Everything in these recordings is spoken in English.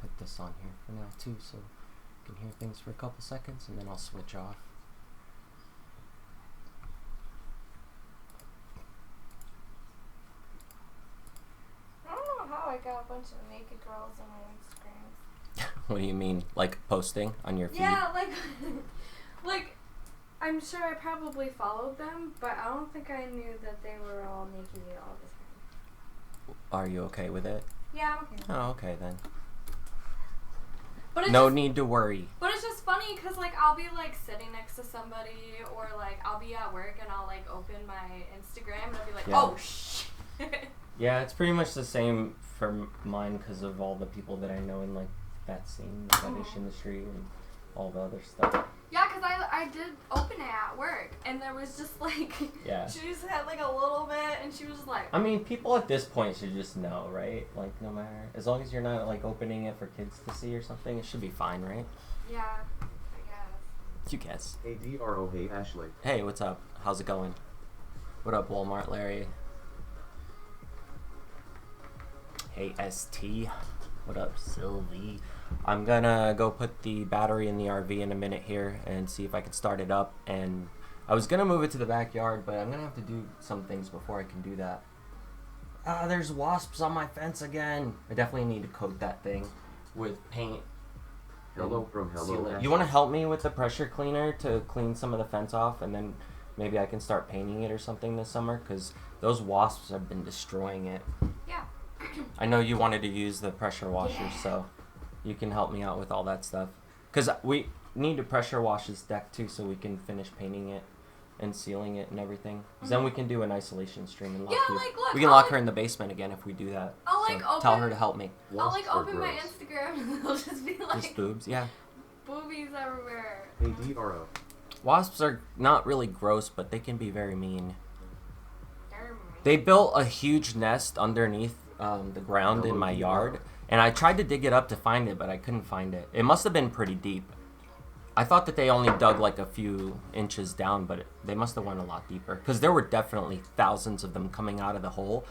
put this on here for now too, so you can hear things for a couple seconds, and then I'll switch off. I don't know how I got a bunch of naked girls on my Instagram. What do you mean? Like posting on your feed? Yeah, like, I'm sure I probably followed them, but I don't think I knew that they were all naked all the time. Are you okay with it? Yeah, I'm okay. Oh, okay then. But it's No just, need to worry. But it's just funny because, like, I'll be, like, sitting next to somebody or, like, I'll be at work and I'll, like, open my Instagram and I'll be like, Yeah. oh, shit. Yeah, it's pretty much the same for mine because of all the people that I know in, like, that scene, the fetish industry and all the other stuff. Yeah, because I did open it at work, and there was just, like, Yeah. she just had, like, a little bit, and she was just like... I mean, people at this point should just know, right? Like, no matter... As long as you're not, like, opening it for kids to see or something, it should be fine, right? Yeah, I guess. You guess. Hey DRO, hey Ashley. Hey, what's up? How's it going? What up, Walmart Larry? Hey, ST. What up, Sylvie? I'm gonna go put the battery in the RV in a minute here and see if I can start it up. And I was gonna move it to the backyard, but I'm gonna have to do some things before I can do that. There's wasps on my fence again. I definitely need to coat that thing with paint. Hello from Seal Hello it. Ashley. You want to help me with the pressure cleaner to clean some of the fence off, and then maybe I can start painting it or something this summer, because those wasps have been destroying it. Yeah. I know you wanted to use the pressure washer, so you can help me out with all that stuff. Because we need to pressure wash this deck too, so we can finish painting it and sealing it and everything. 'Cause then we can do an isolation stream and lock Yeah, you. like, look, we can I'll, lock like- her in the basement again if we do that. I'll, like, So tell open- her to help me. I'll, like, Wasps are open my gross. Instagram, and they'll just be, like, Just boobs, yeah. boobies everywhere. Hey DRO. Wasps are not really gross, but they can be very mean. They're mean. They built a huge nest underneath the ground in my yard, and I tried to dig it up to find it, but I couldn't find it. It must have been pretty deep. I thought that they only dug like a few inches down, but they must have went a lot deeper, because there were definitely thousands of them coming out of the hole.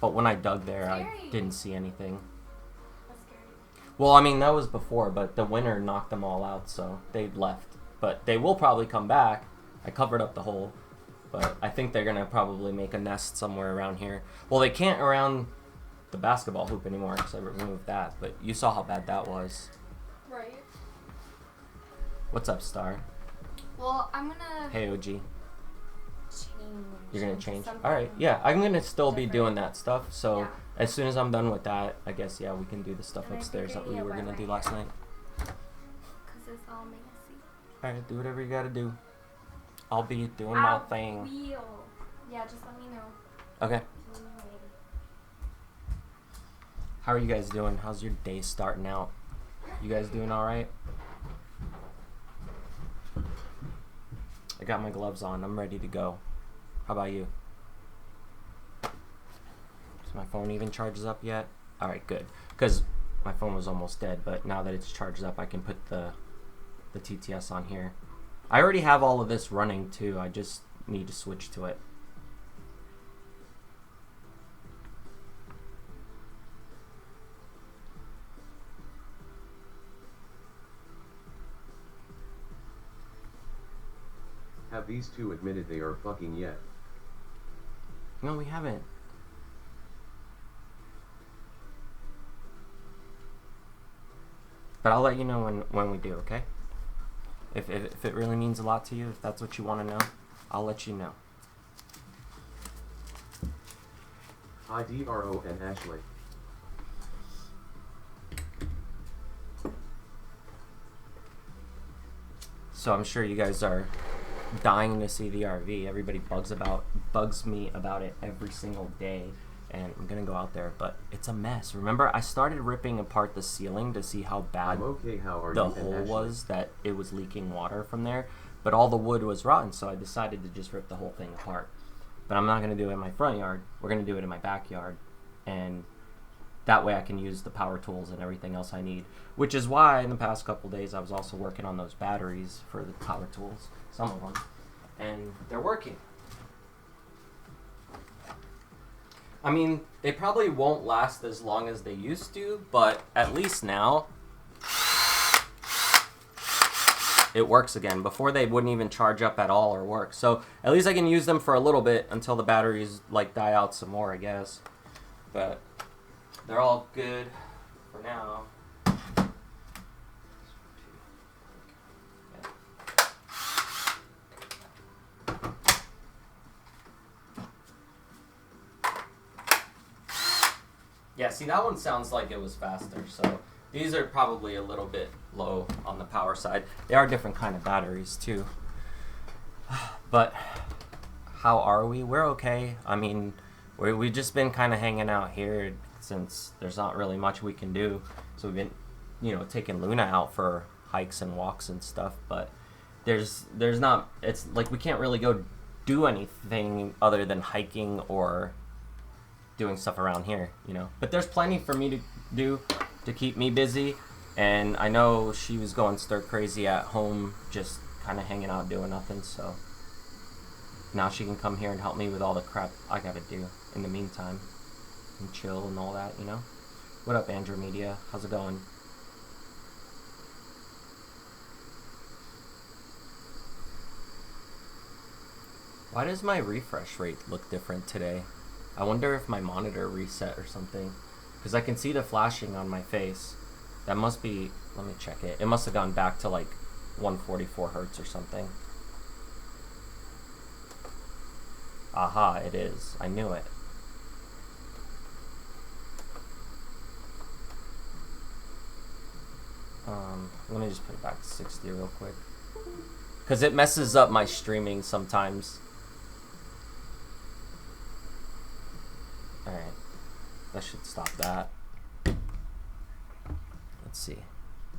But when I dug there, I Scary. didn't see anything. That's scary. Well, I mean, that was before, but the winter knocked them all out, so they left. But they will probably come back. I covered up the hole, but I think they're gonna probably make a nest somewhere around here. Well, they can't around the basketball hoop anymore because I removed that, but you saw how bad that was. Right. What's up, Star? Well, I'm gonna Hey, OG. change. You're gonna into change? something Alright, yeah, I'm gonna still be different. doing that stuff, so Yeah. as soon as I'm done with that, I guess, yeah, we can do the stuff And I upstairs that figured, we yeah, were why gonna my do last hair? night. Because it's all messy. Alright, do whatever you gotta do. I'll be doing my thing. Will. Yeah, just let me know. Okay. Maybe. How are you guys doing? How's your day starting out? You guys doing alright? I got my gloves on. I'm ready to go. How about you? Does my phone even charges up yet? Alright, good. Because my phone was almost dead, but now that it's charged up, I can put the TTS on here. I already have all of this running too. I just need to switch to it. Have these two admitted they are fucking yet? No, we haven't. But I'll let you know when we do, okay? If it really means a lot to you, if that's what you want to know, I'll let you know. Hi DRO and Ashley. So I'm sure you guys are dying to see the RV. Everybody bugs me about it every single day, and I'm gonna go out there, but it's a mess. Remember, I started ripping apart the ceiling to see how bad I'm okay, how are the you and hole Ashley? was, that it was leaking water from there, but all the wood was rotten, so I decided to just rip the whole thing apart. But I'm not gonna do it in my front yard. We're gonna do it in my backyard, and that way I can use the power tools and everything else I need. Which is why in the past couple days I was also working on those batteries for the power tools, some of them, and they're working. I mean, they probably won't last as long as they used to, but at least now it works again. Before they wouldn't even charge up at all or work. So at least I can use them for a little bit until the batteries like die out some more, I guess. But they're all good for now. Yeah, see, that one sounds like it was faster, so these are probably a little bit low on the power side. They are different kind of batteries, too. But how are we? We're okay. I mean, we've just been kind of hanging out here since there's not really much we can do. So we've been, taking Luna out for hikes and walks and stuff, but there's not, it's like we can't really go do anything other than hiking or doing stuff around here, But there's plenty for me to do to keep me busy, and I know she was going stir crazy at home, just kind of hanging out doing nothing, so now she can come here and help me with all the crap I gotta do in the meantime and chill and all that, What up, Andromedia? How's it going? Why does my refresh rate look different today? I wonder if my monitor reset or something, because I can see the flashing on my face. That must be, let me check it. It must have gone back to like 144 hertz or something. Aha, it is. I knew it. Let me just put it back to 60 real quick, because it messes up my streaming sometimes. Alright, that should stop that. Let's see.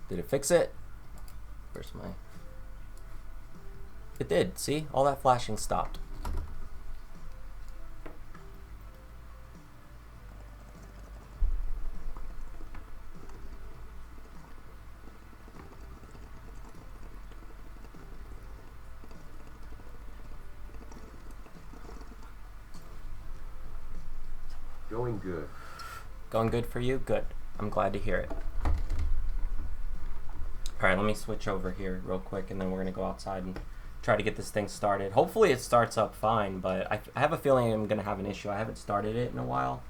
Did it fix it? Where's my... It did, see? All that flashing stopped. Going good. Going good for you? Good. I'm glad to hear it. Alright, let me switch over here real quick, and then we're going to go outside and try to get this thing started. Hopefully it starts up fine, but I have a feeling I'm going to have an issue. I haven't started it in a while,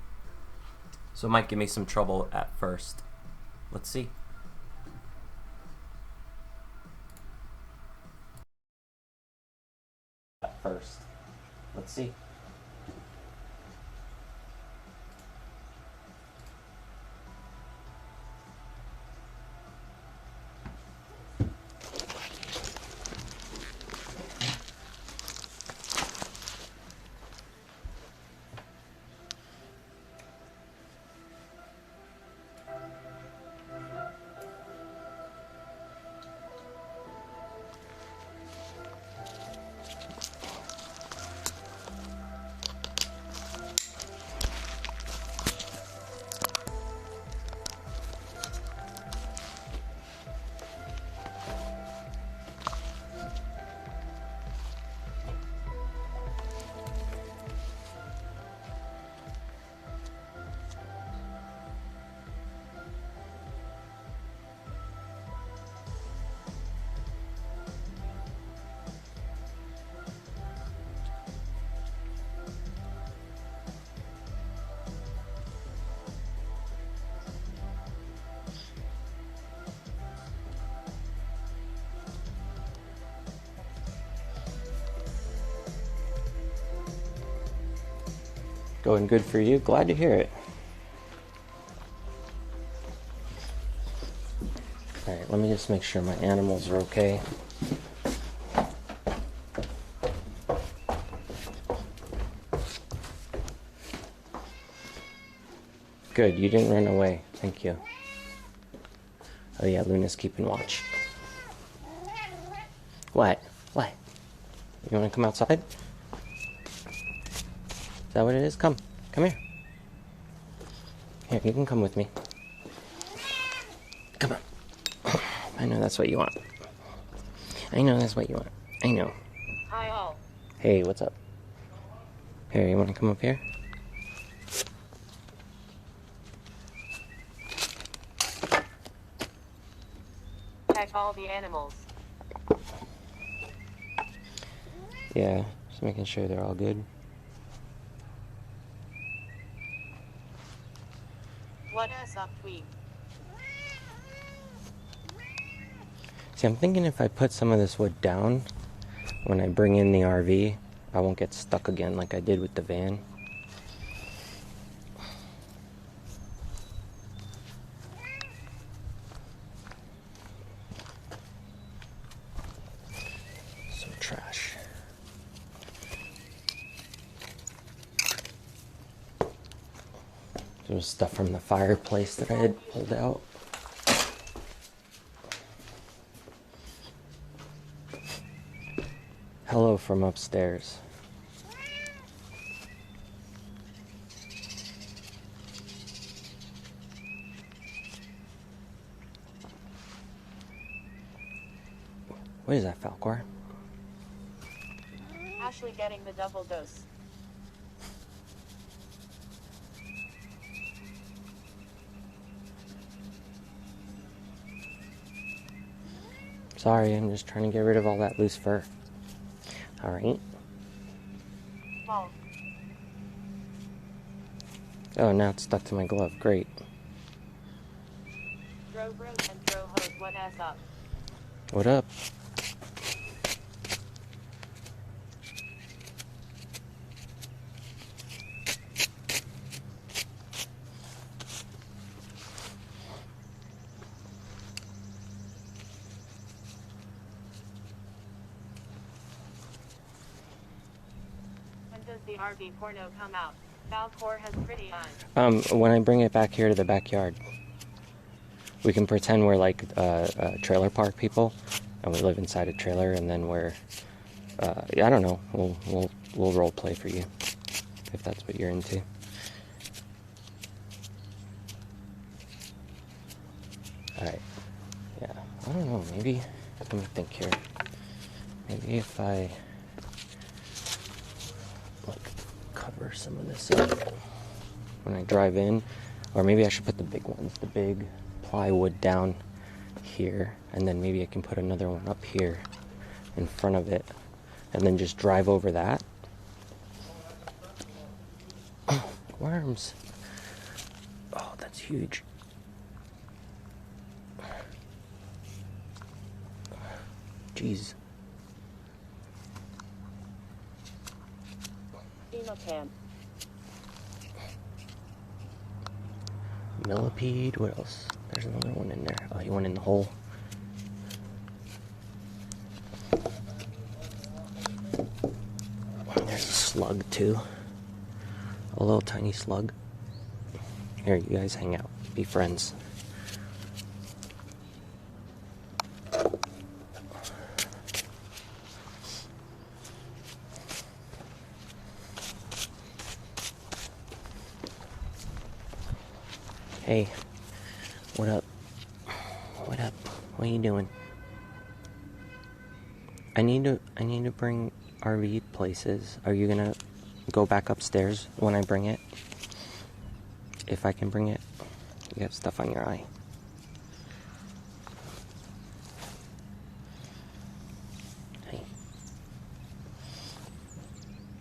so it might give me some trouble at first. Let's see. At first. Let's see. Going good for you? Glad to hear it. Alright, let me just make sure my animals are okay. Good, you didn't run away. Thank you. Oh yeah, Luna's keeping watch. What? What? You want to come outside? Is that what it is? Come. Come here. Here, you can come with me. Come on. I know that's what you want. I know that's what you want. I know. Hi, all. Hey, what's up? Here, you want to come up here? check all the animals. Yeah, just making sure they're all good. What is up, Tweet? See, I'm thinking if I put some of this wood down, when I bring in the RV, I won't get stuck again like I did with the van. So trash. There was stuff from the fireplace that I had pulled out. Hello from upstairs. What is that, Falcor? Ashley getting the double dose. Sorry, I'm just trying to get rid of all that loose fur. Alright. Ball. Oh, now it's stuck to my glove. Great. Bro bros and bro hoes, what is up? What up? When does the RV porno come out? Valcor has pretty eyes. When I bring it back here to the backyard, we can pretend we're like trailer park people, and we live inside a trailer, and then we're, I don't know, we'll role play for you, if that's what you're into. Alright, yeah, I don't know, maybe, let me think here, maybe if I, like, cover some of this up when I drive in, or maybe I should put the big ones, the big plywood down here, and then maybe I can put another one up here in front of it, and then just drive over that. Oh, worms. Oh, that's huge. Jeez. Phenocan. Millipede, what else? There's another one in there. Oh, he went in the hole. There's a slug too. A little tiny slug. Here, you guys hang out. Be friends. Hey, what up? What up? What are you doing? I need to bring RV places. Are you gonna go back upstairs when I bring it? If I can bring it. You have stuff on your eye. Hey.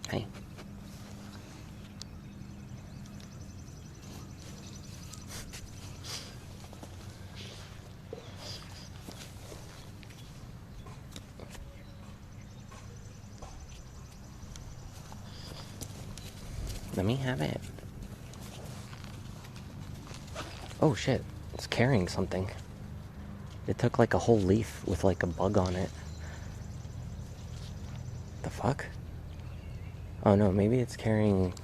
Hey. Let me have it. Oh shit, it's carrying something. It took like a whole leaf with like a bug on it. The fuck? Oh no, maybe it's carrying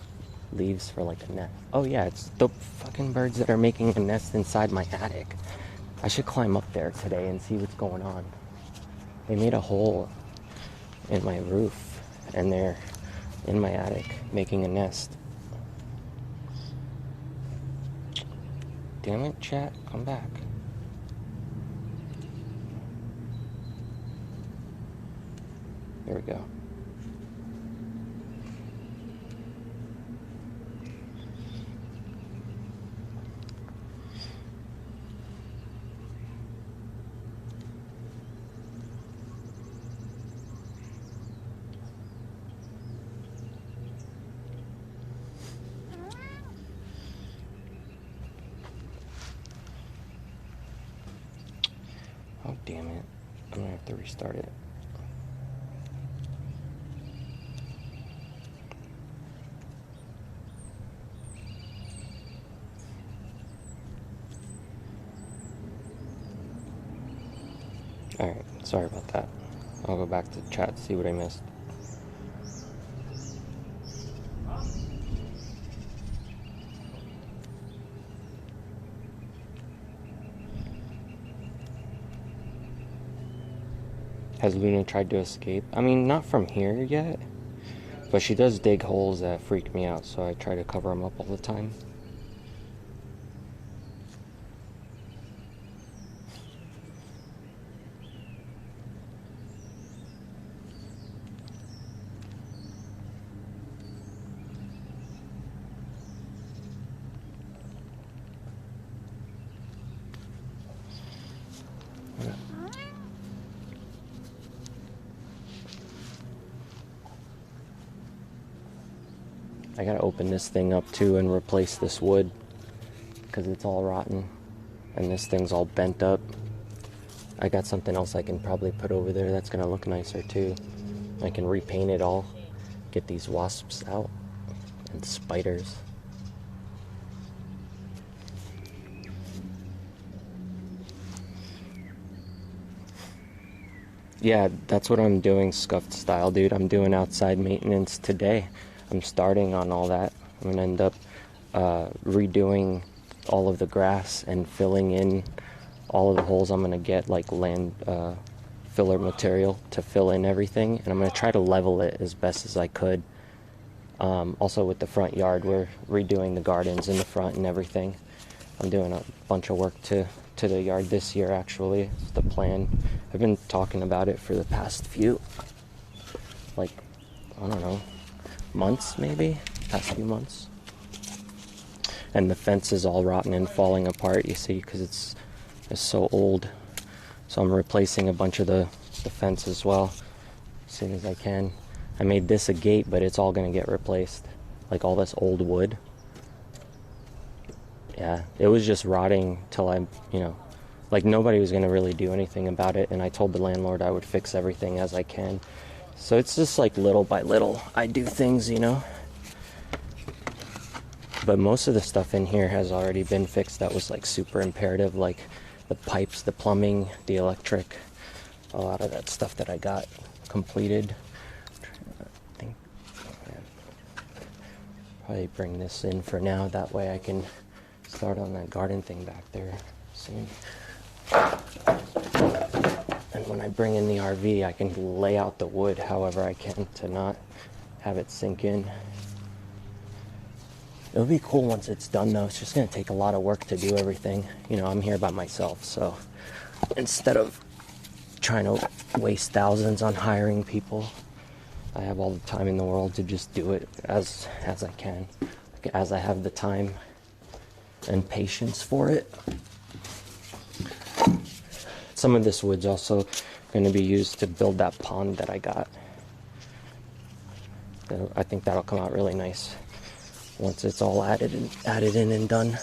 leaves for like a nest. Oh yeah, it's the fucking birds that are making a nest inside my attic. I should climb up there today and see what's going on. They made a hole in my roof and they're in my attic making a nest. Damn it, chat, come back. There we go. Oh, damn it. I'm gonna have to restart it. Alright, sorry about that. I'll go back to chat to see what I missed. Has Luna tried to escape? I mean, not from here yet, but she does dig holes that freak me out, so I try to cover them up all the time. I gotta open this thing up too and replace this wood because it's all rotten and this thing's all bent up. I got something else I can probably put over there that's gonna look nicer too. I can repaint it all, get these wasps out and spiders. Yeah, that's what I'm doing, scuffed style, dude. I'm doing outside maintenance today. I'm starting on all that. I'm gonna end up redoing all of the grass and filling in all of the holes. I'm gonna get like land filler material to fill in everything, and I'm gonna try to level it as best as I could. Also with the front yard, we're redoing the gardens in the front and everything. I'm doing a bunch of work to the yard this year, actually. It's the plan. I've been talking about it for the past few, like, I don't know, months maybe, past few months. And the fence is all rotten and falling apart, you see, because it's so old. So I'm replacing a bunch of the fence as well, as soon as I can. I made this a gate, but it's all going to get replaced, like all this old wood. Yeah, it was just rotting till I, like nobody was going to really do anything about it, and I told the landlord I would fix everything as I can. So it's just like little by little I do things, But most of the stuff in here has already been fixed that was like super imperative, like the pipes, the plumbing, the electric, a lot of that stuff that I got completed. Probably bring this in for now, that way I can start on that garden thing back there soon. And when I bring in the RV, I can lay out the wood however I can to not have it sink in. It'll be cool once it's done though. It's just going to take a lot of work to do everything. I'm here by myself, so instead of trying to waste thousands on hiring people, I have all the time in the world to just do it as I can, as I have the time and patience for it. Some of this wood's also going to be used to build that pond that I got. I think that'll come out really nice once it's all added in and done.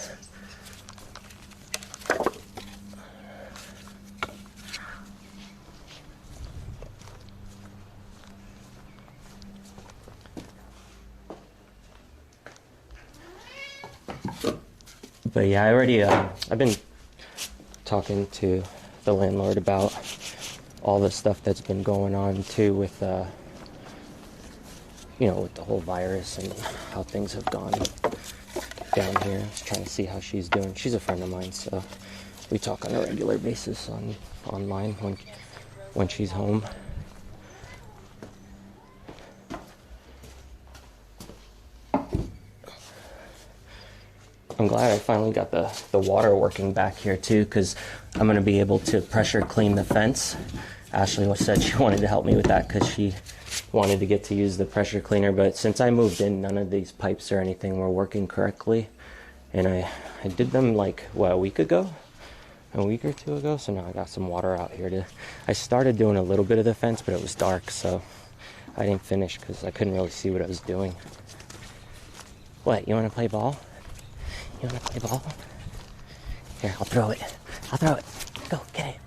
But yeah, I've been talking to the landlord about all the stuff that's been going on too with with the whole virus and how things have gone down here. Just trying to see how she's doing. She's a friend of mine, so we talk on a regular basis online when she's home. I'm glad I finally got the water working back here too, because I'm going to be able to pressure clean the fence. Ashley said she wanted to help me with that because she wanted to get to use the pressure cleaner, but since I moved in, none of these pipes or anything were working correctly. And I did them like, a week or 2 ago, so now I got some water out here. I started doing a little bit of the fence, but it was dark, so I didn't finish because I couldn't really see what I was doing. What, you want to play ball? You want to play ball? Here, I'll throw it. Go, get it.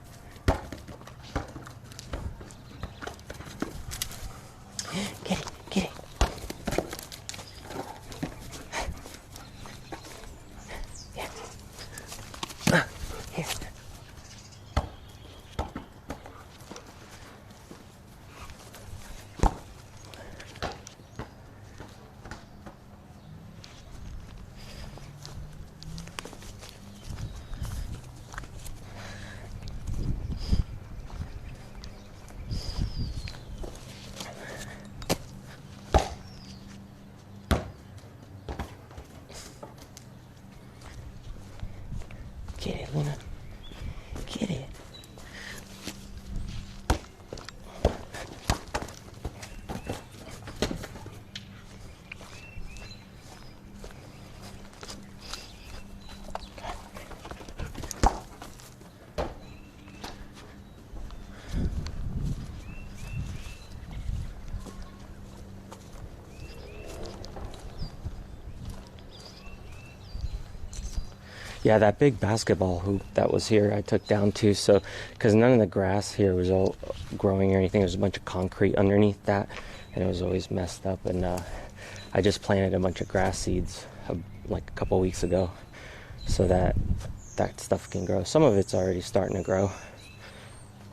Get it, Luna. Get it. Yeah, that big basketball hoop that was here, I took down too. So, because none of the grass here was all growing or anything, there was a bunch of concrete underneath that, and it was always messed up. And I just planted a bunch of grass seeds like a couple weeks ago, so that stuff can grow. Some of it's already starting to grow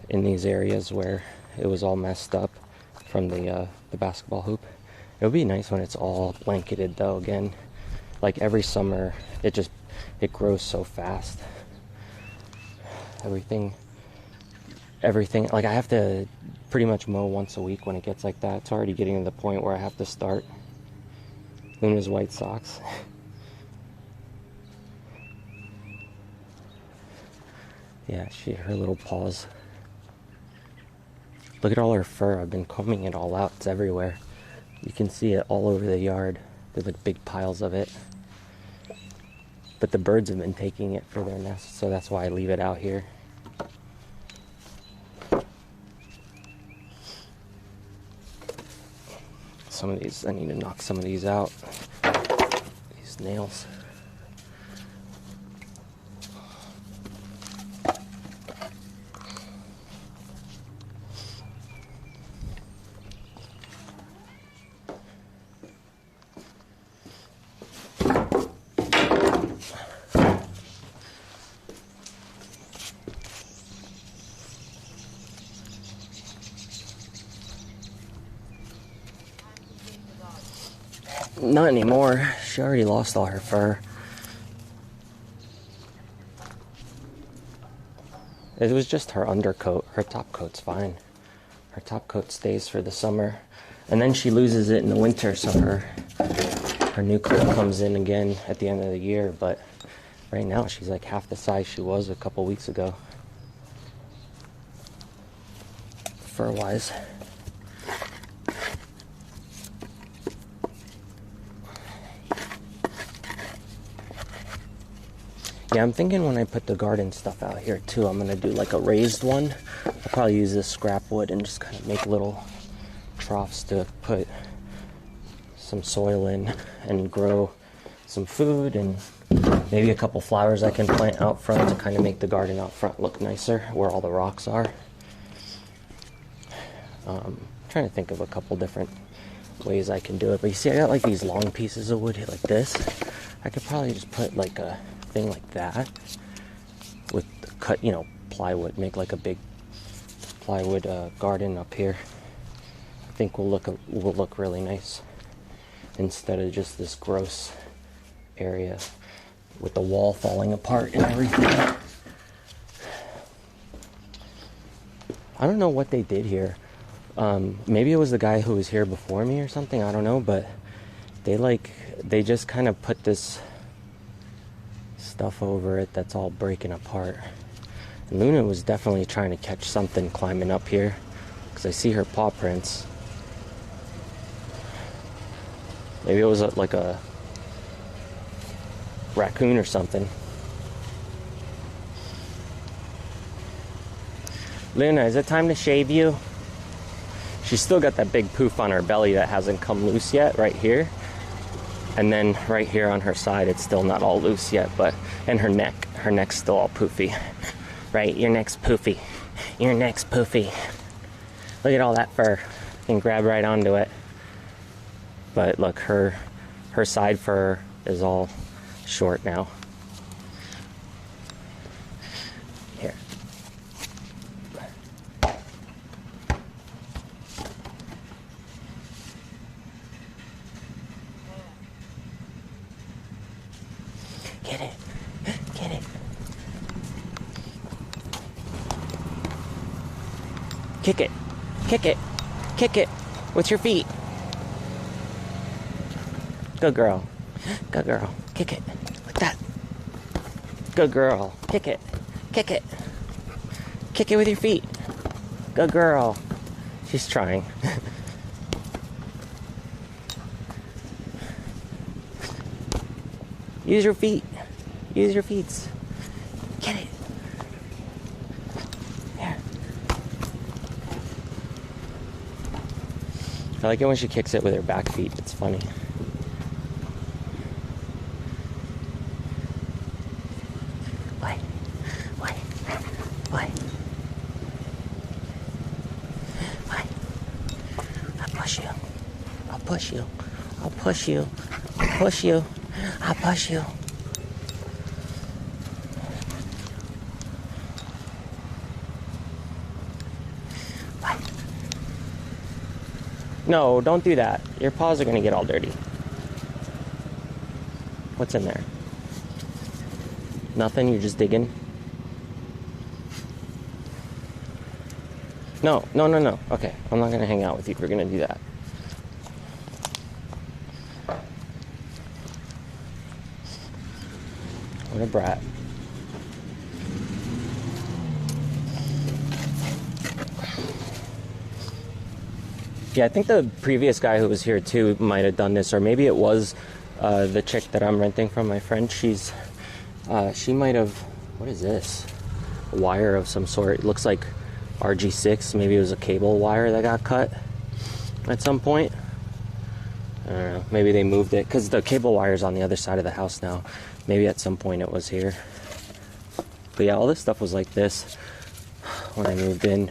in these areas where it was all messed up from the basketball hoop. It would be nice when it's all blanketed though. Again, like every summer, it grows so fast. Everything, like I have to pretty much mow once a week when it gets like that. It's already getting to the point where I have to start. Luna's white socks. Yeah, her little paws. Look at all her fur. I've been combing it all out. It's everywhere. You can see it all over the yard. There's like big piles of it. But the birds have been taking it for their nests, so that's why I leave it out here. Some of these, I need to knock some of these out. These nails. Not anymore. She already lost all her fur. It was just her undercoat. Her top coat's fine. Her top coat stays for the summer. And then she loses it in the winter, so her new coat comes in again at the end of the year. But right now she's like half the size she was a couple weeks ago. Fur-wise. Yeah, I'm thinking when I put the garden stuff out here too, I'm gonna do like a raised one. I'll probably use this scrap wood and just kind of make little troughs to put some soil in and grow some food and maybe a couple flowers I can plant out front to kind of make the garden out front look nicer where all the rocks are. Trying to think of a couple different ways I can do it. But you see, I got like these long pieces of wood like this. I could probably just put like a thing like that with cut, plywood, make like a big plywood garden up here. I think will look really nice instead of just this gross area with the wall falling apart and everything. I don't know what they did here. Maybe it was the guy who was here before me or something, I don't know, but they just kind of put this stuff over it that's all breaking apart. And Luna was definitely trying to catch something climbing up here because I see her paw prints. Maybe it was like a raccoon or something. Luna, is it time to shave you? She's still got that big poof on her belly that hasn't come loose yet, right here. And then right here on her side, it's still not all loose yet, and her neck's still all poofy. Right, your neck's poofy. Your neck's poofy. Look at all that fur. You can grab right onto it. But look, her side fur is all short now. Here. Get it. Get it. Kick it. Kick it. Kick it with your feet. Good girl. Good girl. Kick it. Like that. Good girl. Kick it. Kick it. Kick it with your feet. Good girl. She's trying. Use your feet. Use your feet. Get it. Here. I like it when she kicks it with her back feet. It's funny. Why? Why? Why? Why? I'll push you. I'll push you. I'll push you. I'll push you. I'll push you. What? No, don't do that. Your paws are going to get all dirty. What's in there? Nothing? You're just digging? No. Okay, I'm not going to hang out with you if you're going to do that. What a brat. Yeah, I think the previous guy who was here too might have done this, or maybe it was the chick that I'm renting from, my friend. She might have, what is this? A wire of some sort. It looks like RG6. Maybe it was a cable wire that got cut at some point. I don't know. Maybe they moved it, because the cable wire's on the other side of the house now. Maybe at some point it was here. But yeah, all this stuff was like this when I moved in.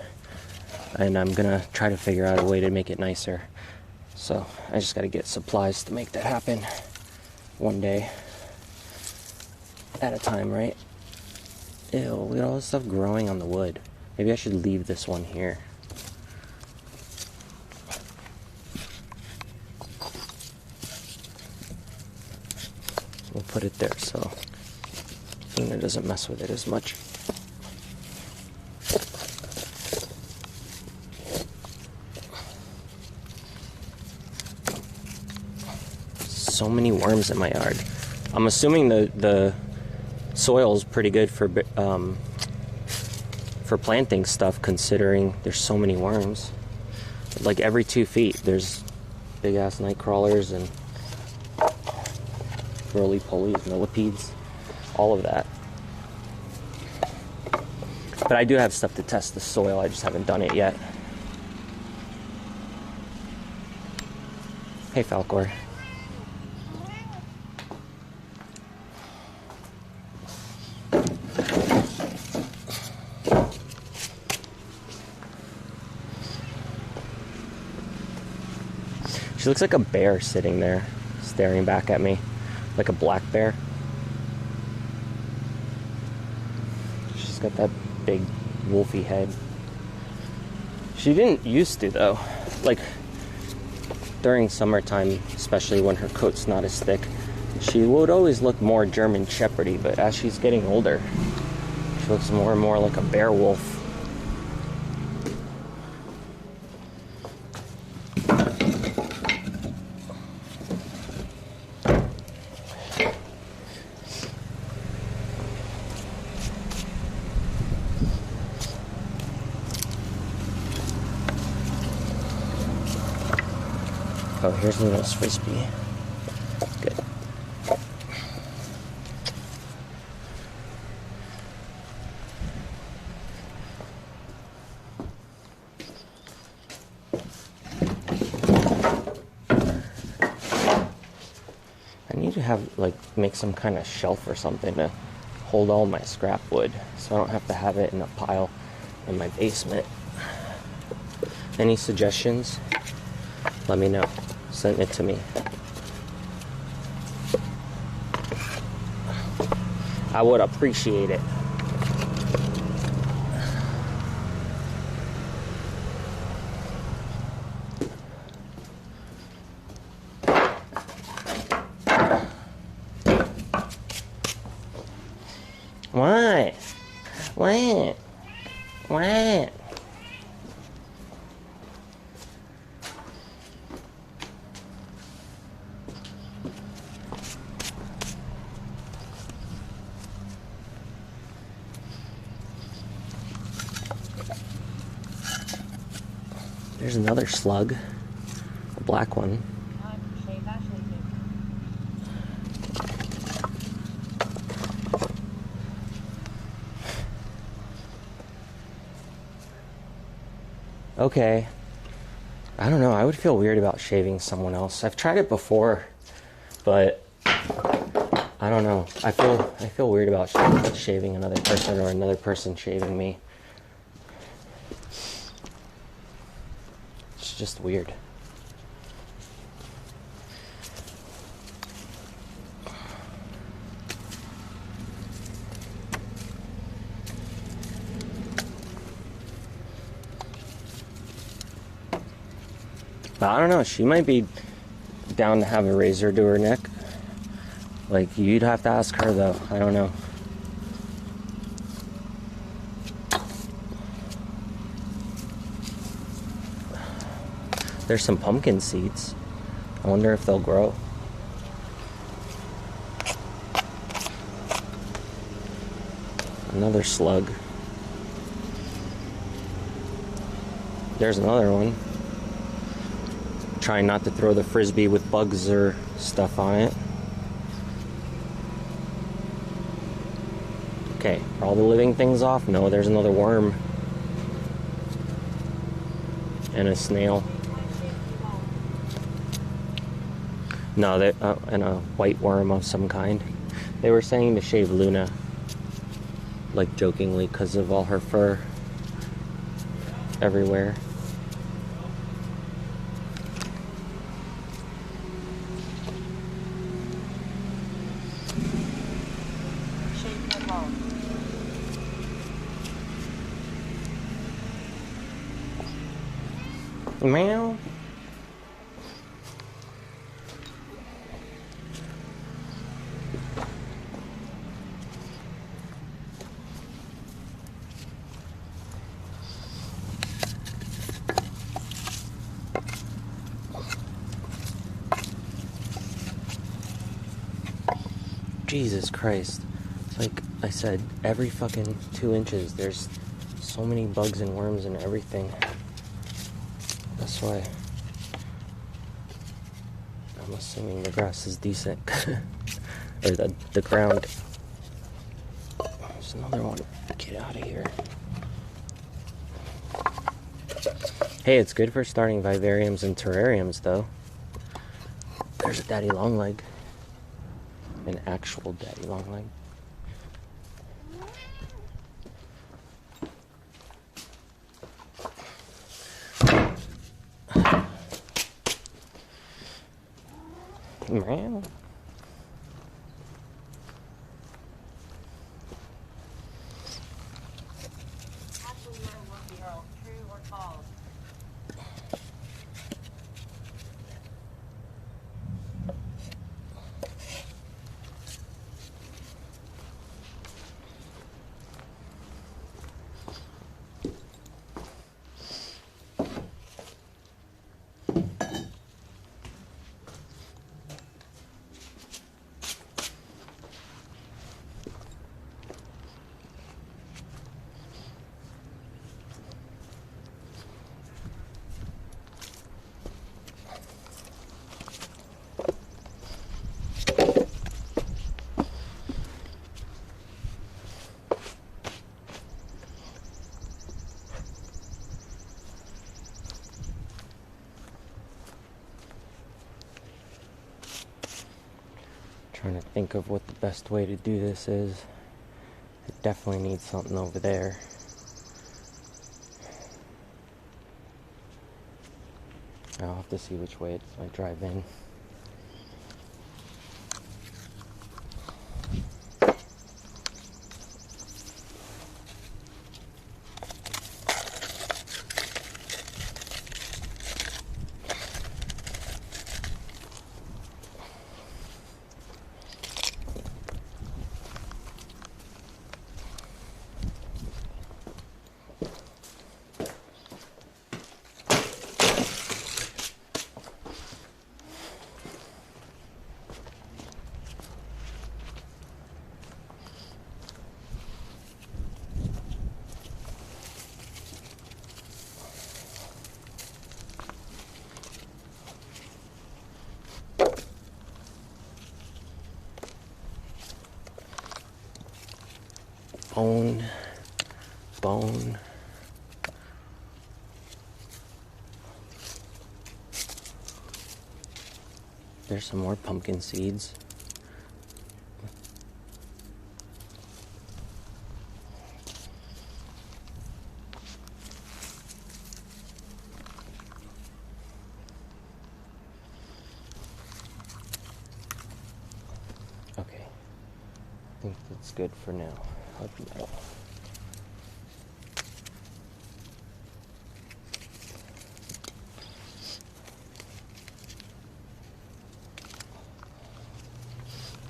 And I'm gonna try to figure out a way to make it nicer. So I just gotta get supplies to make that happen. One day at a time, right? Ew, look at all this stuff growing on the wood. Maybe I should leave this one here. We'll put it there so Luna doesn't mess with it as much. So many worms in my yard. I'm assuming the soil's pretty good for planting stuff, considering there's so many worms. Like every 2 feet there's big ass night crawlers and roly-polies, millipedes, all of that. But I do have stuff to test the soil, I just haven't done it yet. Hey, Falcor. She looks like a bear sitting there, staring back at me. Like a black bear. She's got that big wolfy head. She didn't used to, though. Like, during summertime, especially when her coat's not as thick, she would always look more German Shepherdy, but as she's getting older, she looks more and more like a bear wolf. Oh, here's Luna's frisbee. Good. I need to have, make some kind of shelf or something to hold all my scrap wood, so I don't have to have it in a pile in my basement. Any suggestions? Let me know. Send it to me. I would appreciate it. What? What? What? There's another slug. A black one. Time to shave Ashley too. Okay. I don't know. I would feel weird about shaving someone else. I've tried it before, but I don't know. I feel weird about shaving another person or another person shaving me. It's just weird. But I don't know. She might be down to have a razor to her neck. Like, you'd have to ask her, though. I don't know. There's some pumpkin seeds. I wonder if they'll grow. Another slug. There's another one. Trying not to throw the frisbee with bugs or stuff on it. Okay, are all the living things off? No, there's another worm. And a snail. No, and a white worm of some kind. They were saying to shave Luna. Like, jokingly, because of all her fur everywhere. Meow. Jesus Christ. Like I said, every fucking 2 inches, there's so many bugs and worms and everything. That's why I'm assuming the grass is decent. Or the ground. There's another one. Get out of here. Hey, it's good for starting vivariums and terrariums, though. There's a daddy longleg. An actual daddy longleg. Meow. True or false? Trying to think of what the best way to do this is. I definitely need something over there. I'll have to see which way I drive in. Bone. There's some more pumpkin seeds. Okay, I think that's good for now. Hard metal.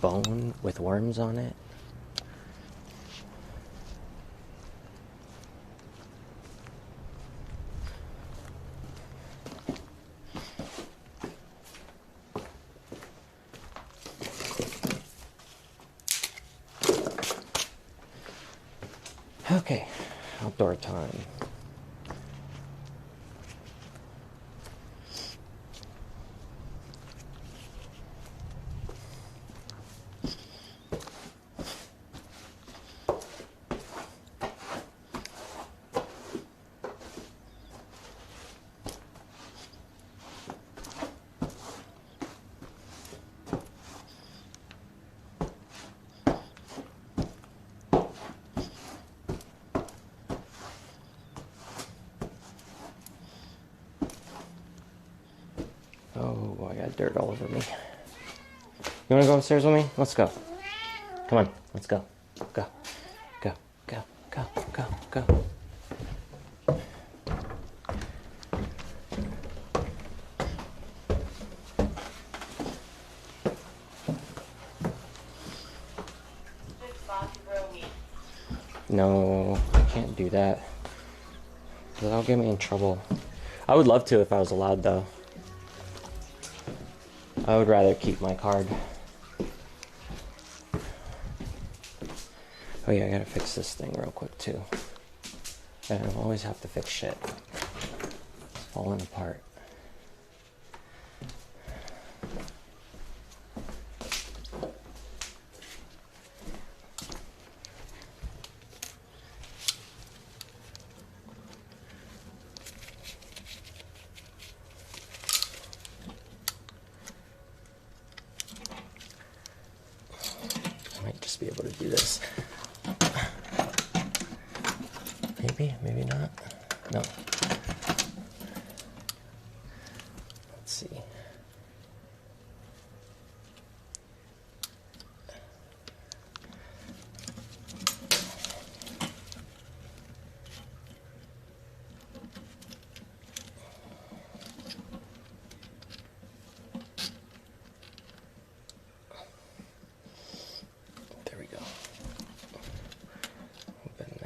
Bone with worms on it. Okay, outdoor time. Oh, I got dirt all over me. You want to go upstairs with me? Let's go. Come on, let's go. Go. Go, go, go, go, go. No, I can't do that. That'll get me in trouble. I would love to if I was allowed, though. I would rather keep my card. Oh yeah, I gotta fix this thing real quick too. I always have to fix shit. It's falling apart. Be able to do this. Maybe not. No. Let's see.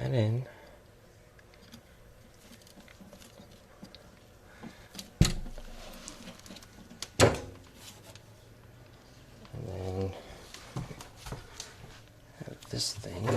In. And then have this thing.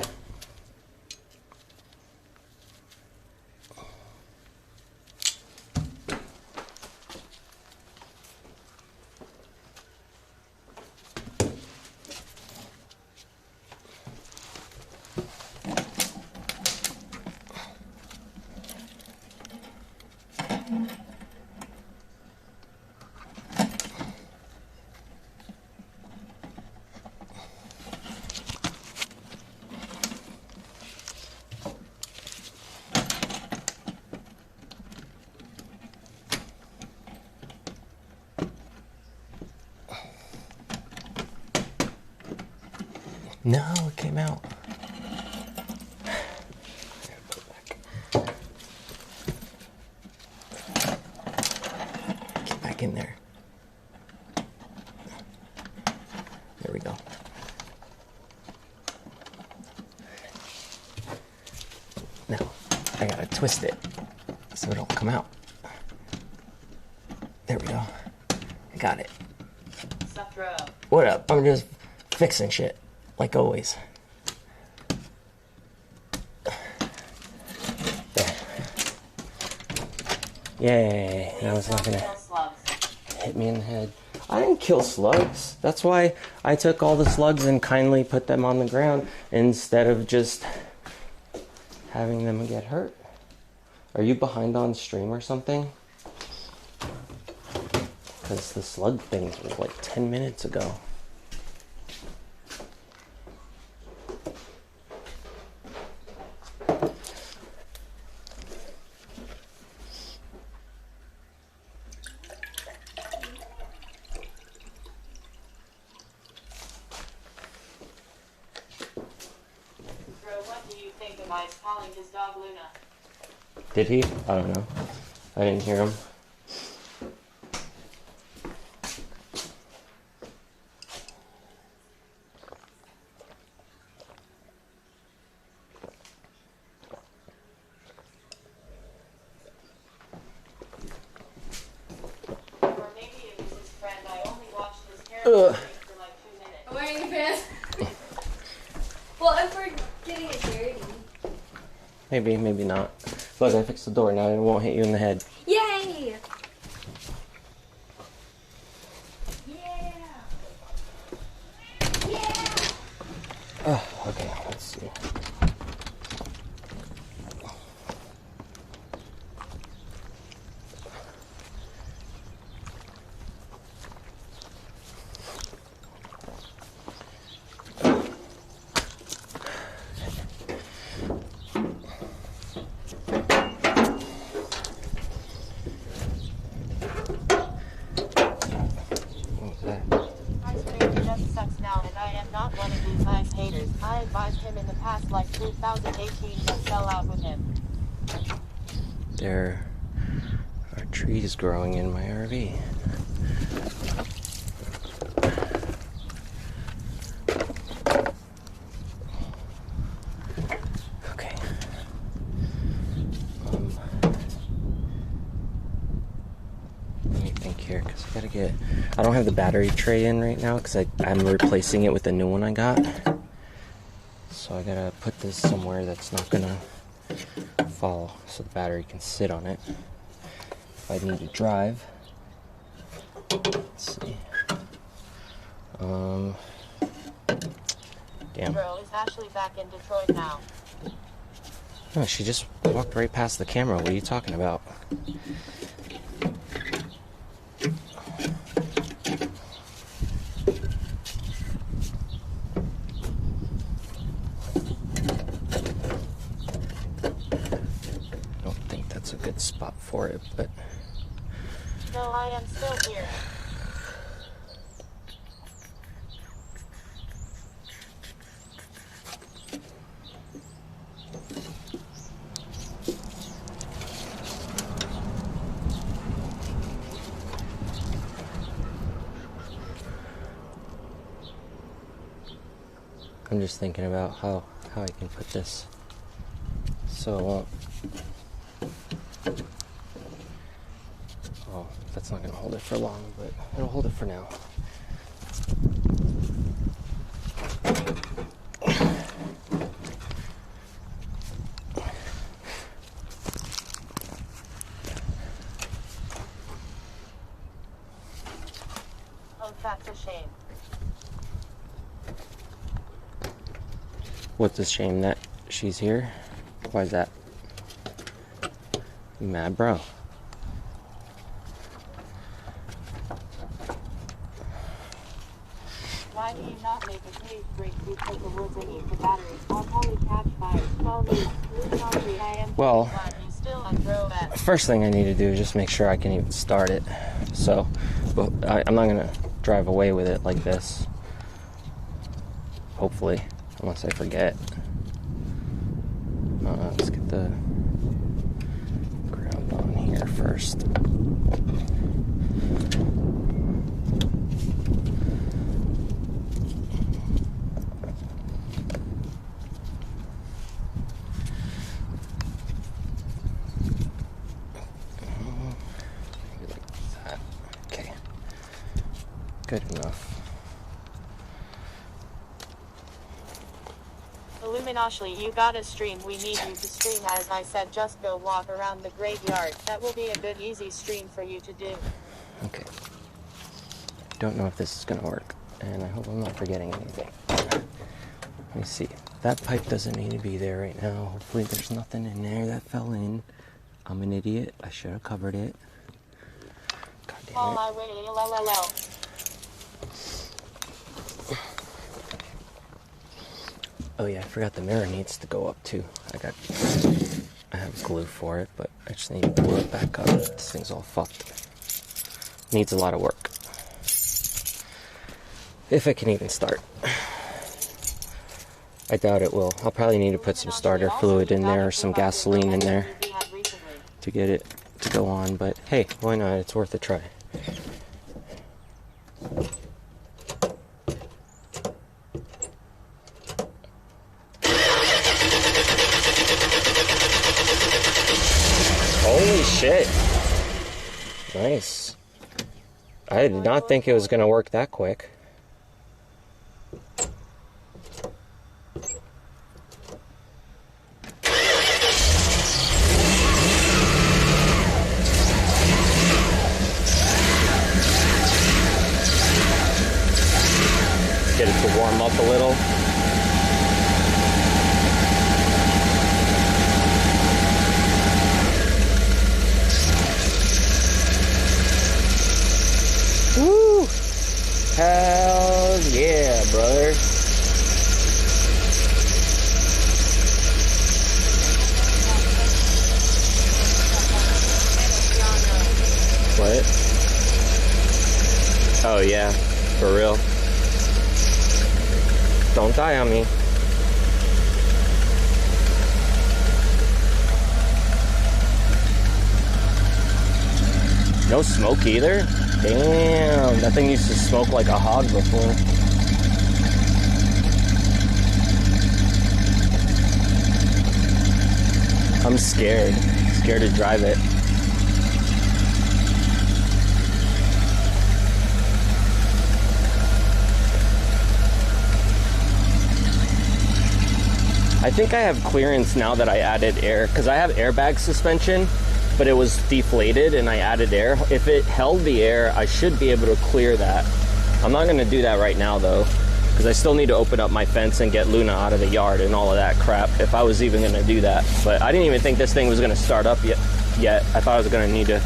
No, it came out. Get back in there. There we go. Now, I gotta twist it so it'll come out. There we go. I got it. What up? I'm just fixing shit. Like always. There. Yay. Now it's not gonna hit me in the head. I didn't kill slugs. That's why I took all the slugs and kindly put them on the ground instead of just having them get hurt. Are you behind on stream or something? Because the slug thing was like 10 minutes ago. Calling his dog Luna. Did he? I don't know. I didn't hear him. Or maybe it was his friend. I only watched his character for like 2 minutes. I'm wearing a pants. Well, if we're getting it dirty. Maybe, maybe not. Look, I fixed the door. Now it won't hit you in the head. Yay! Okay, let's see. One of these nice haters. I advised him in the past, like 2018, to sell out with him. There are trees growing in my RV. Okay. Let me think here, because I gotta get... I don't have the battery tray in right now, because I'm replacing it with the new one I got. So I gotta put this somewhere that's not gonna fall, so the battery can sit on it if I need to drive. Let's see. Damn. Bro, is Ashley back in Detroit now? No, she just walked right past the camera. What are you talking about? A good spot for it, but no, I am still here. I'm just thinking about how I can put this so it won't. Oh, that's not going to hold it for long, but it'll hold it for now. Oh, that's a shame. What's a shame that she's here? Why is that? You mad, bro? Why do you not make a cave break through the woods and eat the batteries? I'll probably catch fire. Call me. I am well, glad you still unthrow that. First thing I need to do is just make sure I can even start it. So, but I'm not gonna drive away with it like this. Hopefully, unless I forget. Let's get the ground on here first. Maybe like that. Okay. Good enough. Ashley, you gotta stream. We need you to stream. As I said, just go walk around the graveyard. That will be a good, easy stream for you to do. Okay. Don't know if this is gonna work, and I hope I'm not forgetting anything. Let me see. That pipe doesn't need to be there right now. Hopefully there's nothing in there that fell in. I'm an idiot. I should have covered it. God damn On it. my way, LLL. Oh yeah, I forgot the mirror needs to go up too. I have glue for it, but I just need to glue it back up. This thing's all fucked. Needs a lot of work. If it can even start. I doubt it will. I'll probably need to put some starter fluid in there or some gasoline in there to get it to go on, but hey, why not? It's worth a try. Holy shit. Nice. I did not think it was going to work that quick. Get it to warm up a little. Woo! Hell yeah, brother. What? Oh yeah, for real. Don't die on me. No smoke either? Damn, that thing used to smoke like a hog before. I'm scared. Scared to drive it. I think I have clearance now that I added air, because I have airbag suspension, but it was deflated and I added air. If it held the air, I should be able to clear that. I'm not gonna do that right now though, because I still need to open up my fence and get Luna out of the yard and all of that crap, if I was even gonna do that. But I didn't even think this thing was gonna start up yet. I thought I was gonna need to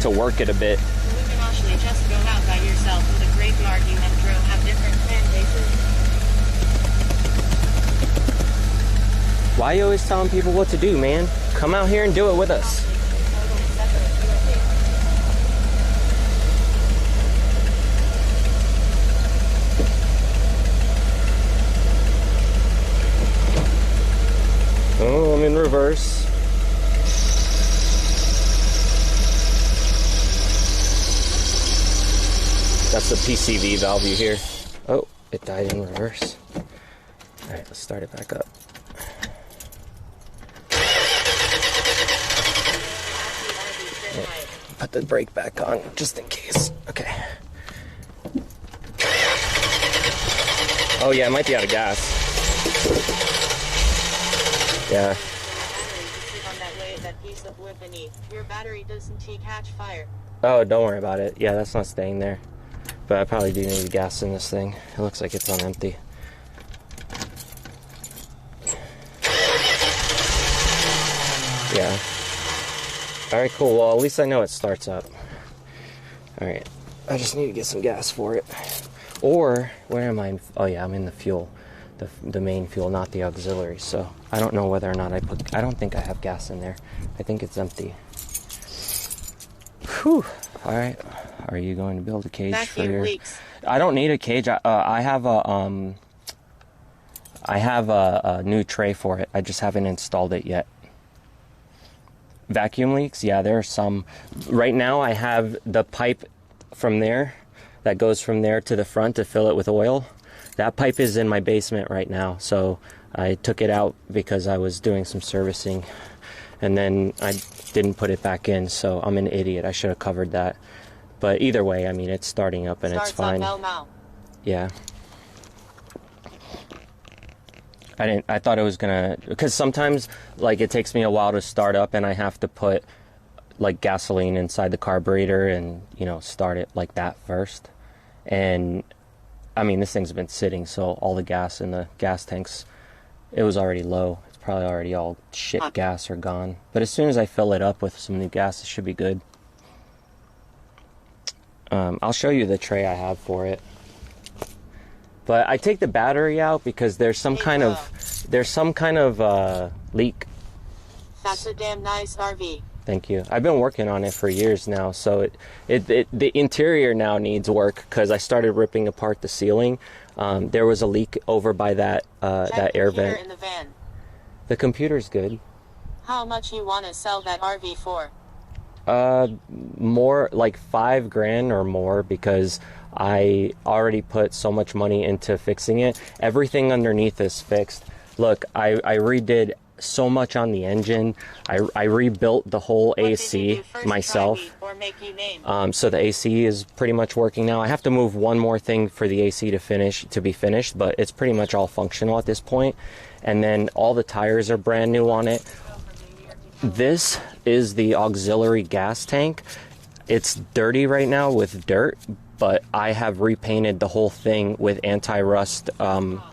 work it a bit. You can actually just go out by yourself in the graveyard. You and Drew have different fan bases. Why are you always telling people what to do, man? Come out here and do it with us. Oh, I'm in reverse. That's the PCV valve you hear. Oh, it died in reverse. Alright, let's start it back up. Put the brake back on, just in case. Okay. Oh yeah, it might be out of gas. Yeah. Your battery doesn't catch fire. Oh, don't worry about it. Yeah, that's not staying there. But I probably do need gas in this thing. It looks like it's on empty. Yeah. Alright, cool. Well, at least I know it starts up. Alright. I just need to get some gas for it. Or, where am I? Oh yeah, I'm in the fuel. The main fuel, not the auxiliary. So, I don't know whether or not I don't think I have gas in there. I think it's empty. Whew. Alright. Are you going to build a cage for your... leaks. I don't need a cage. I have a new tray for it. I just haven't installed it yet. Vacuum leaks? Yeah, there are some. Right now I have the pipe from there that goes from there to the front to fill it with oil. That pipe is in my basement right now, so I took it out because I was doing some servicing and then I didn't put it back in, so I'm an idiot. I should have covered that. But either way, I mean, it's starting up and it's fine. Yeah. I thought it was gonna, because sometimes like it takes me a while to start up and I have to put like gasoline inside the carburetor and, you know, start it like that first. And I mean, this thing's been sitting, so all the gas in the gas tanks It was already low. It's probably already all shit gas or gone. But as soon as I fill it up with some new gas, it should be good. I'll show you the tray I have for it. But I take the battery out because there's some kind of leak. That's a damn nice RV. Thank you. I've been working on it for years now, so the interior now needs work because I started ripping apart the ceiling. There was a leak over by that air vent. In the van. The computer's good. How much you want to sell that RV for? More like $5,000 or more because I already put so much money into fixing it. Everything underneath is fixed. Look, I redid so much on the engine. I rebuilt the whole AC myself. So the AC is pretty much working now. I have to move one more thing for the AC to be finished, but it's pretty much all functional at this point. And then all the tires are brand new on it. This is the auxiliary gas tank. It's dirty right now with dirt, but I have repainted the whole thing with anti-rust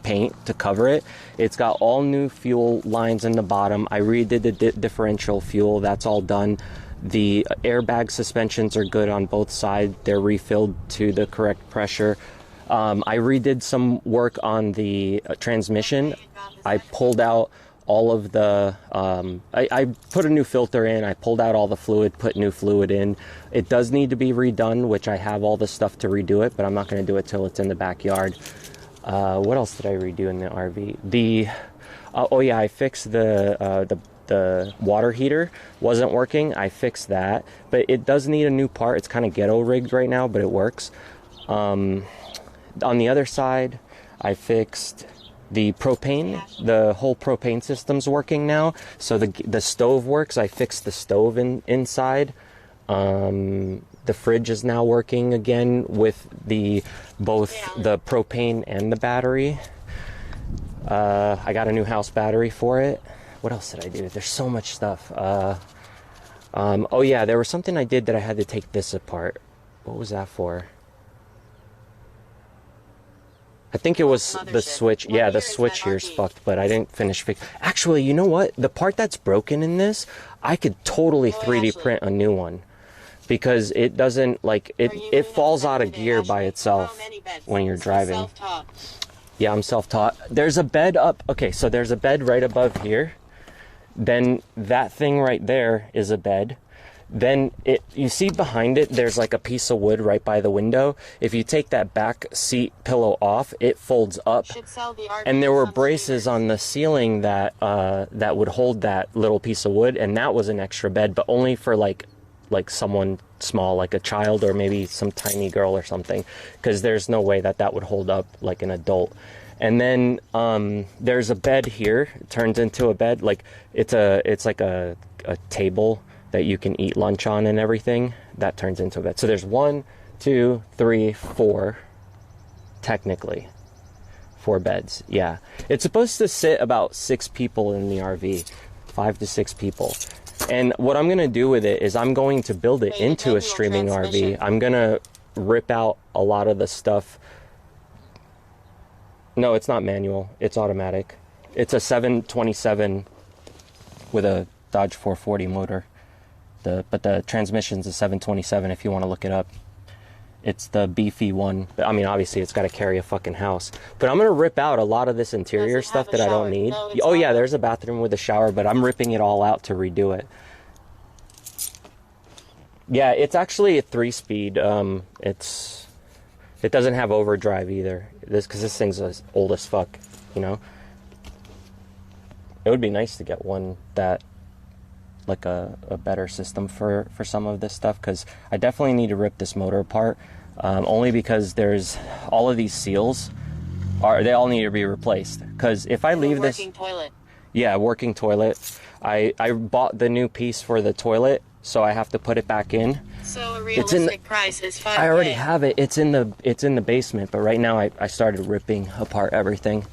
paint to cover it. It's got all new fuel lines in the bottom. I redid the differential fuel. That's all done. The airbag suspensions are good on both sides. They're refilled to the correct pressure. I redid some work on the transmission. I pulled out all of the, I put a new filter in, I pulled out all the fluid, put new fluid in. It does need to be redone, which I have all the stuff to redo it, but I'm not going to do it till it's in the backyard. What else did I redo in the RV? Oh yeah, I fixed the water heater. Wasn't working, I fixed that. But it does need a new part. It's kind of ghetto rigged right now, but it works. On the other side, I fixed the propane. The whole propane system's working now. So the stove works. I fixed the stove inside. The fridge is now working again with both the propane and the battery. I got a new house battery for it. What else did I do? There's so much stuff. Oh yeah, there was something I did that I had to take this apart. What was that for? I think it was the switch. Yeah, the switch here's fucked, but I didn't finish Actually, you know what? The part that's broken in this, I could totally 3D print a new one. Because it doesn't, like, it falls out of gear by itself when you're driving. Yeah, I'm self-taught. There's a bed up. Okay, so there's a bed right above here. Then that thing right there is a bed. Then you see behind it, there's like a piece of wood right by the window. If you take that back seat pillow off, it folds up. And there were braces on the ceiling that would hold that little piece of wood, and that was an extra bed, but only for like someone small, like a child or maybe some tiny girl or something, because there's no way that would hold up like an adult. And then there's a bed here. It turns into a bed. Like it's like a table that you can eat lunch on and everything. That turns into a bed. So there's 1, 2, 3, 4, technically 4 beds. Yeah, it's supposed to sit about 6 people in the RV, 5 to 6 people. And what I'm gonna do with it is I'm going to build it into a streaming RV. I'm gonna rip out a lot of the stuff. No, it's not manual, it's automatic. It's a 727 with a Dodge 440 motor. But the transmission's a 727 if you want to look it up. It's the beefy one. I mean, obviously it's got to carry a fucking house. But I'm going to rip out a lot of this interior stuff that I don't need. No, oh yeah, there's a bathroom with a shower, but I'm ripping it all out to redo it. Yeah, it's actually a 3-speed. It doesn't have overdrive either. Because this thing's old as fuck, you know? It would be nice to get one that, like a better system for some of this stuff, because I definitely need to rip this motor apart, only because there's all of these seals they all need to be replaced, because if I leave this working toilet. Yeah, working toilet. I bought the new piece for the toilet, so I have to put it back in. So a realistic price is $5,000. I already have it. It's in the basement, but right now I started ripping apart everything.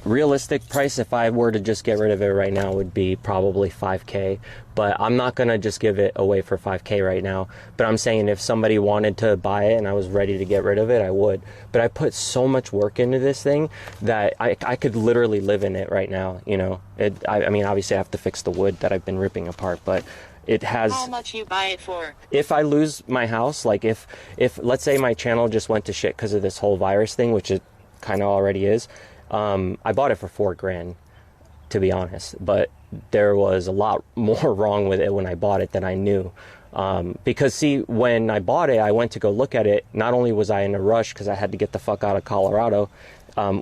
realistic price if I were to just get rid of it right now would be probably $5K, but I'm not gonna just give it away for $5K right now. But I'm saying if somebody wanted to buy it and I was ready to get rid of it, I would. But I put so much work into this thing that I could literally live in it right now, you know. I mean, obviously I have to fix the wood that I've been ripping apart, but it has... How much you buy it for? If I lose my house, like if let's say my channel just went to shit because of this whole virus thing, which it kind of already is, I bought it for $4,000, to be honest, but there was a lot more wrong with it when I bought it than I knew. Because see, when I bought it, I went to go look at it. Not only was I in a rush because I had to get the fuck out of Colorado,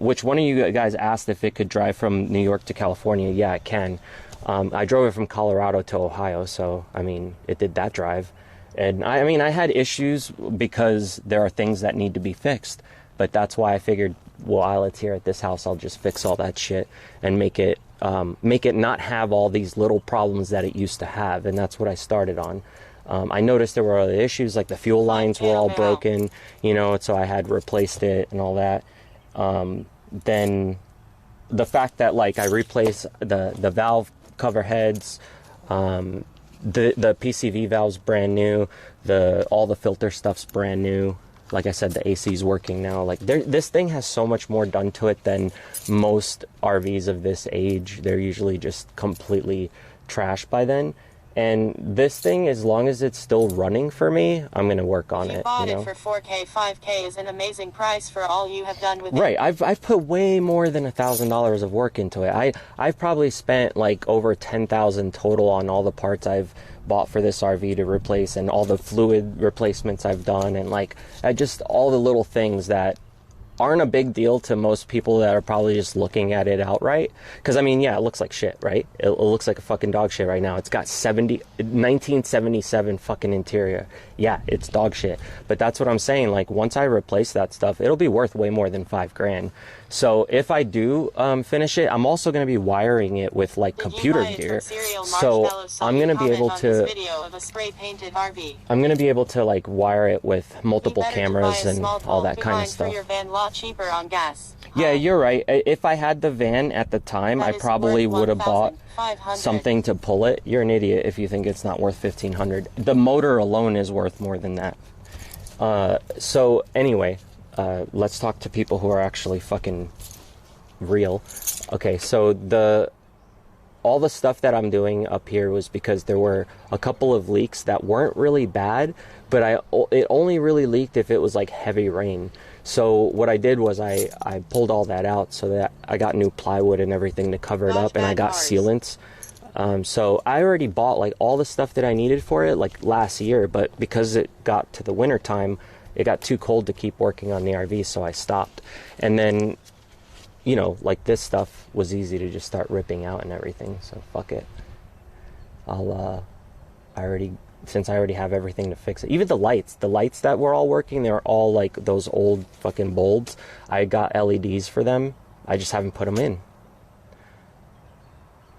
which one of you guys asked if it could drive from New York to California. Yeah, it can. I drove it from Colorado to Ohio, so I mean, it did that drive. And I mean, I had issues because there are things that need to be fixed, but that's why I figured, well, while it's here at this house, I'll just fix all that shit and make it not have all these little problems that it used to have. And that's what I started on. I noticed there were other issues, like the fuel lines were all broken, you know, so I had replaced it and all that. Then the fact that like I replaced the valve cover heads, the PCV valve's brand new, all the filter stuff's brand new. Like I said, the AC's working now. Like this thing has so much more done to it than most RVs of this age. They're usually just completely trashed by then. And this thing, as long as it's still running for me, I'm going to work on it. You bought it for $4K, $5K is an amazing price for all you have done with it. Right. I've put way more than $1,000 of work into it. I've probably spent like over $10,000 total on all the parts I've bought for this RV to replace and all the fluid replacements I've done, and like just all the little things that aren't a big deal to most people that are probably just looking at it outright. Because I mean, yeah, it looks like shit, right? It looks like a fucking dog shit right now. It's got 1977 fucking interior. Yeah, it's dog shit. But that's what I'm saying. Like once I replace that stuff, it'll be worth way more than $5,000. So if I do finish it, I'm also going to be wiring it with like computer gear. So I'm going to be able to. I'm going to be able to like wire it with multiple cameras and all that kind of stuff. For your van lot cheaper on gas. Yeah, you're right. If I had the van at the time, I probably would have bought something to pull it. You're an idiot if you think it's not worth $1,500. The motor alone is worth more than that. So anyway, let's talk to people who are actually fucking real. Okay, so all the stuff that I'm doing up here was because there were a couple of leaks that weren't really bad, but it only really leaked if it was like heavy rain. So what I did was I pulled all that out so that I got new plywood and everything to cover it up, and I got sealants. So I already bought like all the stuff that I needed for it like last year, but because it got to the winter time, it got too cold to keep working on the RV, so I stopped. And then, you know, like this stuff was easy to just start ripping out and everything, so fuck it. Since I already have everything to fix it. Even the lights that were all working, they were all like those old fucking bulbs. I got LEDs for them. I just haven't put them in.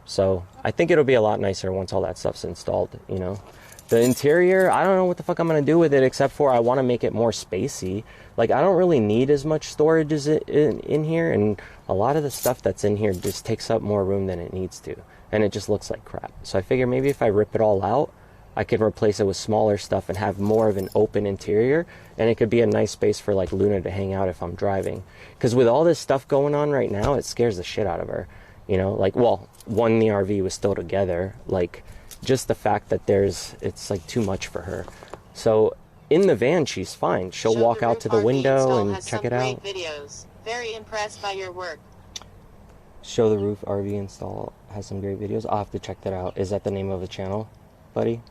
So I think it'll be a lot nicer once all that stuff's installed, you know. The interior, I don't know what the fuck I'm going to do with it, except for I want to make it more spacey. Like, I don't really need as much storage as in here, and a lot of the stuff that's in here just takes up more room than it needs to, and it just looks like crap. So I figure maybe if I rip it all out, I can replace it with smaller stuff and have more of an open interior, and it could be a nice space for like Luna to hang out if I'm driving. Because with all this stuff going on right now, it scares the shit out of her, you know. Like, well, when the RV was still together, like just the fact that it's like too much for her. So in the van, she's fine. She'll walk out to the window and check it out. Videos. Very impressed by your work. Show the Roof RV Install has some great videos. I'll have to check that out. Is that the name of the channel, buddy?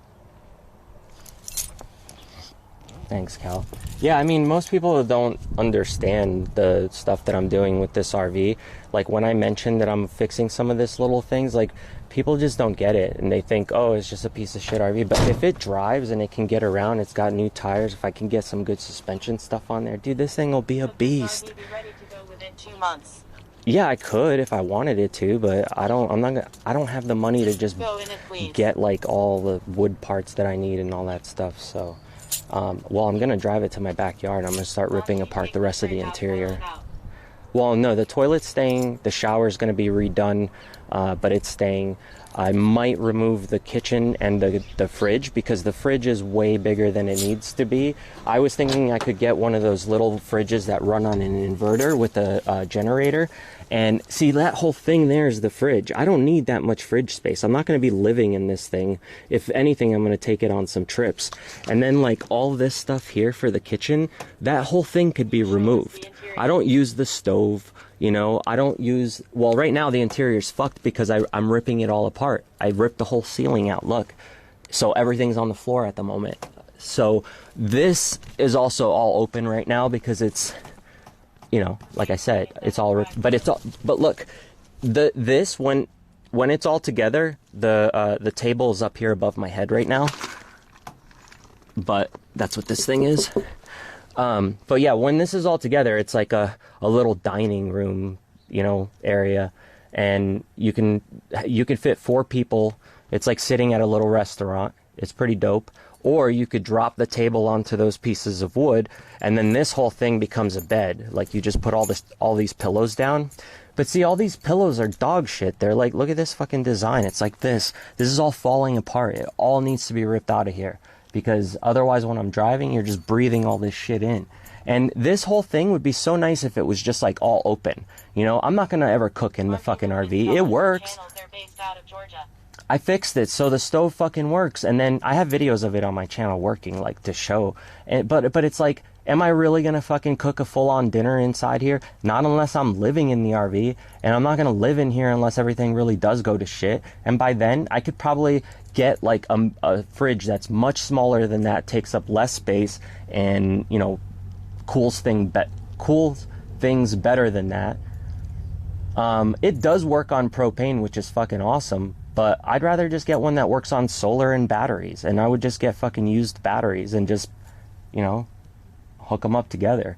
Thanks, Cal. Yeah, I mean, most people don't understand the stuff that I'm doing with this RV. Like, when I mentioned that I'm fixing some of this little things, like, people just don't get it. And they think, oh, it's just a piece of shit RV. But if it drives and it can get around, it's got new tires, if I can get some good suspension stuff on there, dude, this thing will be a beast. Be ready to go within 2 months. Yeah, I could if I wanted it to, but I don't have the money to just get, like, all the wood parts that I need and all that stuff, so... well, I'm going to drive it to my backyard. I'm going to start ripping apart the rest of the interior. Well, no, the toilet's staying. The shower's going to be redone, but it's staying. I might remove the kitchen and the fridge because the fridge is way bigger than it needs to be. I was thinking I could get one of those little fridges that run on an inverter with a generator. And see, that whole thing there is the fridge. I don't need that much fridge space. I'm not going to be living in this thing. If anything, I'm going to take it on some trips. And then like all this stuff here for the kitchen, that whole thing could be removed. I don't use the stove. You know, I don't use, well, right now the interior's fucked because I'm ripping it all apart. I ripped the whole ceiling out, look. So everything's on the floor at the moment. So this is also all open right now because it's, you know, like I said, it's all ripped, but it's all, but look, this, when it's all together, the table is up here above my head right now. But that's what this thing is. But yeah, when this is all together, it's like a little dining room, you know, area, and you can fit 4 people. It's like sitting at a little restaurant. It's pretty dope. Or you could drop the table onto those pieces of wood, and then this whole thing becomes a bed. Like you just put all these pillows down. But see, all these pillows are dog shit. They're like, look at this fucking design. It's like this. This is all falling apart. It all needs to be ripped out of here. Because otherwise when I'm driving, you're just breathing all this shit in. And this whole thing would be so nice if it was just like all open. You know, I'm not going to ever cook in the fucking RV. It works. I fixed it so the stove fucking works. And then I have videos of it on my channel working, like, to show. But it's like, am I really going to fucking cook a full-on dinner inside here? Not unless I'm living in the RV. And I'm not going to live in here unless everything really does go to shit. And by then, I could probably get like a fridge that's much smaller than that, takes up less space, and, you know, cools things better than that. It does work on propane, which is fucking awesome. But I'd rather just get one that works on solar and batteries. And I would just get fucking used batteries and just, you know, hook them up together.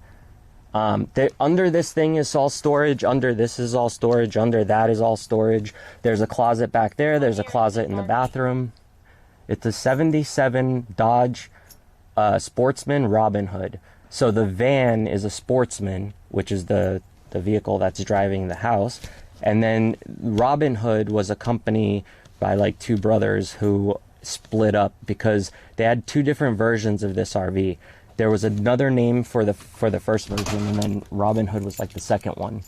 Under this thing is all storage. Under this is all storage. Under that is all storage. There's a closet back there. There's a closet in the bathroom. It's a 77 Dodge Sportsman Robin Hood. So the van is a Sportsman, which is the vehicle that's driving the house. And then Robin Hood was a company by like 2 brothers who split up because they had 2 different versions of this RV. There was another name for the first version, and then Robin Hood was like the second one.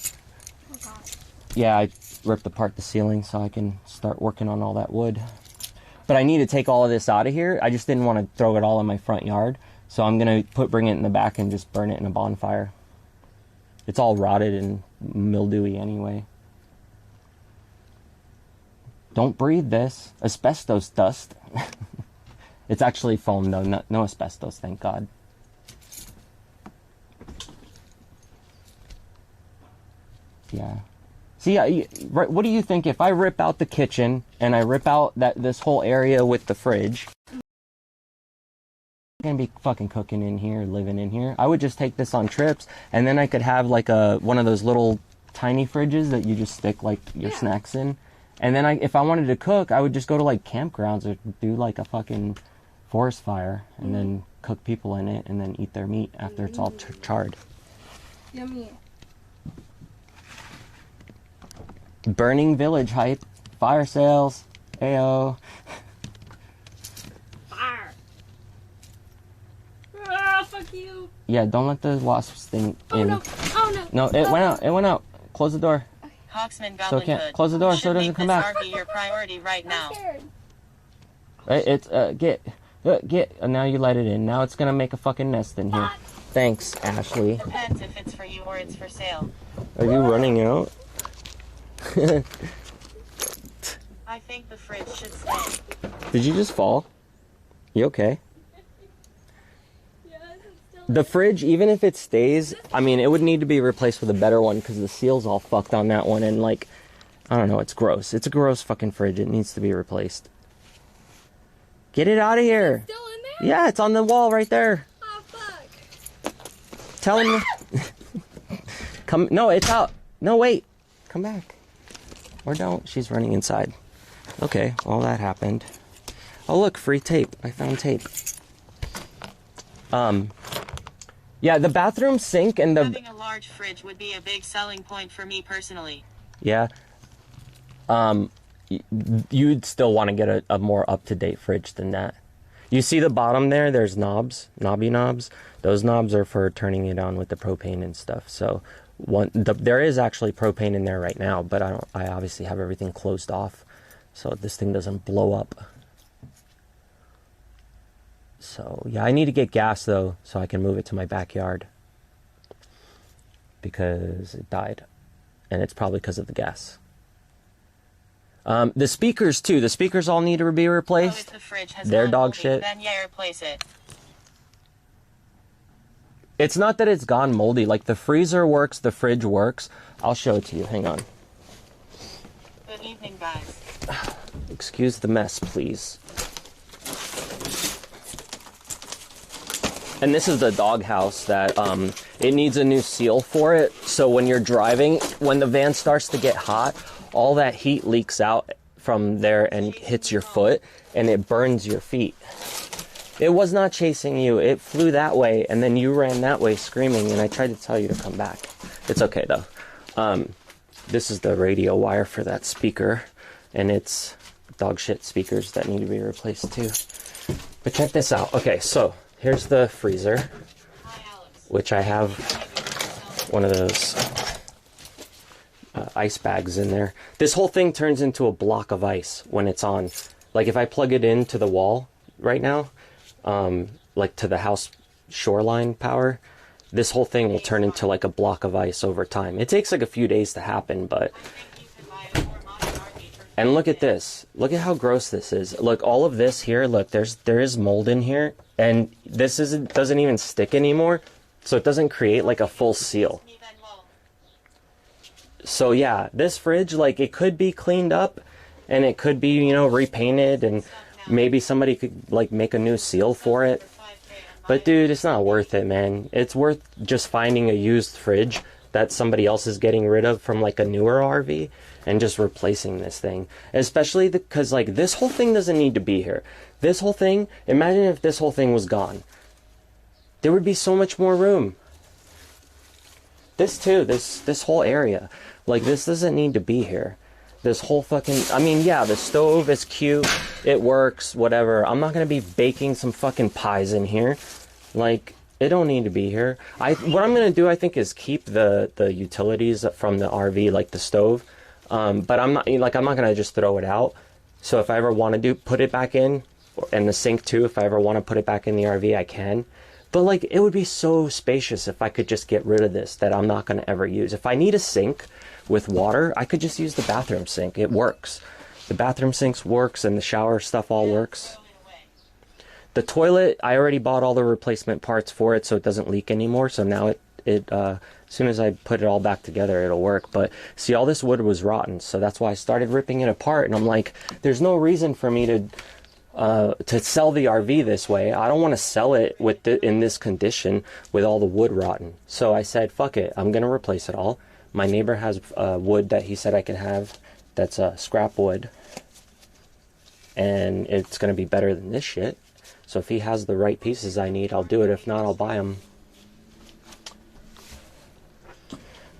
Oh God. Yeah, I ripped apart the ceiling so I can start working on all that wood. But I need to take all of this out of here. I just didn't want to throw it all in my front yard. So I'm going to bring it in the back and just burn it in a bonfire. It's all rotted and mildewy anyway. Don't breathe this. Asbestos dust. It's actually foam though, no asbestos, thank God. Yeah. See, what do you think if I rip out the kitchen and I rip out this whole area with the fridge? I'm gonna be fucking cooking in here, living in here. I would just take this on trips, and then I could have like one of those little tiny fridges that you just stick like your snacks in. And then if I wanted to cook, I would just go to like campgrounds or do like a fucking forest fire and then cook people in it and then eat their meat after it's all charred. Yummy. Burning Village hype. Fire sales. Ayo. Fire. Ah, fuck you. Yeah, don't let the wasp sting Oh in. no. Oh no. No, it went out. It went out. Close the door. Hawksman So Goblin can't close the door so it doesn't come back. RV your priority right now. I'm scared. Right, it's get. Now you let it in. Now it's gonna make a fucking nest in here. Thanks, Ashley. Depends if it's for you or it's for sale. Are you running out? I think the fridge should stay. Did you just fall? You okay? The fridge, even if it stays, I mean, it would need to be replaced with a better one because the seal's all fucked on that one. And, like, I don't know, it's gross. It's a gross fucking fridge. It needs to be replaced. Get it out of here. Still in there? Yeah, it's on the wall right there. Oh, fuck. Tell him. Come. No, it's out. No, wait. Come back. Or don't. She's running inside. Okay, well, that happened. Oh, look, free tape. I found tape. Yeah, the bathroom sink and the... large fridge would be a big selling point for me personally. Yeah. You'd still want to get a more up-to-date fridge than that. You see the bottom there? There's knobby knobs. Those knobs are for turning it on with the propane and stuff. So there is actually propane in there right now, but I obviously have everything closed off so this thing doesn't blow up. So yeah, I need to get gas though so I can move it to my backyard because it died, and it's probably because of the gas. The speakers too. The speakers all need to be replaced. If the fridge has They're gone dog moldy, shit. Then yeah, replace it. It's not that it's gone moldy. Like the freezer works, the fridge works. I'll show it to you. Hang on. Good evening, guys. Excuse the mess, please. And this is the doghouse that it needs a new seal for it. So when you're driving, when the van starts to get hot, all that heat leaks out from there and hits your foot, and it burns your feet. It was not chasing you. It flew that way, and then you ran that way screaming, and I tried to tell you to come back. It's okay, though. This is the radio wire for that speaker, and it's dog shit speakers that need to be replaced, too. But check this out. Okay, so here's the freezer, which I have one of those ice bags in there. This whole thing turns into a block of ice when it's on. Like if I plug it into the wall right now, like to the house shoreline power, this whole thing will turn into like a block of ice over time. It takes like a few days to happen, but... And look at this. Look at how gross this is. Look, all of this here, look, there is mold in here, and this doesn't even stick anymore, so it doesn't create like a full seal. So yeah, this fridge, like, it could be cleaned up, and it could be, you know, repainted, and maybe somebody could, like, make a new seal for it. But dude, it's not worth it, man. It's worth just finding a used fridge that somebody else is getting rid of from, like, a newer RV, and just replacing this thing. Especially because, like, this whole thing doesn't need to be here. This whole thing, imagine if this whole thing was gone. There would be so much more room. This too, this whole area. Like, this doesn't need to be here. This whole fucking... I mean, yeah, the stove is cute. It works, whatever. I'm not going to be baking some fucking pies in here. Like, it don't need to be here. What I'm going to do, I think, is keep the utilities from the RV, like the stove. But I'm not going to just throw it out. So if I ever want to put it back in, and the sink too, if I ever want to put it back in the RV, I can. But, like, it would be so spacious if I could just get rid of this that I'm not going to ever use. If I need a sink with water, I could just use the bathroom sink. It works. The bathroom sinks works, and the shower stuff all works. The toilet, I already bought all the replacement parts for it so it doesn't leak anymore. So now as soon as I put it all back together, it'll work. But see, all this wood was rotten, so that's why I started ripping it apart. And I'm like, there's no reason for me to sell the RV this way. I don't want to sell it in this condition with all the wood rotten. So I said, fuck it, I'm gonna replace it all. My neighbor has wood that he said I could have that's scrap wood, and it's gonna be better than this shit. So if he has the right pieces I need, I'll do it. If not, I'll buy them.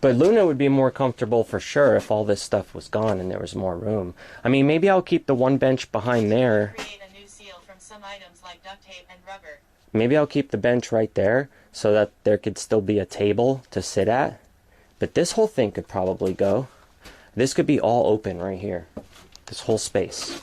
But Luna would be more comfortable for sure if all this stuff was gone and there was more room. I mean, maybe I'll keep the one bench behind there. Create a new seal from some items like duct tape and rubber. Maybe I'll keep the bench right there so that there could still be a table to sit at. But this whole thing could probably go. This could be all open right here. This whole space.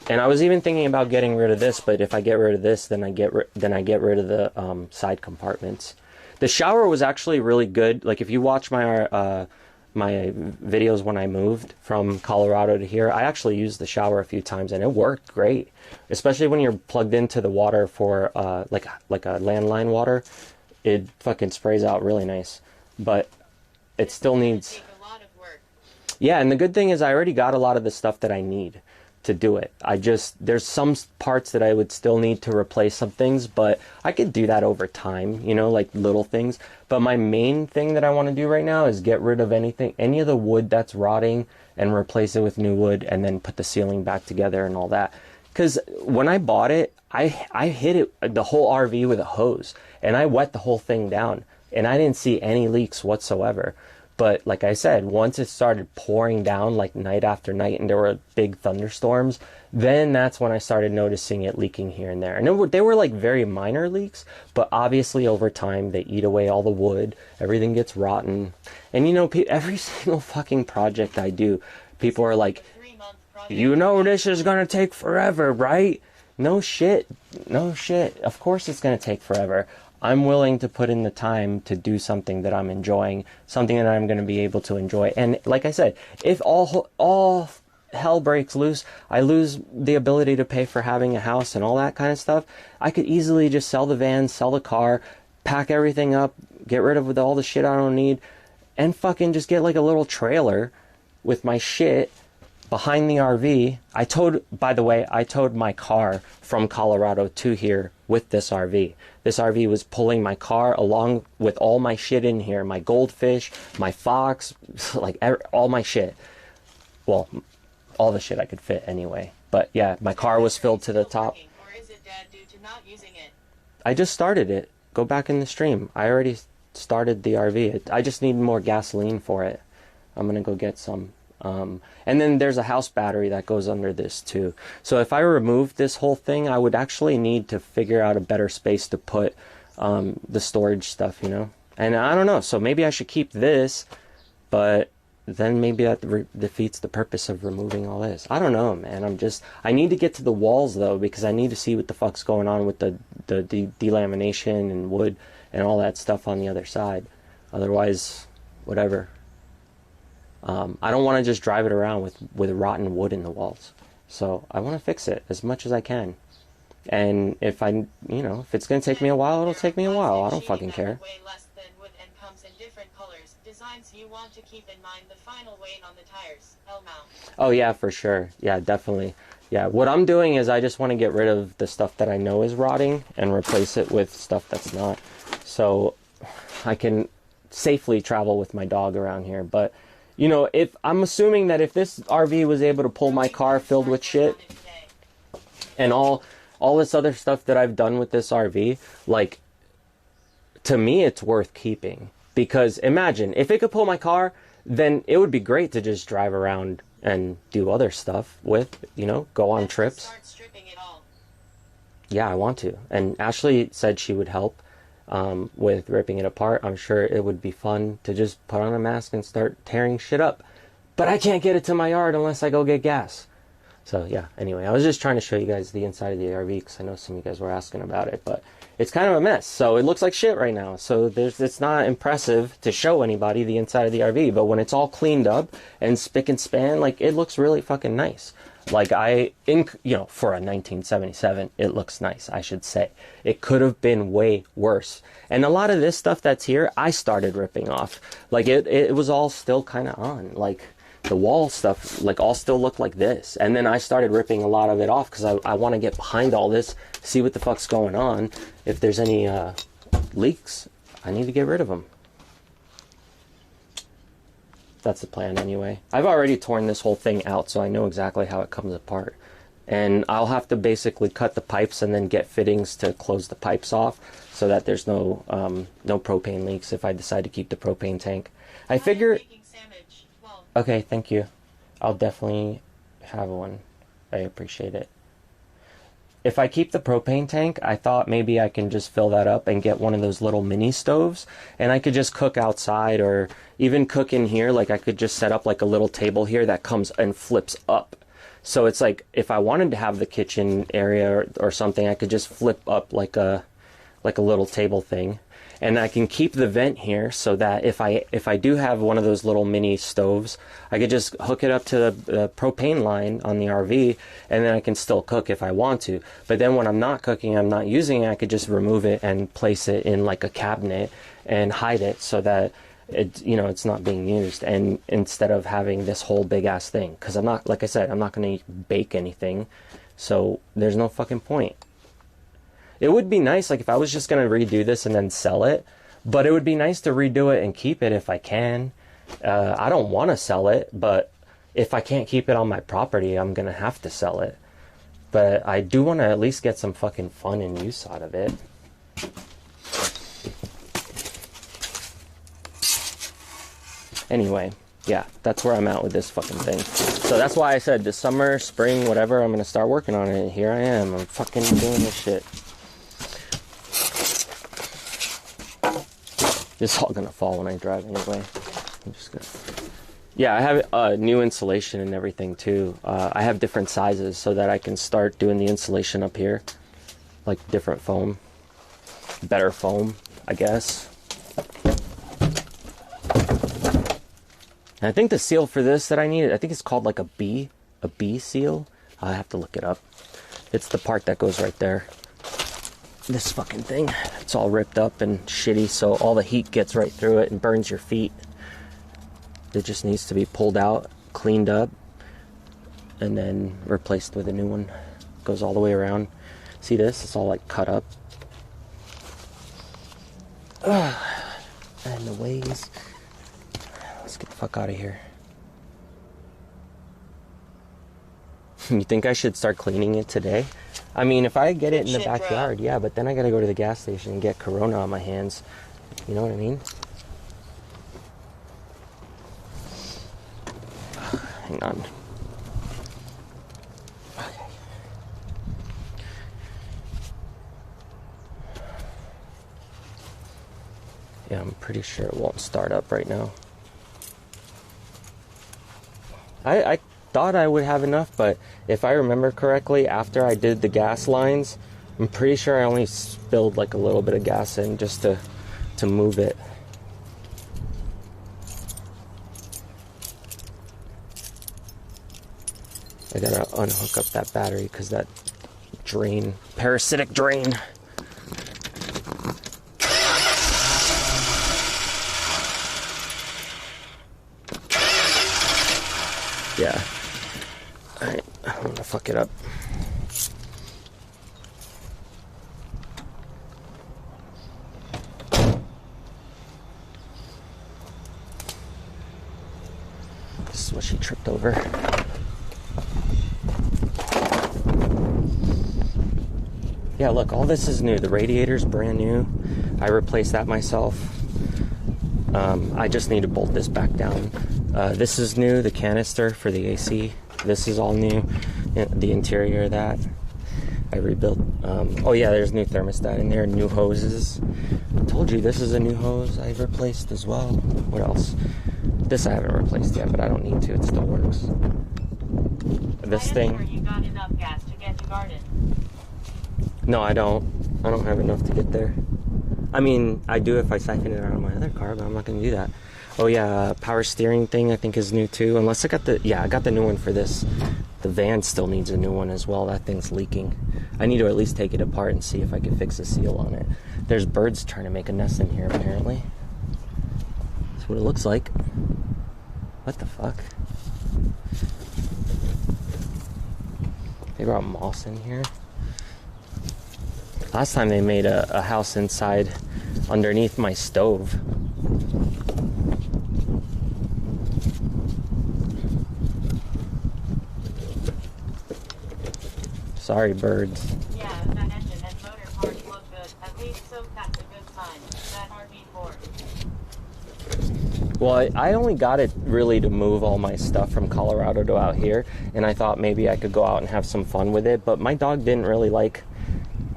And I was even thinking about getting rid of this, but if I get rid of this, then I get rid of the side compartments. The shower was actually really good. Like, if you watch my my videos when I moved from Colorado to here, I actually used the shower a few times, and it worked great. Especially when you're plugged into the water for like a landline water, it fucking sprays out really nice. But it still needs... Take a lot of work. Yeah, and the good thing is I already got a lot of the stuff that I need to do it. There's some parts that I would still need to replace some things, but I could do that over time, you know, like little things. But my main thing that I want to do right now is get rid of any of the wood that's rotting and replace it with new wood, and then put the ceiling back together and all that. Because when I bought it, I hit the whole RV with a hose, and I wet the whole thing down and I didn't see any leaks whatsoever. But like I said, once it started pouring down like night after night and there were big thunderstorms, then that's when I started noticing it leaking here and there. And they were like very minor leaks, but obviously over time they eat away all the wood, everything gets rotten. And you know, every single fucking project I do, people are like, you know this is gonna take forever, right? No shit. Of course it's gonna take forever. I'm willing to put in the time to do something that I'm enjoying, something that I'm going to be able to enjoy. And like I said, if all hell breaks loose, I lose the ability to pay for having a house and all that kind of stuff, I could easily just sell the van, sell the car, pack everything up, get rid of all the shit I don't need, and fucking just get like a little trailer with my shit behind the RV. By the way, I towed my car from Colorado to here with this RV. This RV was pulling my car along with all my shit in here. My goldfish, my fox, like all my shit. Well, all the shit I could fit anyway. But yeah, my car was filled to the top. Or is it dead due to not using it? I just started it. Go back in the stream. I already started the RV. I just need more gasoline for it. I'm going to go get some. And then there's a house battery that goes under this too. So if I removed this whole thing, I would actually need to figure out a better space to put the storage stuff, you know. And I don't know. So maybe I should keep this, but then maybe that defeats the purpose of removing all this. I don't know, man. I need to get to the walls though, because I need to see what the fuck's going on with the delamination and wood and all that stuff on the other side. Otherwise, whatever. I don't want to just drive it around with rotten wood in the walls. So I want to fix it as much as I can. And if if it's going to take me a while, it'll take me a while. I don't fucking care. Designs you want to keep in mind the final weight on the tires, L-mount. Oh yeah, for sure. Yeah, definitely. Yeah, what I'm doing is I just want to get rid of the stuff that I know is rotting and replace it with stuff that's not. So I can safely travel with my dog around here. But you know, if I'm assuming that if this RV was able to pull my car filled with shit and all this other stuff that I've done with this RV, like, to me it's worth keeping. Because imagine, if it could pull my car, then it would be great to just drive around and do other stuff with, you know, go on trips. Start stripping it all. Yeah, I want to. And Ashley said she would help with ripping it apart. I'm sure it would be fun to just put on a mask and start tearing shit up. But I can't get it to my yard unless I go get gas. So yeah, anyway, I was just trying to show you guys the inside of the RV because I know some of you guys were asking about it. But it's kind of a mess. So it looks like shit right now. So it's not impressive to show anybody the inside of the RV. But when it's all cleaned up and spick and span, like, it looks really fucking nice. Like, for a 1977, it looks nice, I should say. It could have been way worse. And a lot of this stuff that's here, I started ripping off. Like, it was all still kind of on. Like, the wall stuff, like, all still looked like this. And then I started ripping a lot of it off because I want to get behind all this, see what the fuck's going on. If there's any leaks, I need to get rid of them. That's the plan anyway. I've already torn this whole thing out, so I know exactly how it comes apart. And I'll have to basically cut the pipes and then get fittings to close the pipes off so that there's no propane leaks if I decide to keep the propane tank. I figure... Okay, thank you. I'll definitely have one. I appreciate it. If I keep the propane tank, I thought maybe I can just fill that up and get one of those little mini stoves, and I could just cook outside or even cook in here. Like, I could just set up like a little table here that comes and flips up. So it's like, if I wanted to have the kitchen area or something, I could just flip up like a little table thing. And I can keep the vent here so that if I do have one of those little mini stoves, I could just hook it up to the propane line on the RV, and then I can still cook if I want to. But then when I'm not cooking, I'm not using it, I could just remove it and place it in like a cabinet and hide it so that it's not being used. And instead of having this whole big ass thing, because I'm not, like I said, I'm not going to bake anything, so there's no fucking point. It would be nice, like, if I was just going to redo this and then sell it, but it would be nice to redo it and keep it if I can. I don't want to sell it, but if I can't keep it on my property, I'm going to have to sell it. But I do want to at least get some fucking fun and use out of it. Anyway, yeah, that's where I'm at with this fucking thing. So that's why I said this summer, spring, whatever, I'm gonna start working on it. Here I am. I'm fucking doing this shit. This is all gonna fall when I drive anyway. I'm just gonna... Yeah, I have new insulation and everything too. I have different sizes so that I can start doing the insulation up here. Like different foam. Better foam, I guess. And I think the seal for this that I needed, I think it's called like a B seal. I have to look it up. It's the part that goes right there. This fucking thing. It's all ripped up and shitty, so all the heat gets right through it and burns your feet. It just needs to be pulled out, cleaned up, and then replaced with a new one. Goes all the way around. See this? It's all like cut up. And the ways. Let's get the fuck out of here. You think I should start cleaning it today? I mean, if I get it in the backyard, yeah, but then I gotta go to the gas station and get Corona on my hands. You know what I mean? Hang on. Okay. Yeah, I'm pretty sure it won't start up right now. I thought I would have enough, but if I remember correctly, after I did the gas lines, I'm pretty sure I only spilled like a little bit of gas in just to move it. I gotta unhook up that battery because that drain, parasitic drain. Yeah. Alright, I'm gonna fuck it up. This is what she tripped over. Yeah, look, all this is new. The radiator's brand new. I replaced that myself. I just need to bolt this back down. This is new, the canister for the AC. This is all new. The interior of that, I rebuilt. Oh yeah, there's new thermostat in there, new hoses. I told you this is a new hose I replaced as well. What else? This I haven't replaced yet, but I don't need to. It still works. This thing. You got enough gas to get to garden. No, I don't. I don't have enough to get there. I mean, I do if I siphon it out of my other car, but I'm not going to do that. Oh yeah, power steering thing I think is new too. Unless I got I got the new one for this. The van still needs a new one as well. That thing's leaking. I need to at least take it apart and see if I can fix a seal on it. There's birds trying to make a nest in here apparently. That's what it looks like. What the fuck? They brought moss in here. Last time they made a house inside underneath my stove. Sorry, birds. Yeah, that engine and motor parts look good. At least so that's a good sign. That RV4. Well, I only got it really to move all my stuff from Colorado to out here, and I thought maybe I could go out and have some fun with it, but my dog didn't really like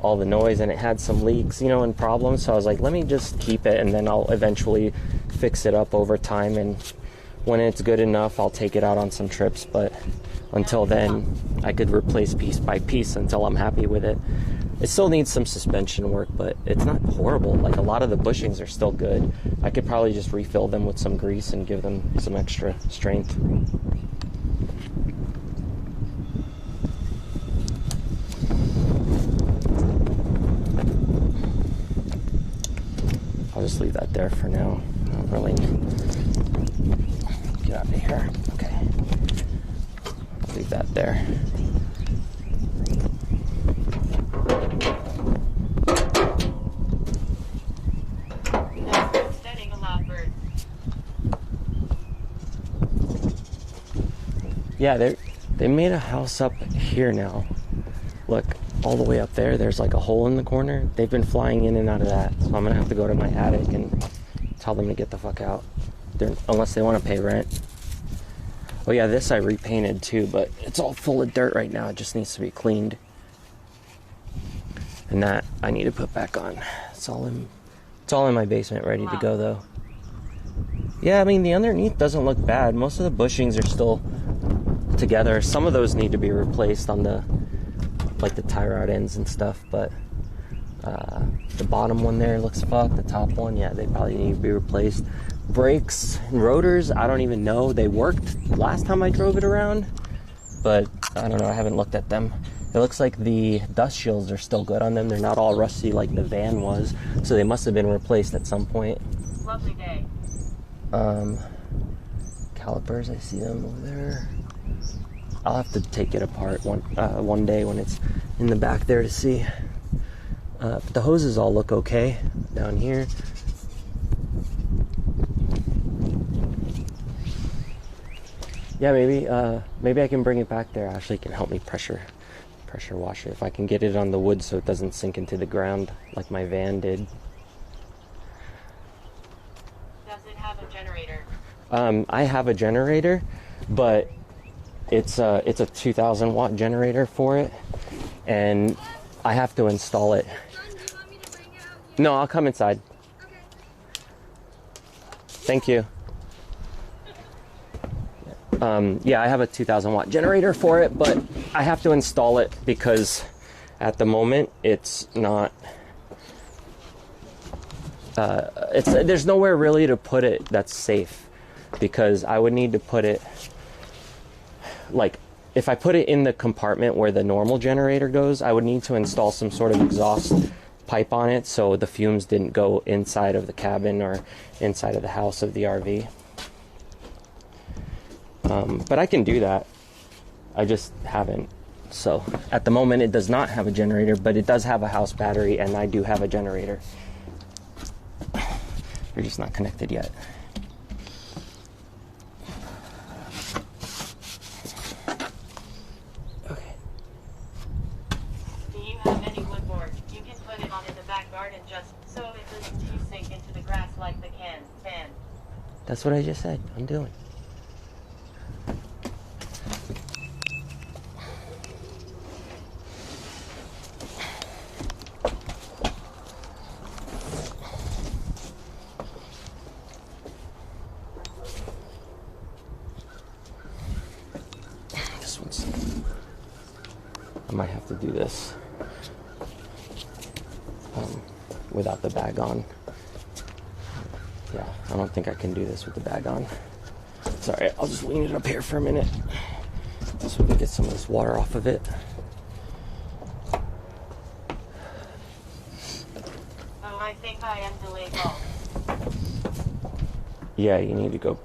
all the noise, and it had some leaks, you know, and problems, so I was like, let me just keep it, and then I'll eventually fix it up over time, and when it's good enough, I'll take it out on some trips, but until then, I could replace piece by piece until I'm happy with it. It still needs some suspension work, but it's not horrible. Like, a lot of the bushings are still good. I could probably just refill them with some grease and give them some extra strength. I'll just leave that there for now. I don't really get out of here. Okay. Leave that there. Steading a lot, bird. Yeah, they made a house up here now. Look, all the way up there, there's like a hole in the corner. They've been flying in and out of that. So I'm gonna have to go to my attic and tell them to get the fuck out. unless they want to pay rent. Oh yeah, this I repainted too, but it's all full of dirt right now. It just needs to be cleaned. And that I need to put back on. It's all in my basement, ready to go though. Yeah, I mean the underneath doesn't look bad. Most of the bushings are still together. Some of those need to be replaced on the tie rod ends and stuff, but the bottom one there looks fucked. The top one, yeah, they probably need to be replaced. Brakes and rotors, I don't even know. They worked last time I drove it around, but I don't know. I haven't looked at them. It looks like the dust shields are still good on them. They're not all rusty like the van was, so they must have been replaced at some point. Lovely day. Calipers, I see them over there. I'll have to take it apart one day when it's in the back there to see. But the hoses all look okay down here. Yeah, maybe I can bring it back there. Ashley can help me pressure wash it if I can get it on the wood so it doesn't sink into the ground like my van did. Does it have a generator? I have a generator, but it's a 2,000 watt generator for it, and I have to install it. John, do you want me to bring it out here? No, I'll come inside. Okay. Thank you. Yeah, I have a 2,000 watt generator for it, but I have to install it because at the moment it's not. There's nowhere really to put it that's safe, because I would need to put it, like, if I put it in the compartment where the normal generator goes, I would need to install some sort of exhaust pipe on it so the fumes didn't go inside of the cabin or inside of the house of the RV. But I can do that. I just haven't. So at the moment it does not have a generator, but it does have a house battery, and I do have a generator. They're just not connected yet. Okay. Do you have any wood board? You can put it on in the back garden just so it doesn't too sink into the grass like the fan. That's what I just said. I'm doing. I might have to do this without the bag on. Yeah, I don't think I can do this with the bag on. Sorry, I'll just lean it up here for a minute so we can get some of this water off of it. Oh, I think I am delayed call. Yeah, you need to go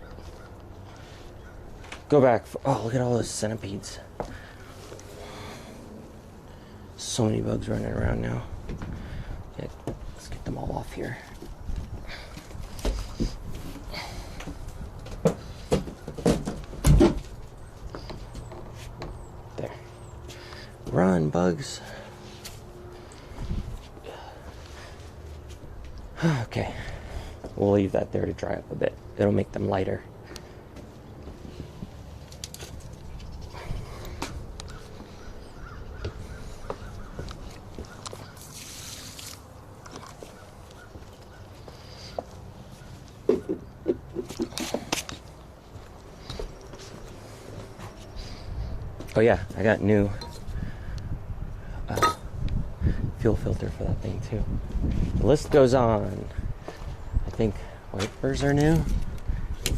back. Oh, look at all those centipedes. So many bugs running around now. Yeah, let's get them all off here. There. Run, bugs. Okay. We'll leave that there to dry up a bit. It'll make them lighter. Oh yeah, I got new fuel filter for that thing too. The list goes on. I think wipers are new.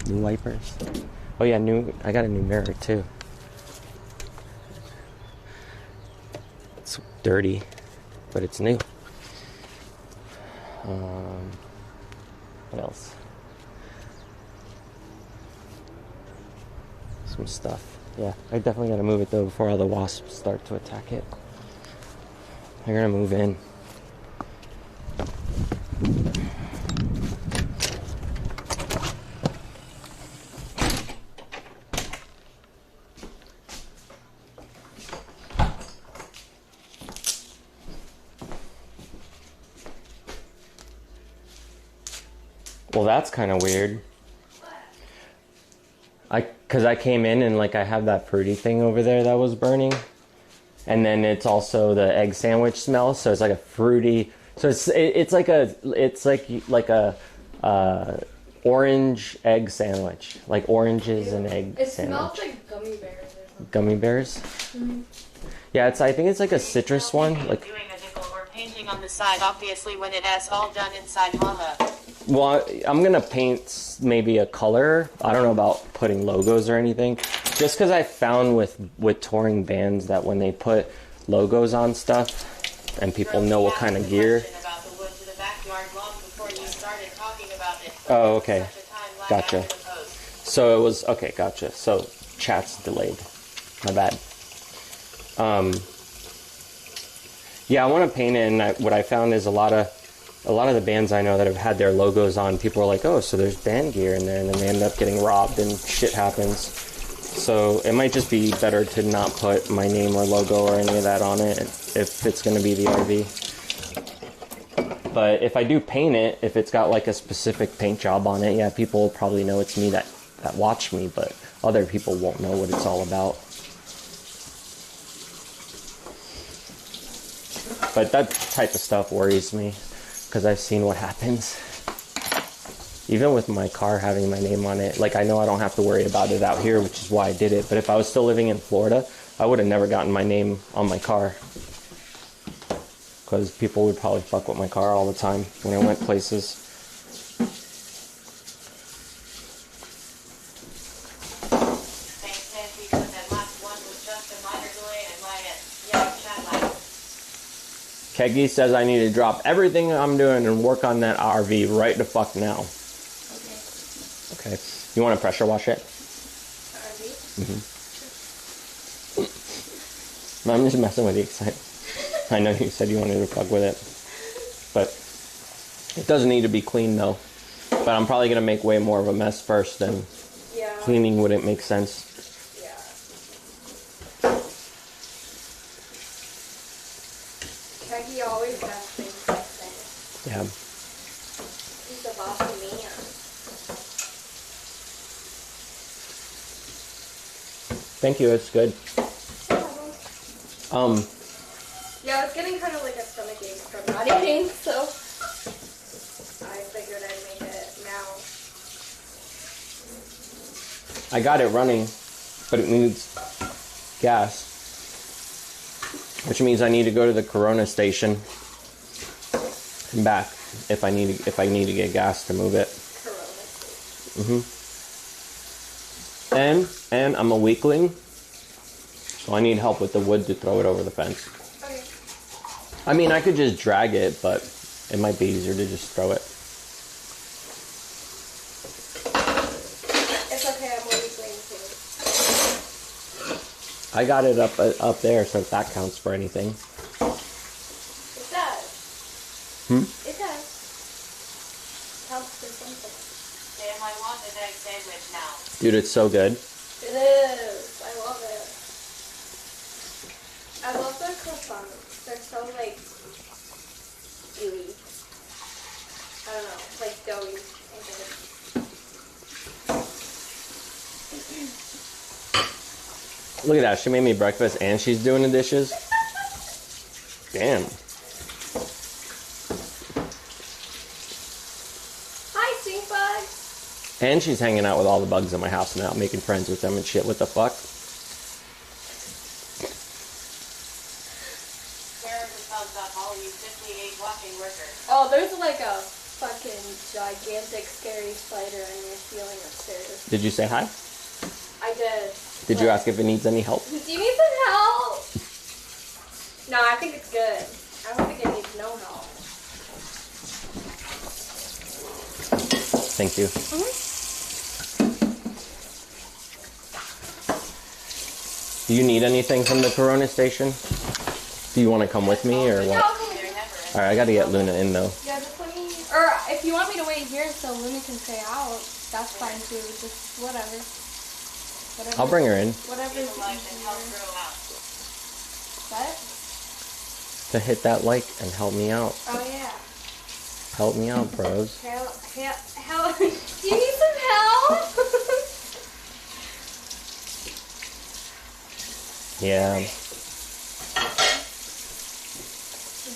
New wipers. Oh yeah, I got a new mirror too. It's dirty, but it's new. What else? Some stuff. Yeah, I definitely gotta move it though before all the wasps start to attack it. They're gonna move in. Well, that's kind of weird. Because I came in and like I have that fruity thing over there that was burning. And then it's also the egg sandwich smell, so it's like a fruity. So it's like a orange egg sandwich, like oranges and egg It sandwich. smells like gummy bears or something. Gummy bears. Mm-hmm. Yeah, I think it's like a citrus one. Like, Doing a nickel or painting on the side, obviously, when it has all done inside, haha. well, I'm gonna paint maybe a color. I don't know about putting logos or anything. Just because I found with touring bands that when they put logos on stuff and people know what kind of gear. Oh, okay. Gotcha. So it was okay. Gotcha. So chat's delayed. My bad. Yeah, I want to paint it, and what I found is a lot of the bands I know that have had their logos on, people are like, oh, so there's band gear in there, and then they end up getting robbed and shit happens. So it might just be better to not put my name or logo or any of that on it if it's going to be the RV. But if I do paint it, if it's got like a specific paint job on it, yeah, people will probably know it's me that watched me, but other people won't know what it's all about. But that type of stuff worries me because I've seen what happens. Even with my car having my name on it, like I know I don't have to worry about it out here, which is why I did it. But if I was still living in Florida, I would have never gotten my name on my car. Because people would probably fuck with my car all the time when I went places. Keggy says I need to drop everything I'm doing and work on that RV right the fuck now. Okay. You want to pressure wash it? RV? Mm-hmm. No, I'm just messing with you. I know you said you wanted to fuck with it. But it doesn't need to be clean though. But I'm probably going to make way more of a mess first than cleaning wouldn't make sense. He always does things like that. Yeah. He's a bossy man. Thank you, it's good. Yeah, I was getting kind of like a stomach ache from not eating, so I figured I'd make it now. I got it running, but it needs gas. Which means I need to go to the Corona station and back if I need to get gas to move it. And I'm a weakling, so I need help with the wood to throw it over the fence. Okay. I mean, I could just drag it, but it might be easier to just throw it. It's okay, I'm a weakling too. I got it up there, so if that counts for anything. It does. It does. Counts for something. Damn, I want an egg sandwich now. Dude, it's so good. It is. I love it. I love the croissants. They're so like gooey. I don't know, like doughy and good. Look at that, she made me breakfast and she's doing the dishes. Damn. Hi, stink bugs. And she's hanging out with all the bugs in my house now, making friends with them and shit. What the fuck? Where are the bugs up all you 58 walking workers? Oh, there's like a fucking gigantic scary spider in your ceiling upstairs. Did you say hi? I did. Did you ask if it needs any help? Do you need some help? No, I think it's good. I don't think it needs no help. Thank you. Do you need anything from the Corona station? Do you want to come with me or what? Alright, I gotta get Luna in though. Yeah, just let me... Or if you want me to wait here so Luna can stay out, that's fine too. Just whatever. I'll bring her in. Whatever is easier. What? To hit that like and help me out. Oh yeah. Help me out, bros. Help. Do you need some help? Yeah.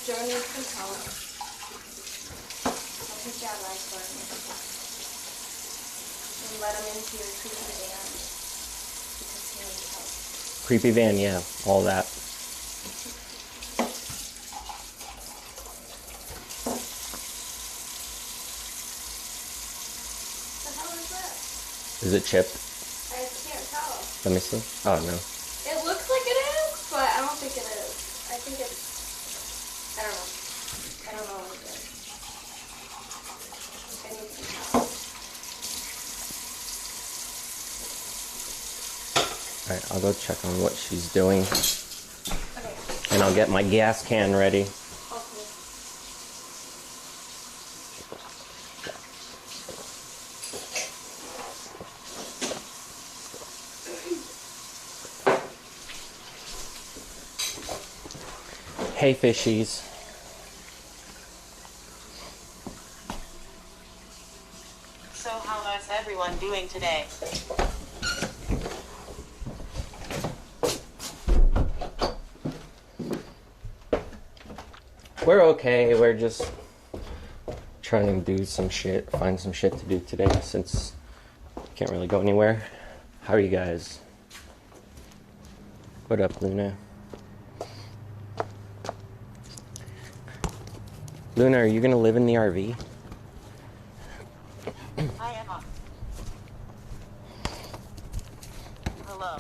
Joe needs some help. I'll take that rice for him. And let him into your creepy van. Because he needs help. Creepy van, yeah. All that. What the hell is that? Is it chipped? I can't tell. Let me see. Oh, no. It looks like it is, but I don't think it is. I think it's... I don't know. I don't know what it is. I need some help. Alright, I'll go check on what she's doing. Okay. And I'll get my gas can ready. Okay. Hey, fishies. So how is everyone doing today? We're okay. We're just trying to do some shit, find some shit to do today since can't really go anywhere. How are you guys? What up, Luna? Luna, are you gonna live in the RV? I am up. Hello.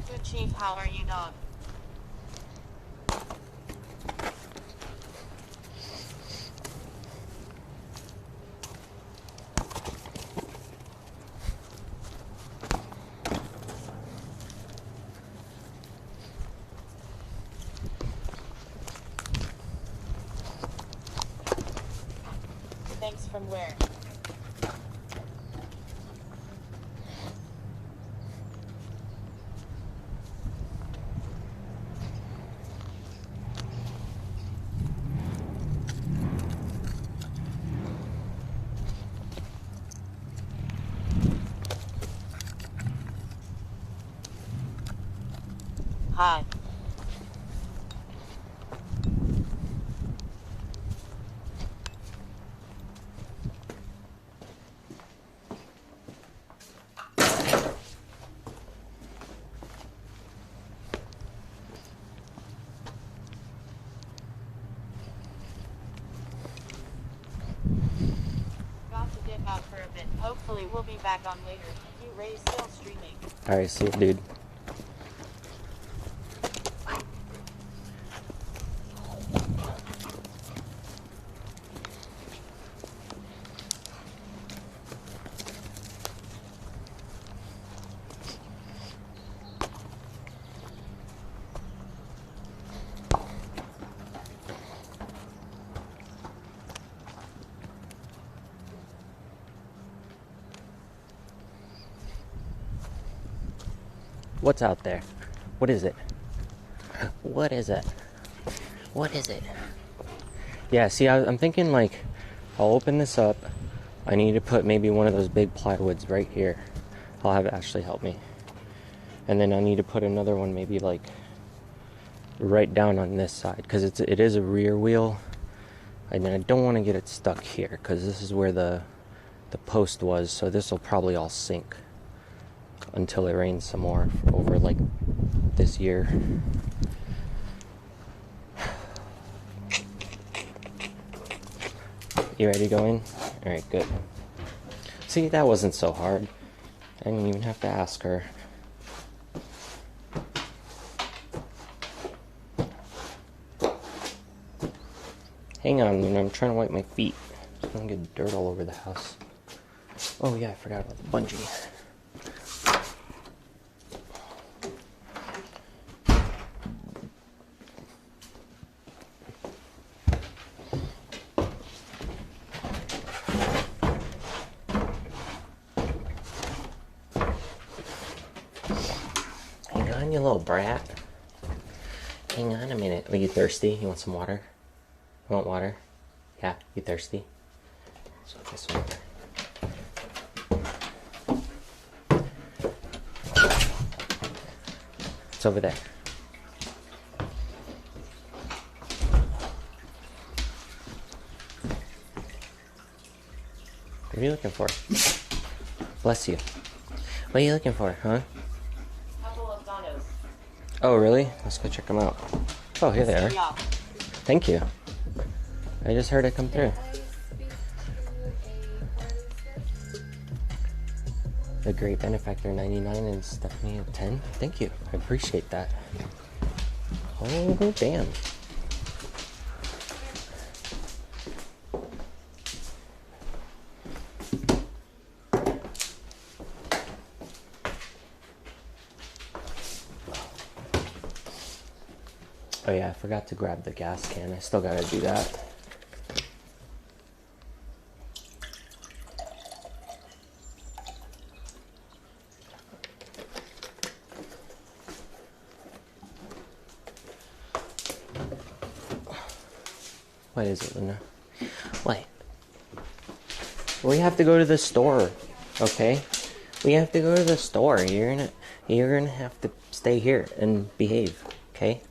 Good Chief, how are you, dog? Thanks from where? Hi. Got to dip out for a bit. Hopefully we'll be back on later. You Ray's still streaming. Alright, see you, dude. What's out there? What is it? What is it? What is it? Yeah, see, I'm thinking like, I'll open this up. I need to put maybe one of those big plywoods right here. I'll have Ashley help me. And then I need to put another one maybe like right down on this side because it is a rear wheel. And then I don't want to get it stuck here because this is where the post was. So this will probably all sink until it rains some more over like this year. You ready to go in? Alright, good. See, that wasn't so hard. I didn't even have to ask her. Hang on, I'm trying to wipe my feet. I'm gonna get dirt all over the house. Oh yeah, I forgot about the bungee. Hang on, you little brat. Hang on a minute. Are you thirsty? You want some water? You want water? Yeah, you thirsty? So this one. It's over there. What are you looking for? Bless you. What are you looking for, huh? Couple of Donos. Oh, really? Let's go check them out. Oh, here they are. Yeah. Thank you. I just heard it come through. Did I speak to a party script? The Great Benefactor 99 and Stephanie 10. Thank you. I appreciate that. Oh, damn. Oh yeah, I forgot to grab the gas can. I still gotta do that. What is it, Luna? What? We have to go to the store, okay? We have to go to the store. You're gonna have to stay here and behave, okay?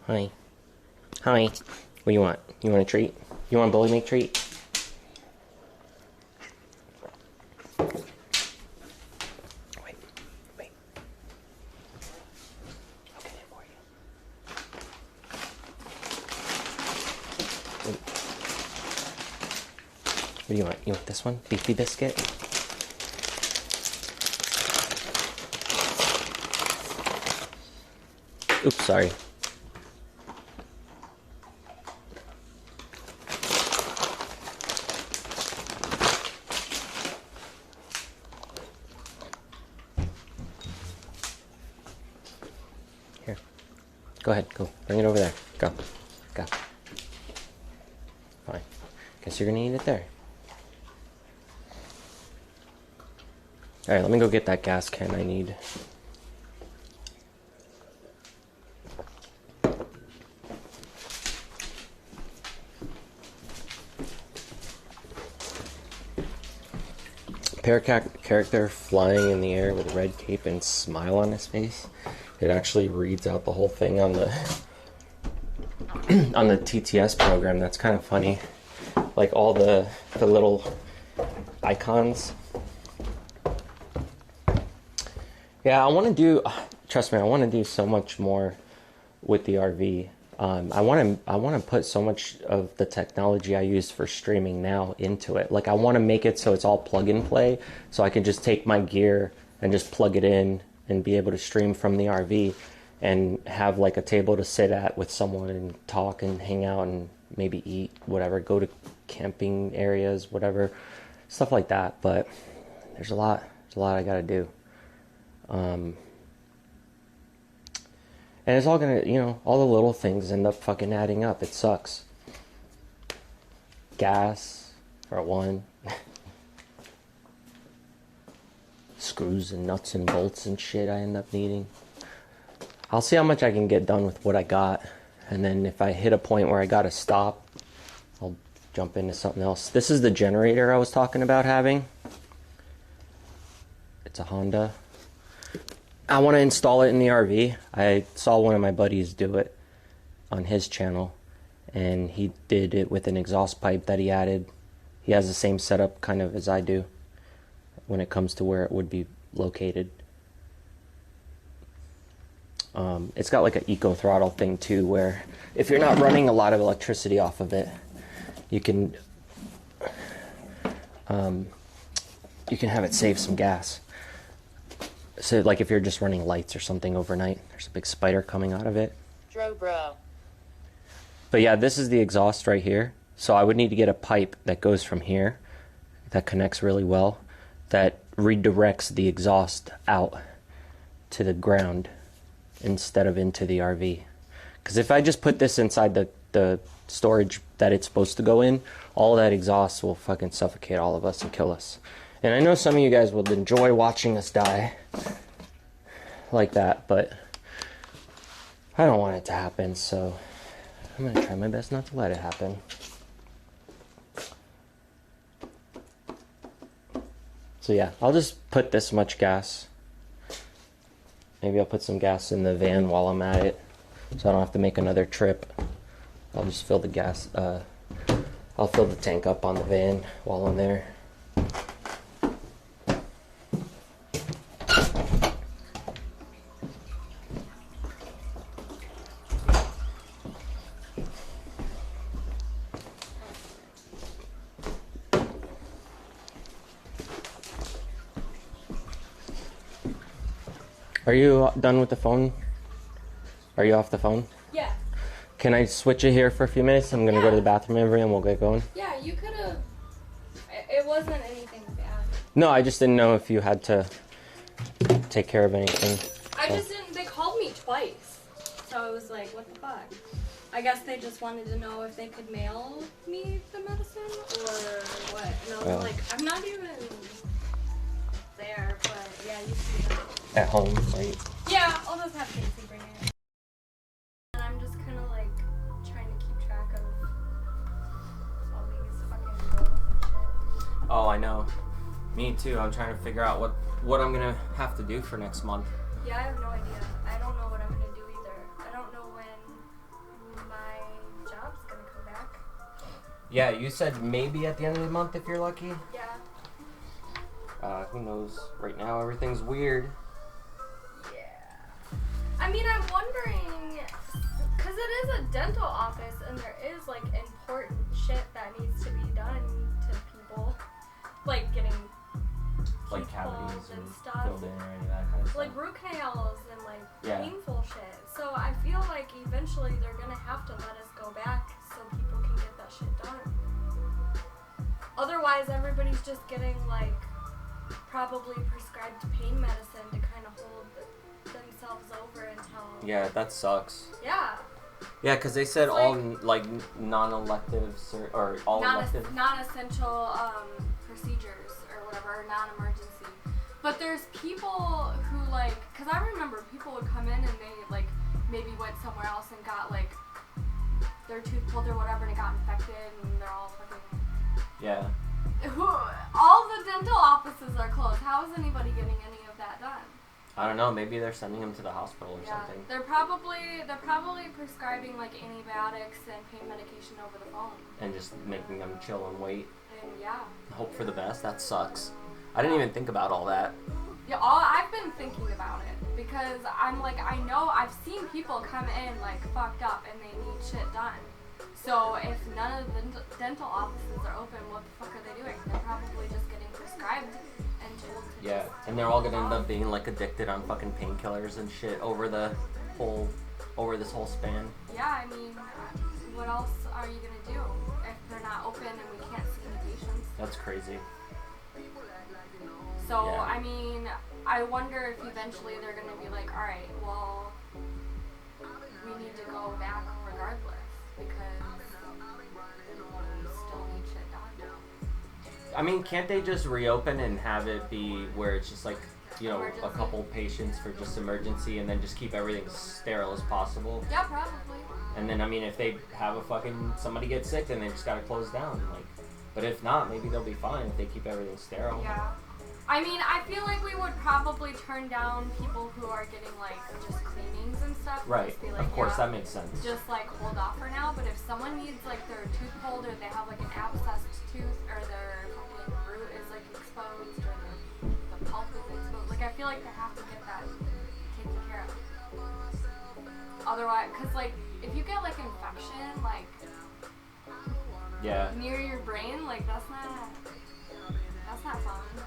Hi. Hi. What do you want? You want a treat? You want a bully make treat? Wait. I'll get it for you. Wait. What do you want? You want this one? Beefy biscuit? Oops, sorry. Here. Go ahead, go. Bring it over there. Go. Go. Fine. Guess you're gonna eat it there. Alright, let me go get that gas can I need. Character flying in the air with a red cape and smile on his face. It actually reads out the whole thing on the on the TTS program. That's kind of funny. Like all the little icons. Yeah, I want to do. Trust me, I want to do so much more with the RV. I want to put so much of the technology I use for streaming now into it. Like I want to make it so it's all plug and play, so I can just take my gear and just plug it in and be able to stream from the RV and have like a table to sit at with someone and talk and hang out and maybe eat, whatever, go to camping areas, whatever, stuff like that. But there's a lot I got to do. And it's all gonna, all the little things end up fucking adding up. It sucks. Gas, for one. Screws and nuts and bolts and shit I end up needing. I'll see how much I can get done with what I got. And then if I hit a point where I gotta stop, I'll jump into something else. This is the generator I was talking about having. It's a Honda. I want to install it in the RV. I saw one of my buddies do it on his channel, and he did it with an exhaust pipe that he added. He has the same setup kind of as I do when it comes to where it would be located. It's got like an eco throttle thing too, where if you're not running a lot of electricity off of it, you can have it save some gas. So like if you're just running lights or something overnight, there's a big spider coming out of it. Dro bro. But yeah, this is the exhaust right here. So I would need to get a pipe that goes from here, that connects really well, that redirects the exhaust out to the ground instead of into the RV. Because if I just put this inside the storage that it's supposed to go in, all that exhaust will fucking suffocate all of us and kill us. And I know some of you guys will enjoy watching us die like that, but I don't want it to happen, so I'm going to try my best not to let it happen. So yeah, I'll just put this much gas. Maybe I'll put some gas in the van while I'm at it, so I don't have to make another trip. I'll just fill the gas, I'll fill the tank up on the van while I'm there. Are you done with the phone? Are you off the phone? Yeah. Can I switch it here for a few minutes? I'm gonna go to the bathroom and we'll get going. Yeah, you could have. It wasn't anything bad. No, I just didn't know if you had to take care of anything. I just didn't. They called me twice, so it was like, what the fuck? I guess they just wanted to know if they could mail me the medicine or what. And I was like, I'm not even there, but yeah, you see that. At home, right? Yeah, I'll just have Casey bring it. And I'm just kind of like trying to keep track of all these fucking bills and shit. Oh, I know. Me too. I'm trying to figure out what I'm gonna have to do for next month. Yeah, I have no idea. I don't know what I'm gonna do either. I don't know when my job's gonna come back. Yeah, you said maybe at the end of the month if you're lucky. Yeah. Who knows? Right now everything's weird. Yeah. I mean, I'm wondering, because it is a dental office and there is like important shit that needs to be done to people. Like getting Like teeth cavities pulled and stuff. filled in or any of that kind of stuff. Like root canals and like Yeah. painful shit. So I feel like eventually they're gonna have to let us go back so people can get that shit done. Otherwise, everybody's just getting like probably prescribed pain medicine to kind of hold themselves over until. Yeah, that sucks. Yeah. Yeah, because they said It's all like- non-elective or all elective. Non-essential procedures or whatever, non-emergency. But there's people who like, because I remember people would come in and they like maybe went somewhere else and got like their tooth pulled or whatever and it got infected and they're all fucking. Yeah. All the dental offices are closed. How is anybody getting any of that done? I don't know. Maybe they're sending them to the hospital or Yeah, something. they're probably prescribing like antibiotics and pain medication over the phone. And just making them chill and wait. And yeah. Hope for the best. That sucks. I didn't even think about all that. Yeah, I've been thinking about it because I'm like, I know I've seen people come in like fucked up and they need shit done. So if none of the dental offices are open, what the fuck are they doing? They're probably just getting prescribed and told to Yeah, just and they're all gonna end up being like addicted on fucking painkillers and shit over this whole span. Yeah, I mean, what else are you gonna do if they're not open and we can't see any patients? That's crazy. So, Yeah. I mean, I wonder if eventually they're going to be like, alright, well, we need to go back regardless because we still need shit done. I mean, can't they just reopen and have it be where it's just like, you know, Emergency. a couple patients for just emergency and then just keep everything sterile as possible? Yeah, probably. And then, I mean, if they have somebody get sick, then they just gotta close down. Like, but if not, maybe they'll be fine if they keep everything sterile. Yeah. I mean, I feel like we would probably turn down people who are getting, like, just cleanings and stuff. Right. Just be like, Of course, yeah, that makes sense. just, like, hold off for now. But if someone needs, like, their tooth pulled or they have, like, an abscessed tooth or their fucking root is, like, exposed or the pulp is exposed, like, I feel like they have to get that taken care of. Otherwise, because, like, if you get, like, infection, like, Yeah. near your brain, like, that's not fun.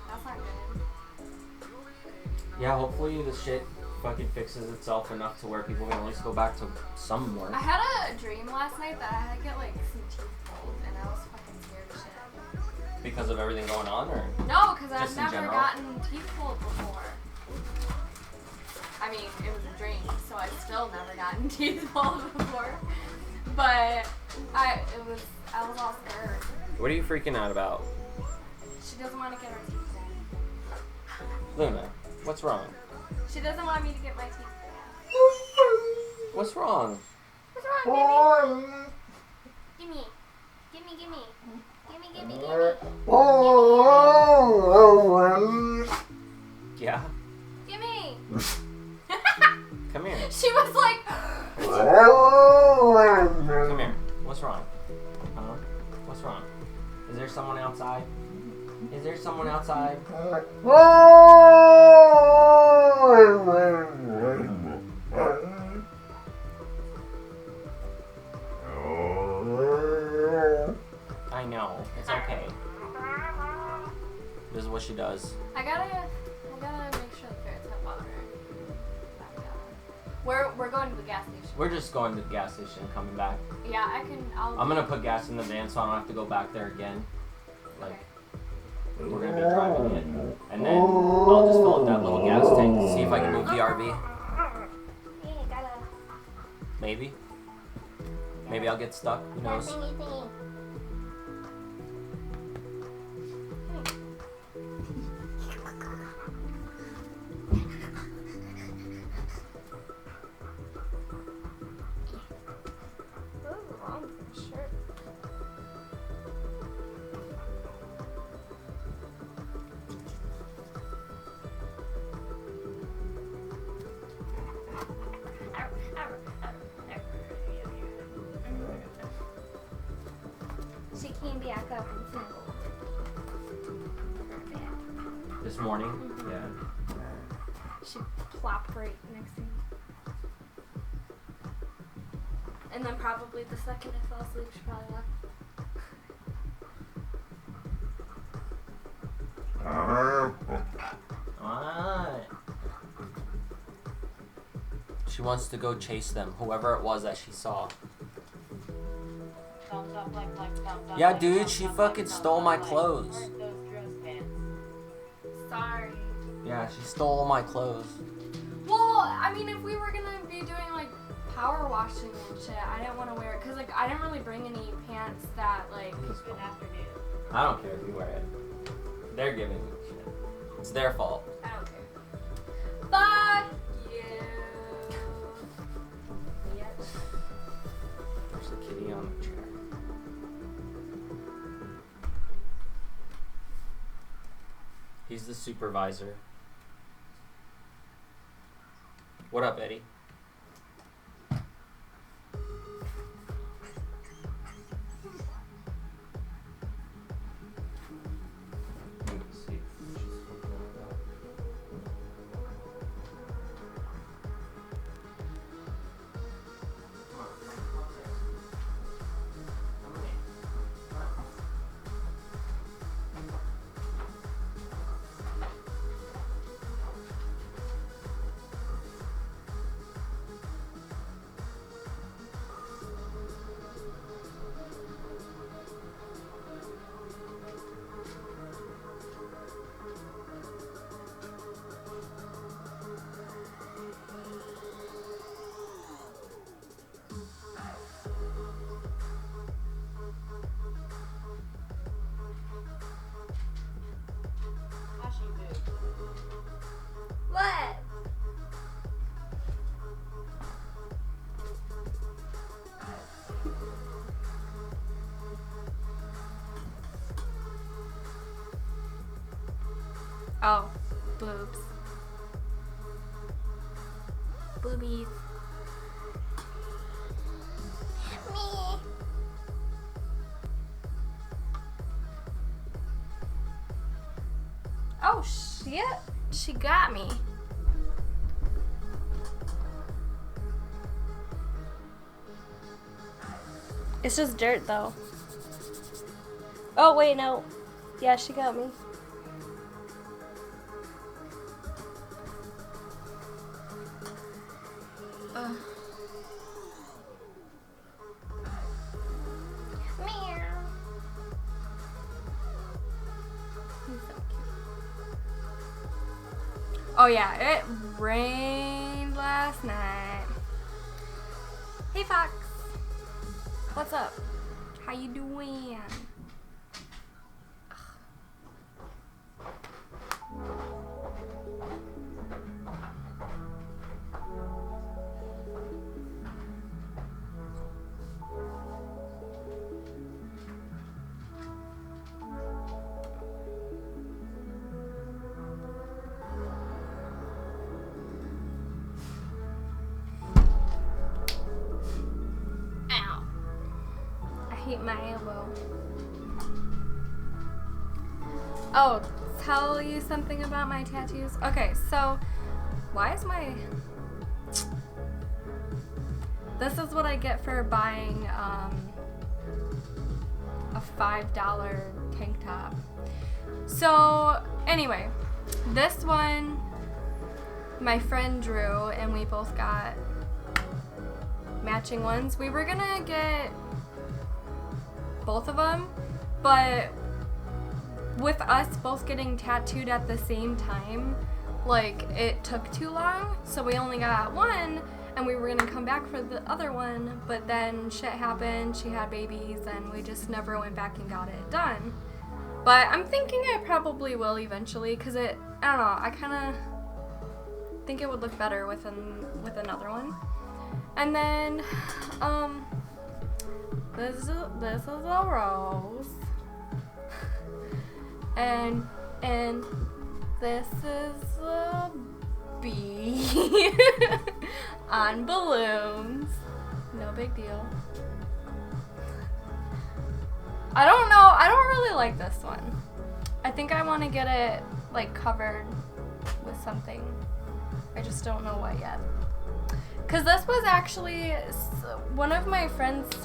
That's not good. Yeah, hopefully the shit fucking fixes itself enough to where people can at least go back to some work. I had a dream last night that I had to get like some teeth pulled and I was fucking scared as shit. Because of everything going on, or? No, because I've Just in never general? gotten teeth pulled before. I mean, it was a dream, so I've still never gotten teeth pulled before. But I was all scared. What are you freaking out about? She doesn't want to get her teeth pulled. Luna, what's wrong? She doesn't want me to get my teeth pulled. What's wrong? What's wrong, baby? Gimme. Gimme, gimme. Gimme, gimme, gimme. Yeah? Gimme! Come here. She was like, Come here. What's wrong? Huh? What's wrong? Is there someone outside? Is there someone outside? I know. It's okay. This is what she does. I gotta make sure the ferrets have water. We're going to the gas station. We're just going to the gas station and coming back. Yeah, I'm gonna put gas in the van so I don't have to go back there again. Like, okay. we're gonna be driving it. And then I'll just fill up that little gas tank to see if I can move the RV. Maybe. Maybe I'll get stuck. Who knows? She came back up and This morning? Mhm. Yeah. she plopped right next to me. And then probably the second I fell asleep, she probably left. Alright. She wants to go chase them, whoever it was that she saw. Yeah, dude, she fucking stole my clothes. Sorry. Yeah, she stole my clothes. Well, I mean, if we were gonna be doing like power washing and shit, I didn't want to wear it because like I didn't really bring any pants that like. Good afternoon. I don't care if you wear it. They're giving me shit. It's their fault. I don't care. Fuck you. Bitch. There's a kitty on the chair. He's the supervisor. What up, Eddie? Let me see if she's fucking around. Come on, come upstairs. Come with me. Come on. What? Oh, boobs. Boobies. Me. Oh shit. She got me. It's just dirt though. Oh wait, no. Yeah, she got me. Meow. He's so cute. Oh yeah, it rained last night. Hey Fox. What's up? How you doing? hate my elbow. Oh, tell you something about my tattoos? Okay, so why is my... This is what I get for buying a $5 tank top. So anyway, this one my friend drew and we both got matching ones. We were gonna get both of them, but with us both getting tattooed at the same time, like, it took too long, so we only got one, and we were gonna come back for the other one, but then shit happened, she had babies, and we just never went back and got it done. But I'm thinking I probably will eventually, because I don't know, I kind of think it would look better with another one. And then, this is a rose. And this is a bee on balloons. No big deal. I don't know. I don't really like this one. I think I want to get it like covered with something. I just don't know what yet. Cause this was actually one of my friends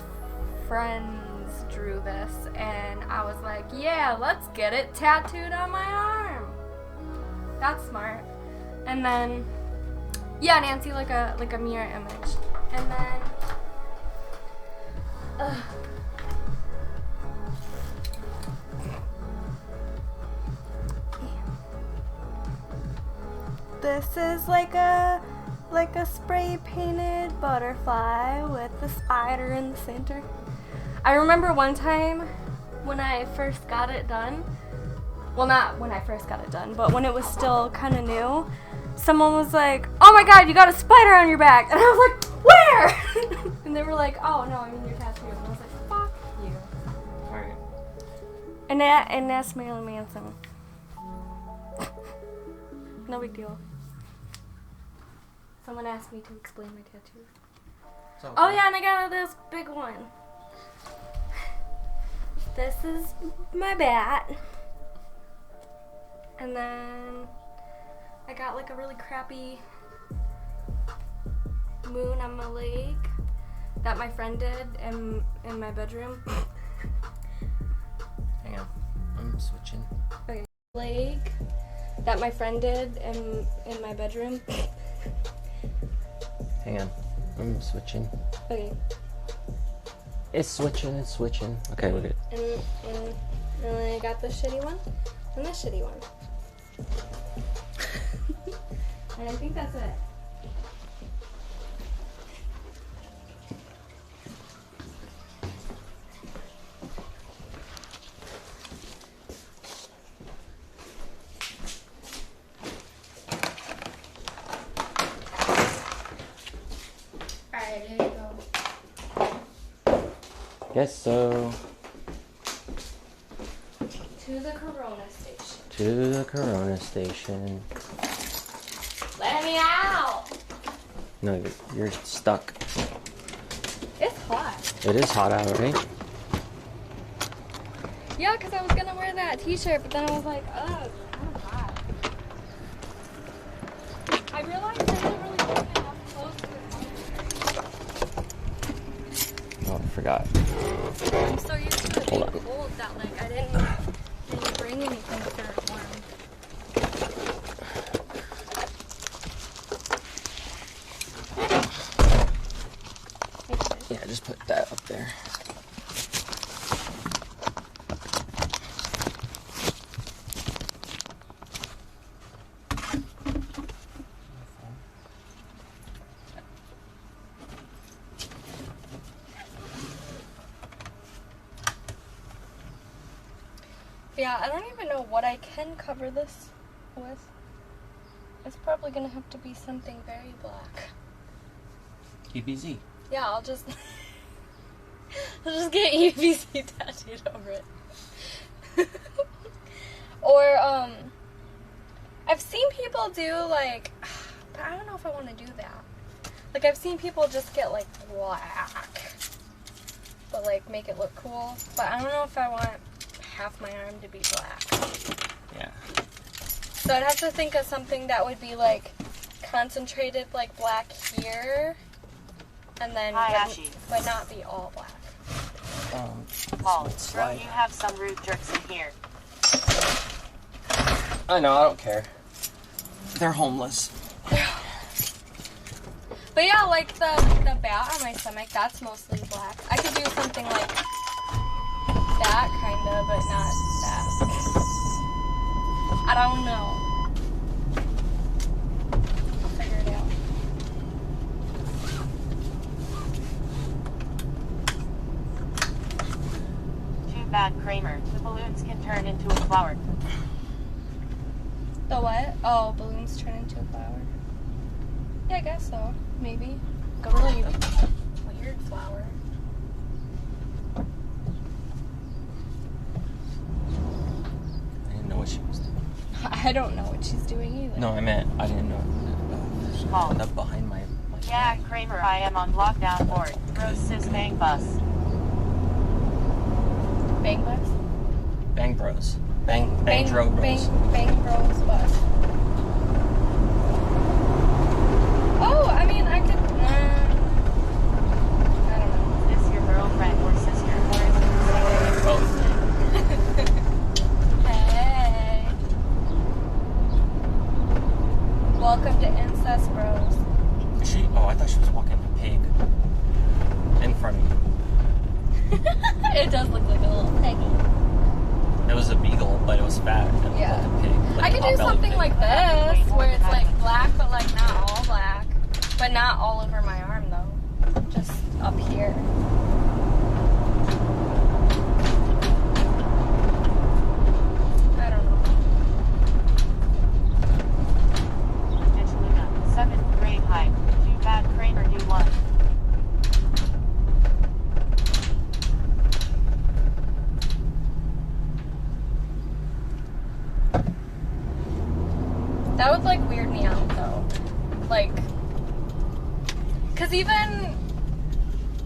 drew this, and I was like, yeah, let's get it tattooed on my arm. That's smart. And then, yeah, Nancy, like a mirror image. And then, this is like a spray painted butterfly with the spider in the center. I remember one time when I first got it done, well, not when I first got it done, but when it was still kind of new, someone was like, oh my god, you got a spider on your back. And I was like, where? And they were like, oh no, I mean your tattoo. And I was like, fuck you. Alright. And that's Marilyn Manson. No big deal. Someone asked me to explain my tattoos. So, Oh yeah, and I got this big one. This is my bat. And then I got like a really crappy moon on my leg that my friend did in my bedroom. hang on. I'm switching. Okay. Leg that my friend did in my bedroom. Hang on. I'm switching. Okay. It's switching. Okay, we're good. And then I got this shitty one and this shitty one. And I think that's it. Alright, here you go. Guess so. To the Corona station. To the Corona station. Let me out! No, you're stuck. It's hot. It is hot out, right? Yeah, because I was gonna wear that t-shirt, but then I was like, oh, it's kind of hot. I realized I didn't really wear enough clothes to Oh, I forgot. I'm so used to it being Hold on. cold that like I didn't bring anything for it warm. Yeah, just put that up there. Yeah, I don't even know what I can cover this with. It's probably gonna have to be something very black. EBZ. Yeah, I'll just get UVC tattooed over it. Or I've seen people do like, but I don't know if I want to do that. Like I've seen people just get like black. but like make it look cool. But I don't know if I want half my arm to be black. Yeah. So I'd have to think of something that would be like concentrated like black here, and then but not be all black. Paul, bro, you have some rude jerks in here. I know, I don't care. They're homeless. But yeah, like the bat on my stomach, that's mostly black. I could do something like that kind of, but not that. I don't know. I'll figure it out. Too bad, Kramer. The balloons can turn into a flower. The what? Oh, balloons turn into a flower. Yeah, I guess so. Maybe. Like a really weird flower. I didn't know what she was doing. I don't know what she's doing either. No, I meant I didn't know. Paul. Up behind my Yeah, Kramer, I am on lockdown board. Bro, sis, bang bus. Bang bus? Bang Bros. Bang Dro Bros. Bang Bros bus. Oh, I mean, I could. I don't know. Is this your girlfriend or sister? Or is it Hey. Welcome to Incest Bros. She? Oh, I thought she was walking a pig in front of you. It does look like a little piggy. It was a beagle, but it was fat. It looked Yeah. like a pig. Like I a could do pot-bellied something pig. like this, where it's like black, but like not all black. But not all over my arm, though. Just up here. I don't know. It's Luna, 7th grade height. Too bad, Kramer, do one. That would like weird me out though. Like, cause even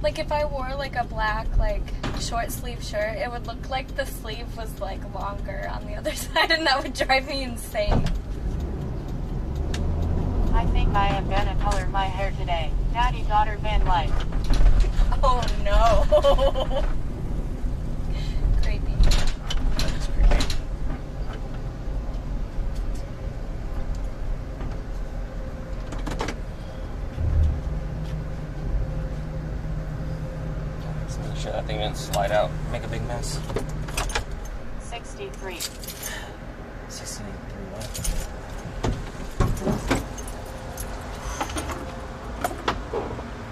like if I wore like a black like short sleeve shirt, it would look like the sleeve was like longer on the other side, and that would drive me insane. I think I am gonna color my hair today. Daddy-daughter van life. Oh no. Creepy. That's creepy. Just make sure that thing didn't slide out, make a big mess. 63. 63 what?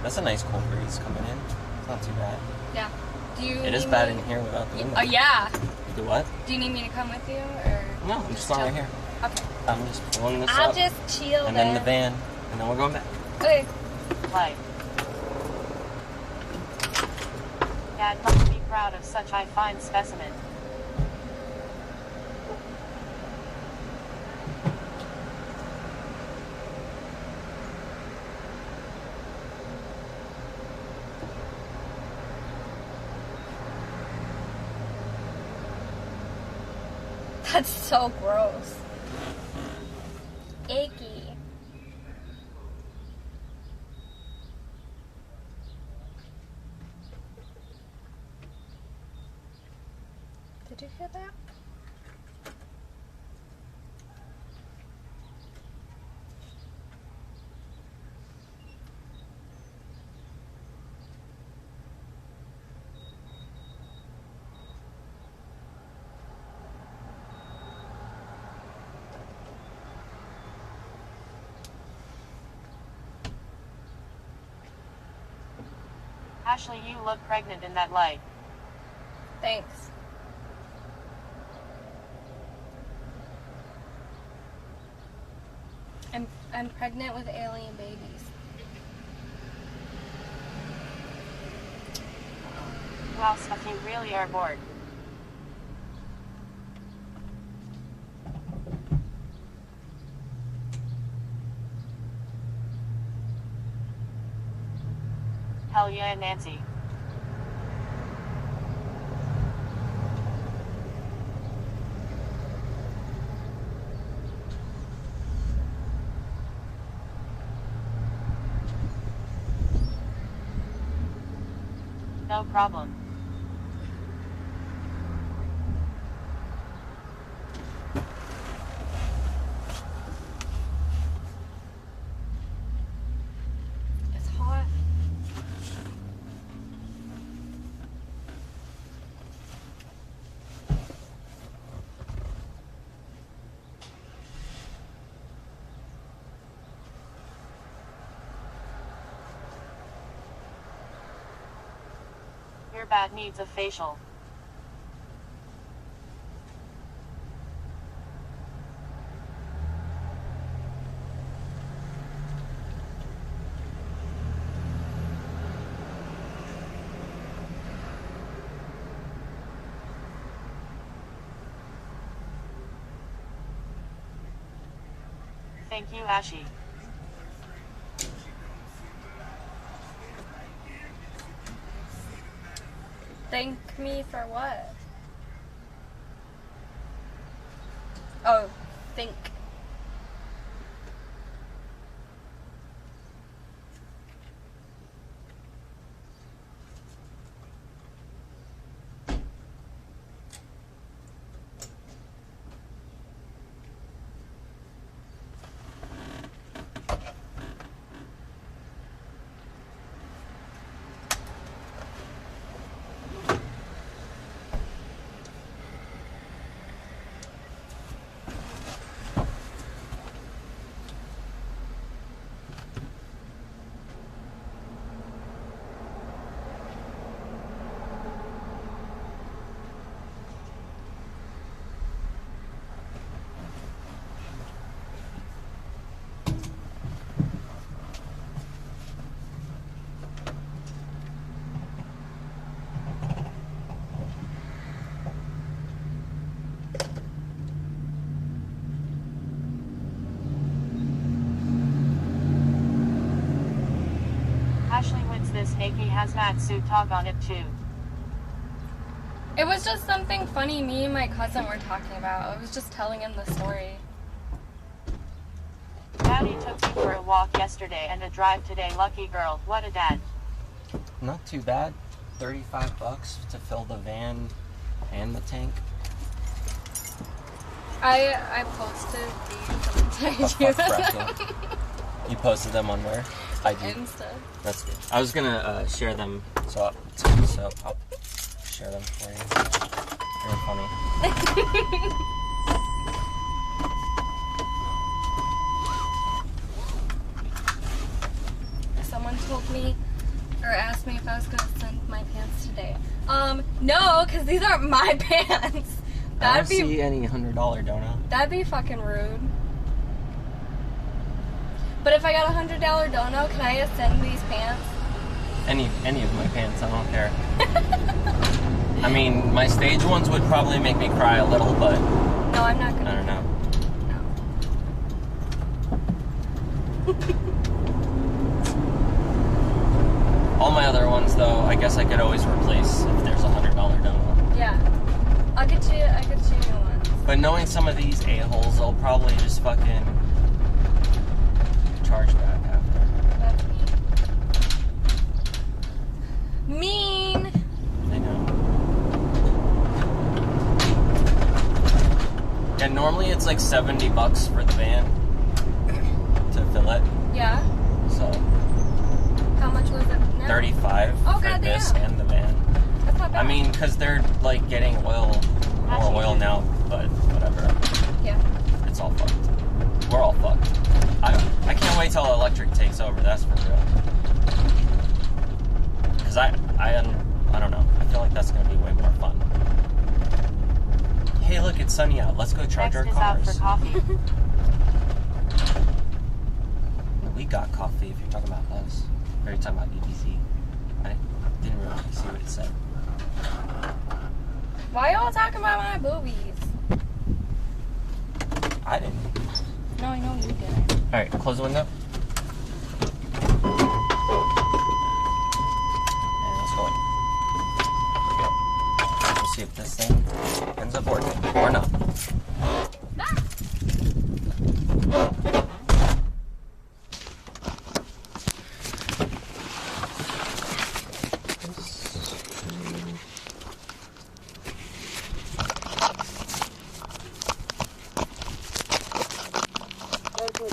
That's a nice cold breeze coming in. It's not too bad. Yeah. Do you? It is bad in here without the window. Oh yeah. Do what? Do you need me to come with you, or? No, I'm just lying right here. Okay. I'm just pulling this I'll up. just chill And there. then the van. And then we're going back. Okay. Life. Dad must be proud of such a fine specimen. That's so gross. Icky. Did you hear that? Ashley, you look pregnant in that light. Thanks. I'm pregnant with alien babies. Wow, stuff, you really are bored. Hell yeah, Nancy. No problem. It's hot. Your bat needs a facial. Thank you, Ashy. Thank me for what? Oh, think. Ashley wins this naked hazmat suit talk on it too. It was just something funny me and my cousin were talking about. I was just telling him the story. Daddy took me for a walk yesterday and a drive today. Lucky girl. What a dad. Not too bad. $35 to fill the van and the tank. I posted these. Oh, fuck, you posted them on where? IG. Insta. That's good. I was gonna share them, so I'll share them for you. They're funny. Someone told me, or asked me if I was gonna send my pants today. No, because these aren't my pants. I don't see any $100 Dono. That'd be fucking rude. But if I got $100 Dono, can I just send these pants? Any of my pants, I don't care. I mean, my stage ones would probably make me cry a little, but No, I'm not gonna. I don't know. No. All my other ones, though, I guess I could always replace if there's $100 Dono. Yeah. I get you new ones. But knowing some of these a-holes, I'll probably just fucking charge back after. That's mean. Mean. I know. Yeah, normally it's like $70 for the van to fill it. Yeah. So How much was it now? $35 Oh, for goddamn. this and the van. That's not bad. I mean, because they're like getting more oil now, but whatever. Yeah. It's all fucked. We're all fucked. I can't wait till electric takes over. That's for real. Because I don't know. I feel like that's gonna be way more fun. Hey, look, it's sunny out. Let's go charge our Next is out cars. for coffee. We got coffee. If you're talking about us, or you're talking about EBC. I didn't really see what it said. Why y'all talking about my boobies? I didn't. No, I know you didn't. All right, close the window. And let's go in. There we go. We'll see if this thing ends up working or not.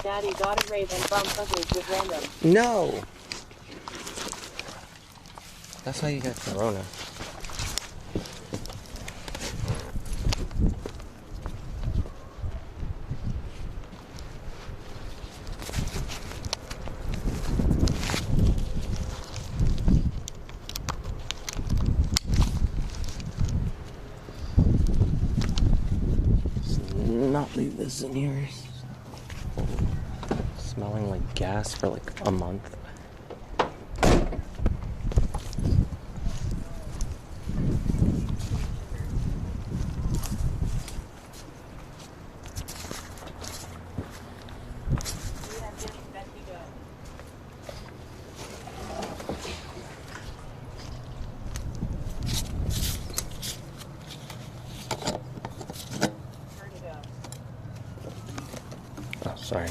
daddy got a rave and bump uglies with random. No! That's how you get corona. Not leave this in here. Smelling like gas for like a month. Oh, sorry.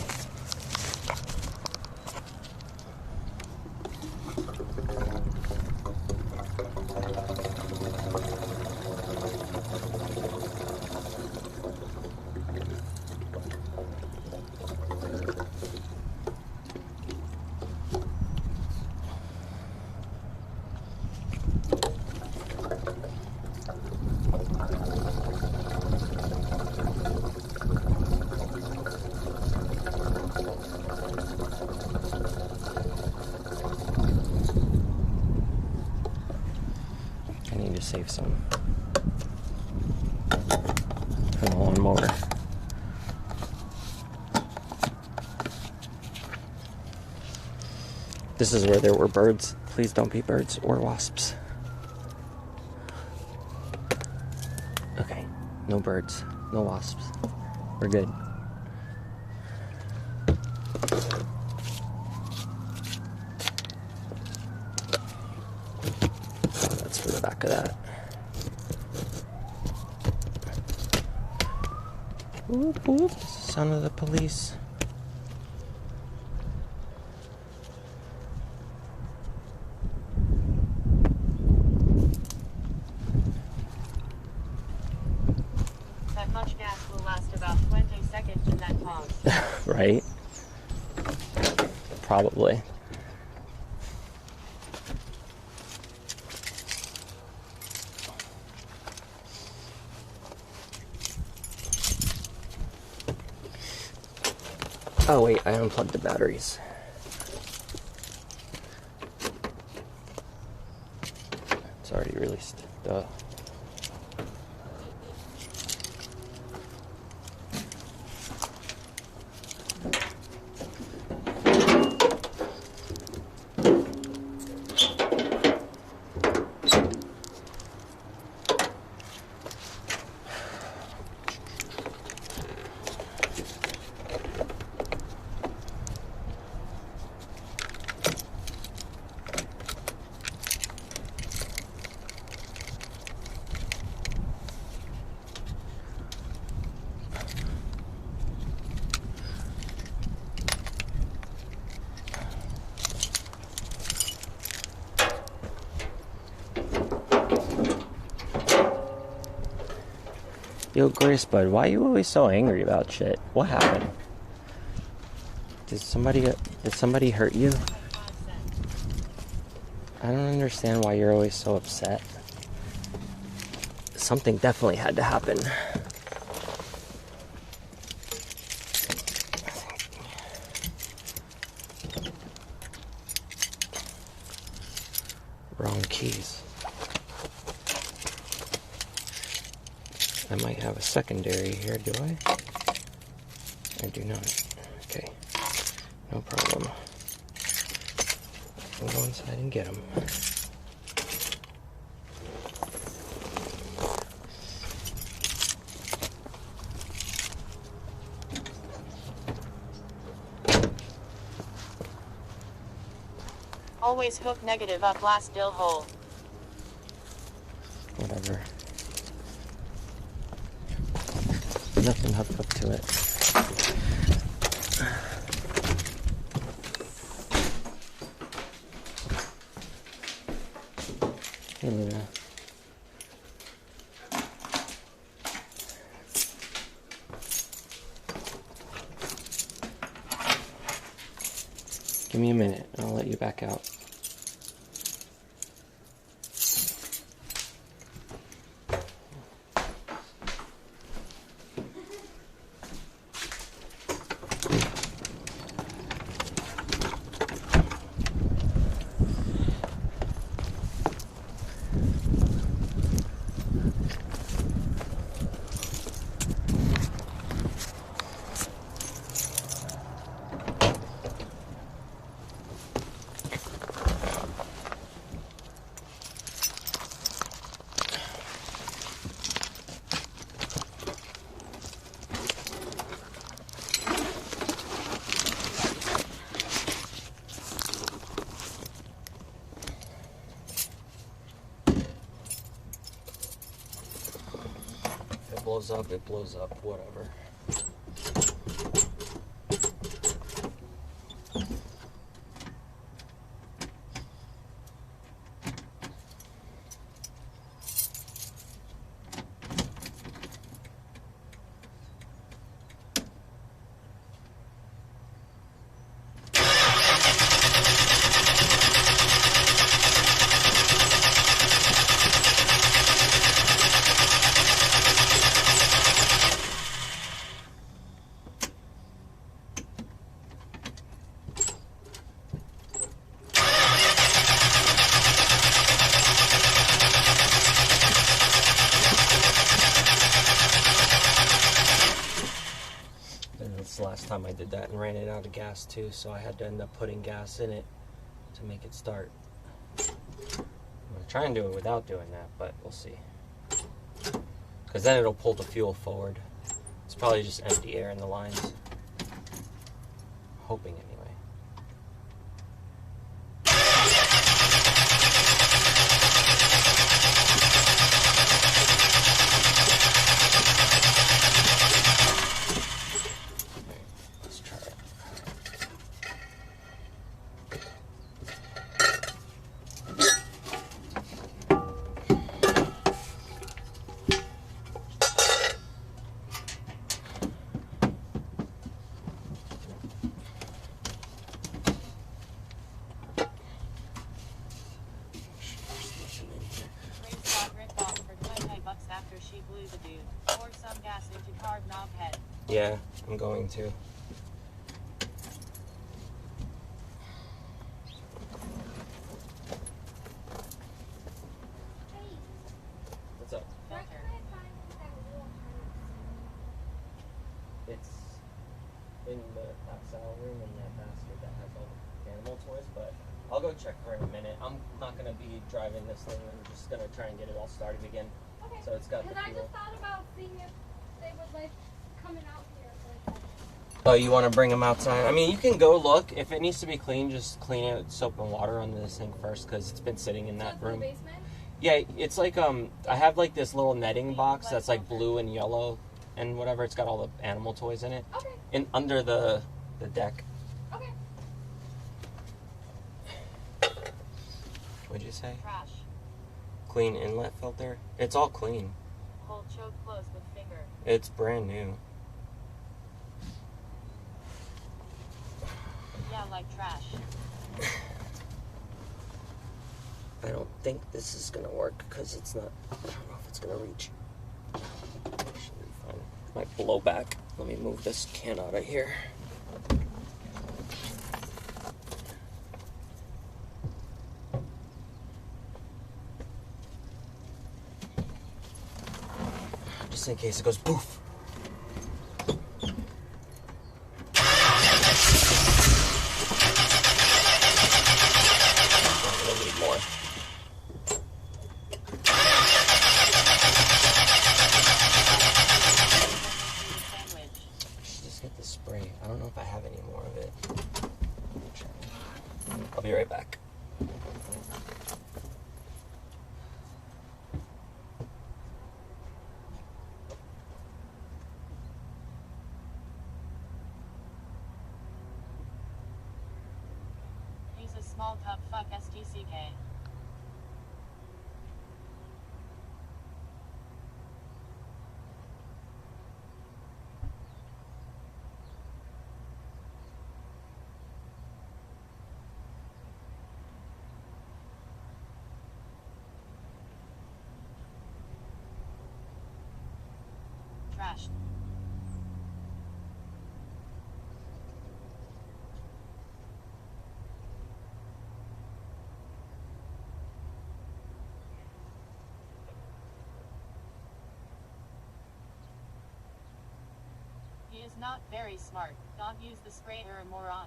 I need to save some for the lawnmower. This is where there were birds. Please don't be birds or wasps. Okay, no birds, no wasps. We're good. That's for the back of that. Whoop, whoop. It's the sound of the police. That much gas will last about 20 seconds in that pause. Right? Probably. Oh wait, I unplugged the batteries. It's already released. Duh. Yo, Grace Bud, why are you always so angry about shit? What happened? Did somebody hurt you? I don't understand why you're always so upset. Something definitely had to happen. Wrong keys. I might have a secondary here, do I? I do not. Okay. No problem. We'll go inside and get them. Always hook negative up last dill hole. Whatever. Nothing hooked up to it. Hey, Luna. Give me a minute, and I'll let you back out. Blows up, it blows up, whatever. The last time I did that and ran it out of gas too, so I had to end up putting gas in it to make it start. I'm gonna try and do it without doing that, but we'll see. Because then it'll pull the fuel forward. It's probably just empty air in the lines. Hoping anyway. She blew the dude. Pour some gas into carb knob head. Yeah, I'm going to. What's up? Where can I find that little harness? It's in the outside room in that basket that has all the animal toys, but I'll go check for it in a minute. I'm not going to be driving this thing. I'm just going to try and get it all started again. Okay. So it's got the Because I fuel. just thought about seeing if they would like coming out here for like Oh, you want to bring them outside? I mean, you can go look. If it needs to be cleaned, just clean it with soap and water under this thing first, because it's been sitting in that room. the basement? Yeah, it's like I have like this little netting box that's like blue and yellow and whatever. It's got all the animal toys in it. Okay. And under the deck. Okay. What'd you say? Trash. Clean inlet filter. It's all clean. Hold choke close with finger. It's brand new. Yeah, like trash. I don't think this is gonna work because it's not. I don't know if it's gonna reach. Should be fine. Might blow back. Let me move this can out of here. Just in case it goes poof. We'll need more. Sandwich. I should just get the spray. I don't know if I have any more of it. I'll be right back. He's a small cup. Fuck STCK. trash. He is not very smart. Don't use the sprayer, moron.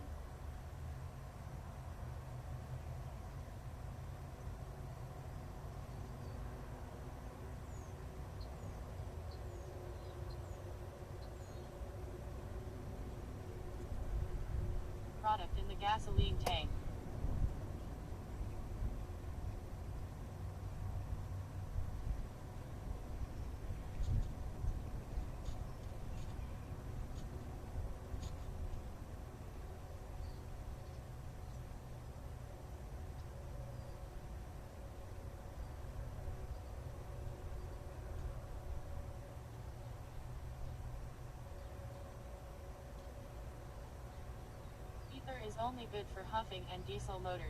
Product in the gasoline tank. Ether is only good for huffing and diesel motors.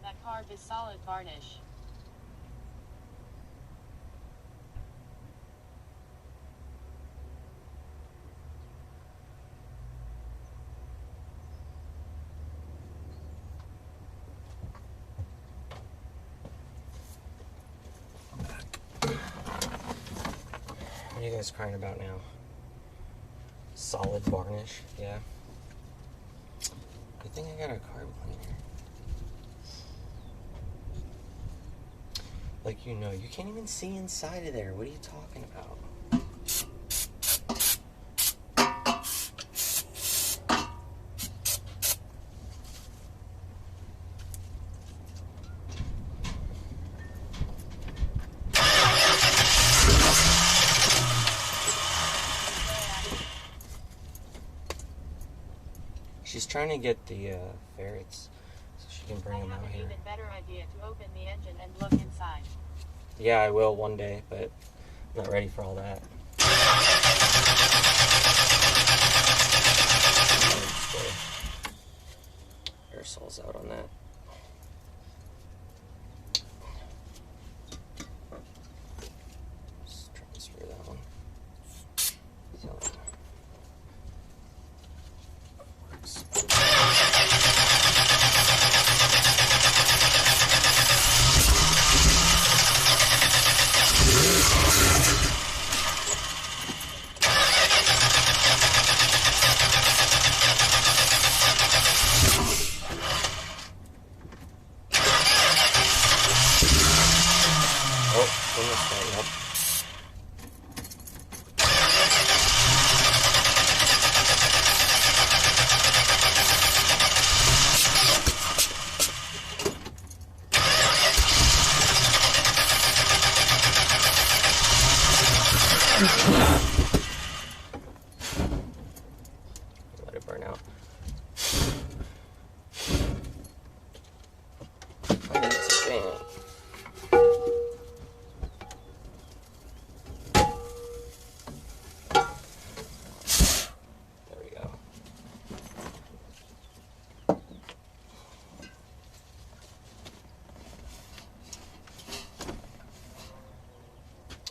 That carb is solid varnish. What are you guys crying about now? Solid varnish, yeah. Good thing I got a carb cleaner. Like, you know, you can't even see inside of there. What are you talking about? She's trying to get the ferrets so she can bring them out here. I have an even better idea to open the engine and look inside. Yeah, I will one day, but I'm not ready for all that. Aerosol's out on that. Just transfer that one. So works. Let it burn out. Oh, it's a fan. There we go.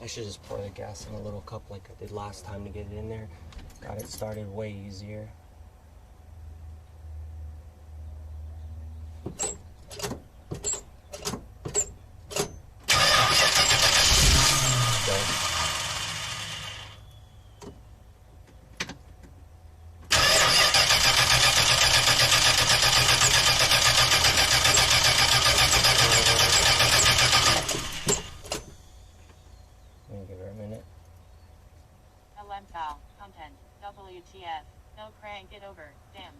I should just pour the gas in a little cup like I did last time to get it in there. Got it started way easier. Give her a minute. Time foul. Content. WTF. No, crank it over. Damn.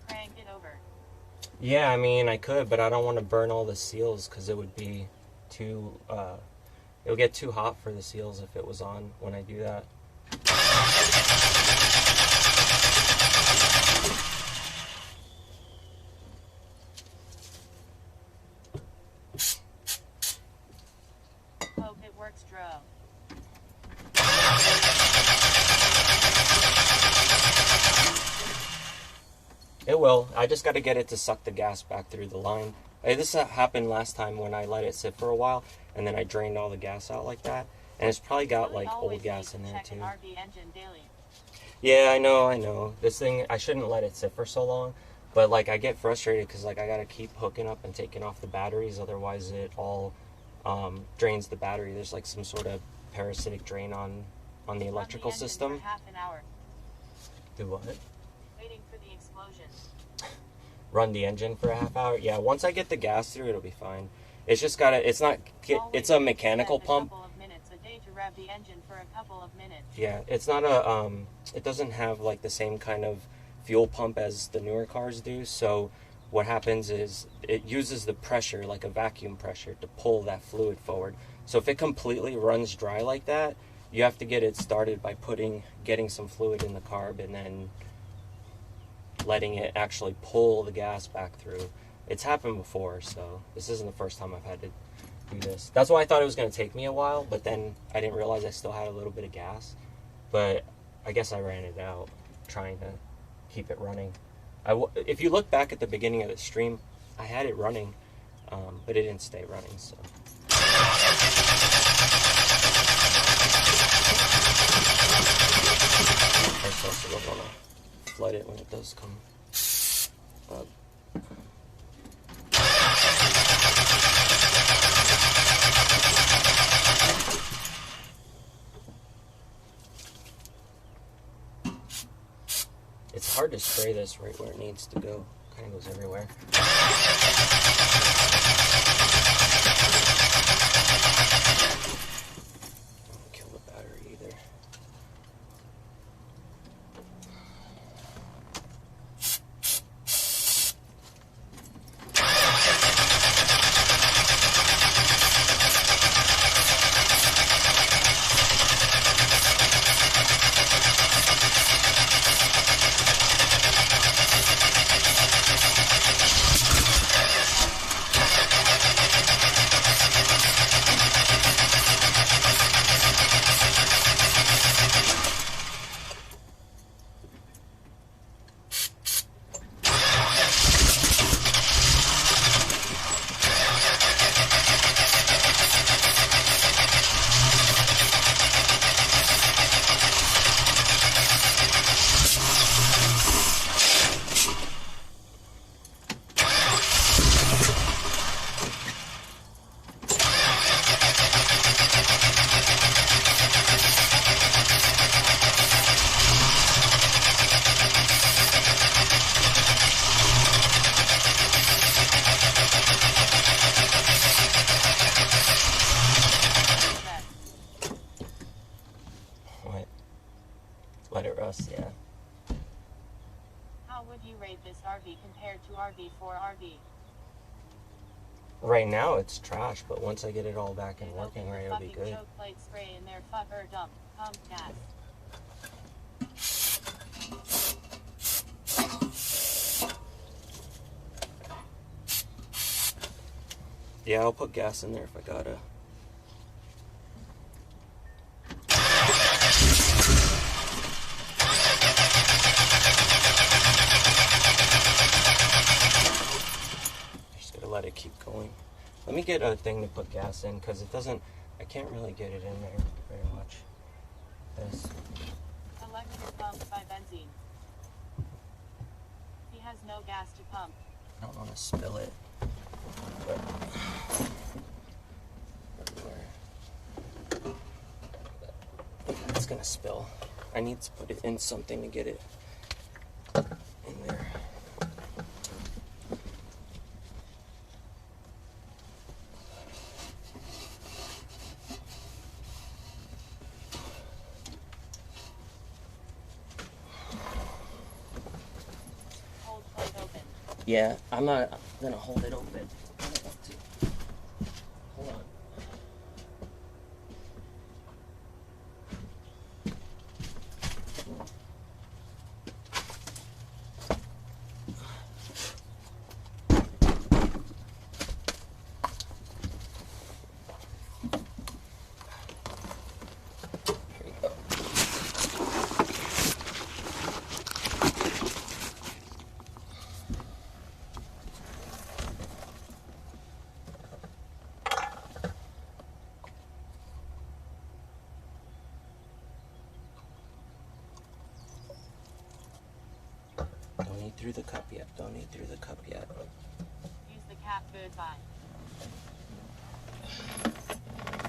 Crank it over. Yeah, I mean, I could, but I don't want to burn all the seals because it would be too, it would get too hot for the seals if it was on when I do that. Hope it works, Dro. It will. I just got to get it to suck the gas back through the line. This happened last time when I let it sit for a while, and then I drained all the gas out like that. And it's probably got like old gas in there too. RV engine daily. Yeah, I know. This thing, I shouldn't let it sit for so long. But like, I get frustrated because like I got to keep hooking up and taking off the batteries. Otherwise, it all drains the battery. There's like some sort of parasitic drain on the electrical system. For half an hour. Do what? Waiting for the explosion. Run the engine for a half hour. Yeah, once I get the gas through, it'll be fine. It's just gotta. It's not. It's a mechanical pump. A couple of minutes a day to rev the engine for a couple of minutes. Yeah, it's not a. It doesn't have like the same kind of fuel pump as the newer cars do. So what happens is it uses the pressure, like a vacuum pressure, to pull that fluid forward. So if it completely runs dry like that, you have to get it started by getting some fluid in the carb and then letting it actually pull the gas back through. It's happened before, so this isn't the first time I've had to do this. That's why I thought it was going to take me a while, but then I didn't realize I still had a little bit of gas. But I guess I ran it out trying to keep it running. If you look back at the beginning of the stream, I had it running, but it didn't stay running, so. I also don't want to flood it when it does come up. It's hard to spray this right where it needs to go. Kind of goes everywhere. Don't kill the battery either. Let it rust, yeah. How would you rate this RV compared to RV4RV? Right now it's trash, but once I get it all back and working right, it'll be good. Choke plate spray in their fucker dump. Pump gas. Yeah, I'll put gas in there if I gotta. Just gotta let it keep going. Let me get a thing to put gas in, because it doesn't, I can't really get it in there very much. This. Electric pump by benzene. He has no gas to pump. I don't want to spill it. But it's gonna spill. I need to put it in something to get it in there. Yeah, I'm not gonna hold it open. I don't want to. Hold on. Here you go. Don't eat through the cup yet. Don't eat through the cup yet. Use the cat food by.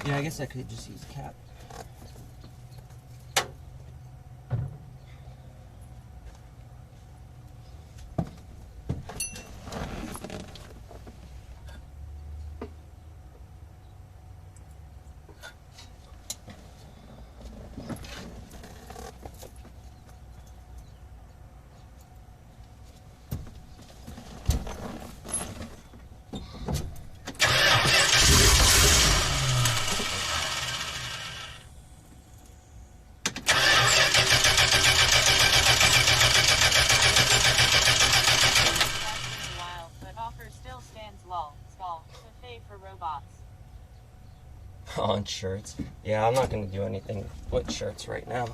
Yeah, I guess I could just use cap. On shirts. Yeah, I'm not gonna do anything with shirts right now.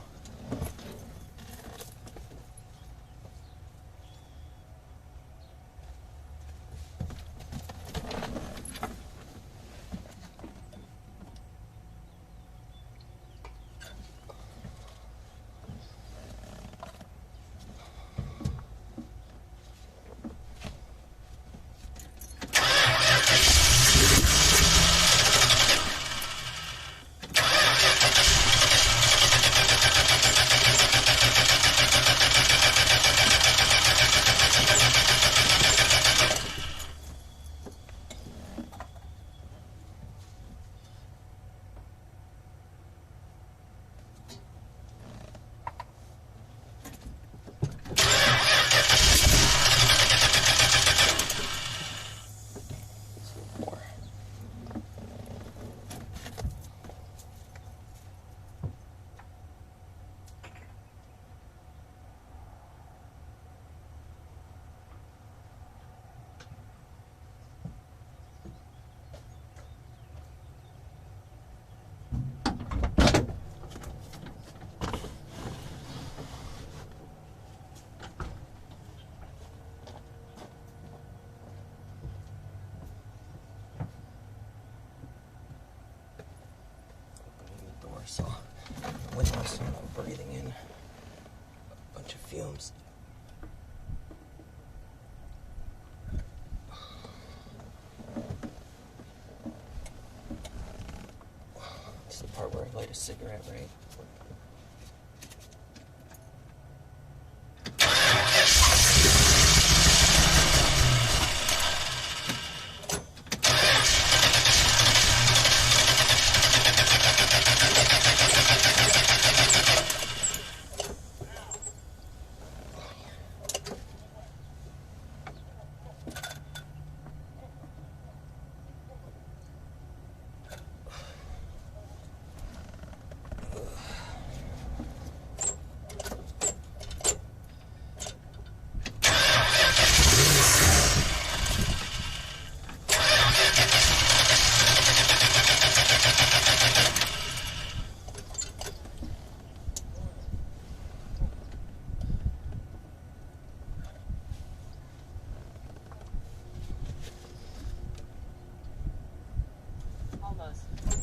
So windows, so I'm not breathing in a bunch of fumes. This is the part where I light a cigarette, right?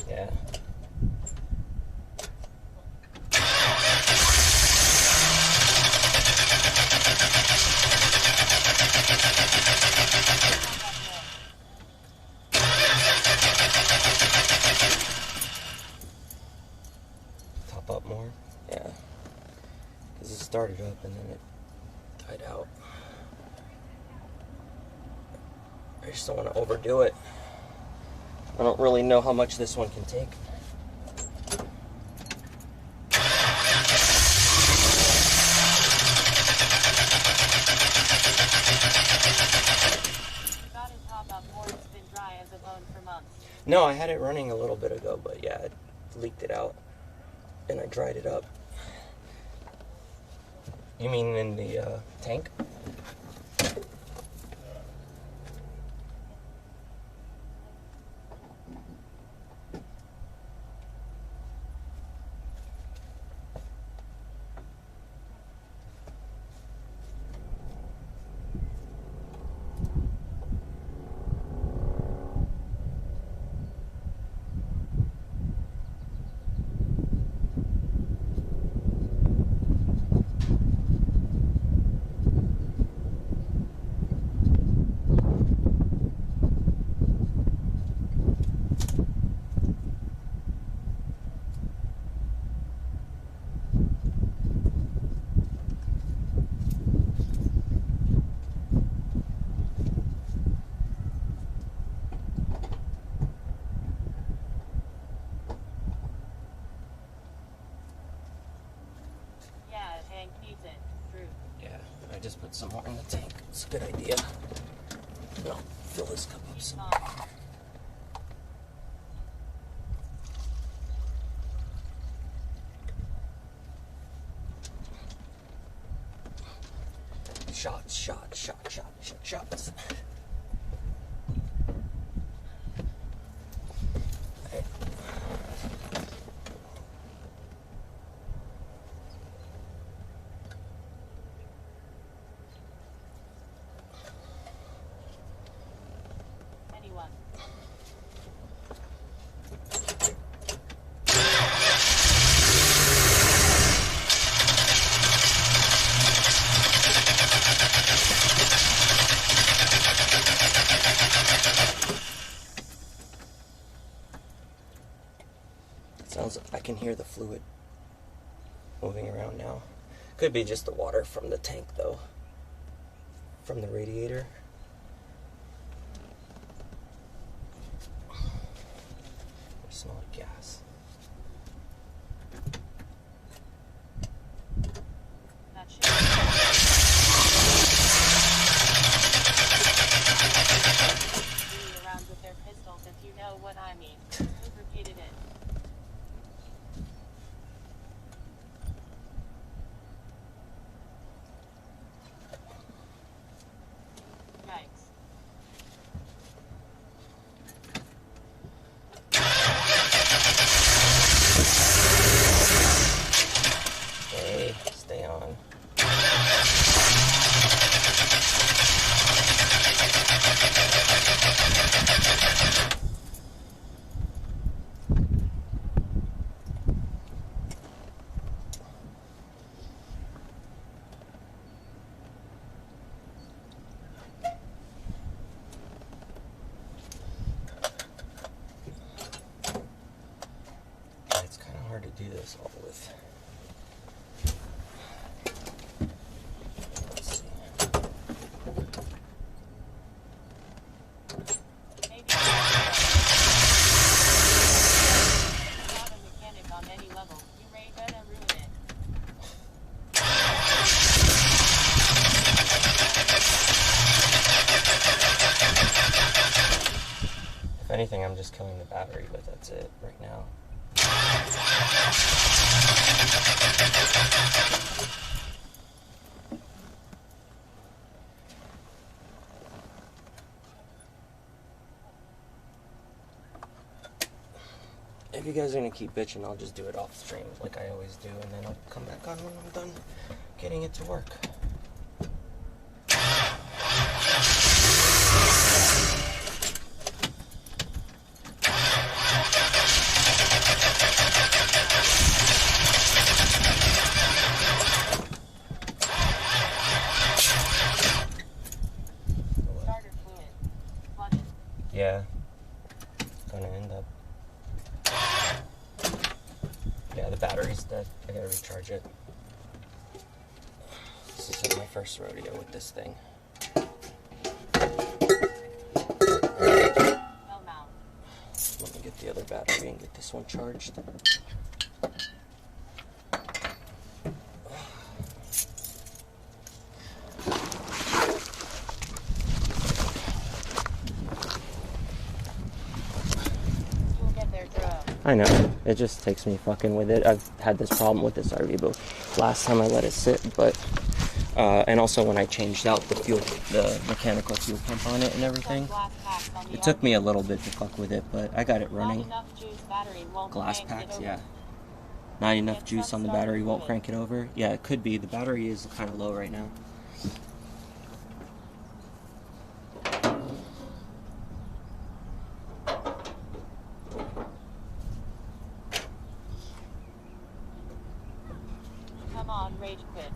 Yeah. Top up more? Yeah. Because it started up and then it died out. I just don't want to overdo it. I don't really know how much this one can take. No, I had it running a little bit ago, but yeah, it leaked it out, and I dried it up. You mean in the tank? Yeah, Hank needs it. True. Yeah, I just put some more in the tank. It's a good idea. No, fill this cup up some more. Shots. Hey. Anyone? I can hear the fluid moving around now. Could be just the water from the tank though. From the radiator. I smell like gas. Not sure. Around with their pistols, if you know what I mean. Who repeated it? Yikes. Hey, stay on. It's kind of hard to do this all with. Let's see. Maybe not a mechanic on any level. You may gonna ruin it. If anything, I'm just killing the battery, but that's it right now. If you guys are gonna keep bitching, I'll just do it off stream like I always do, and then I'll come back on when I'm done getting it to work. Starter fluid. Flooded. Yeah, it's gonna end up. Yeah, the battery's dead. I gotta recharge it. This is my first rodeo with this thing. No mount. Let me get the other battery and get this one charged. I know. It just takes me fucking with it. I've had this problem with this RV, but last time I let it sit, but and also when I changed out the mechanical fuel pump on it and everything, it took me a little bit to fuck with it, but I got it running. Glass packs, yeah. Not enough juice on the battery won't crank it over. Yeah, it could be. The battery is kind of low right now. Come on, rage quit.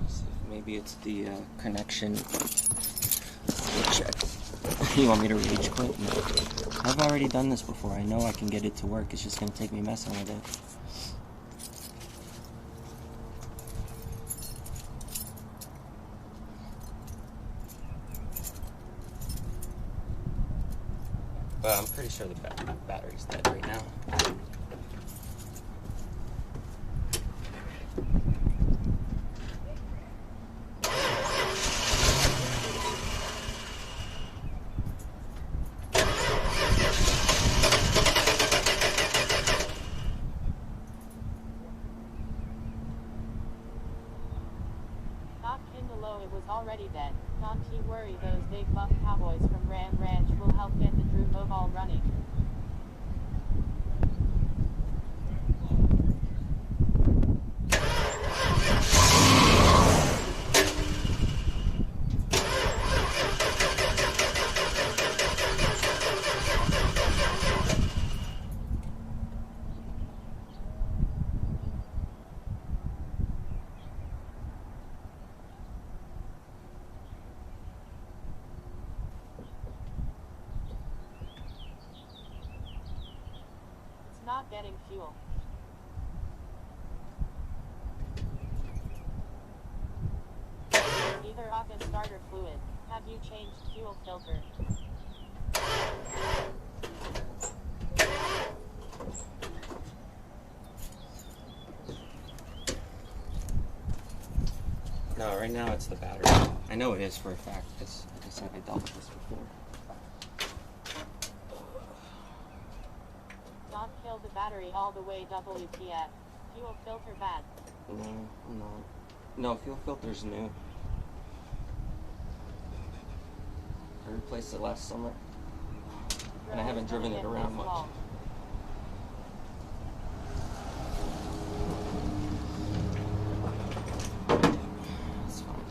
See if maybe it's the connection. Check. You want me to rage quit? No. I've already done this before. I know I can get it to work. It's just going to take me messing with it. But I'm pretty sure the battery's dead right now. It was already dead. Don't you worry, those big buff cowboys from Ram Ranch will help get the Drew Mobile running. Not getting fuel. Either August starter fluid. Have you changed fuel filter? No, right now it's the battery. I know it is for a fact because, like I said, I dealt with this before. Don't kill the battery all the way, WTF. Fuel filter bad. No, fuel filter's new. I replaced it last summer. And I haven't driven it around much. It's fine.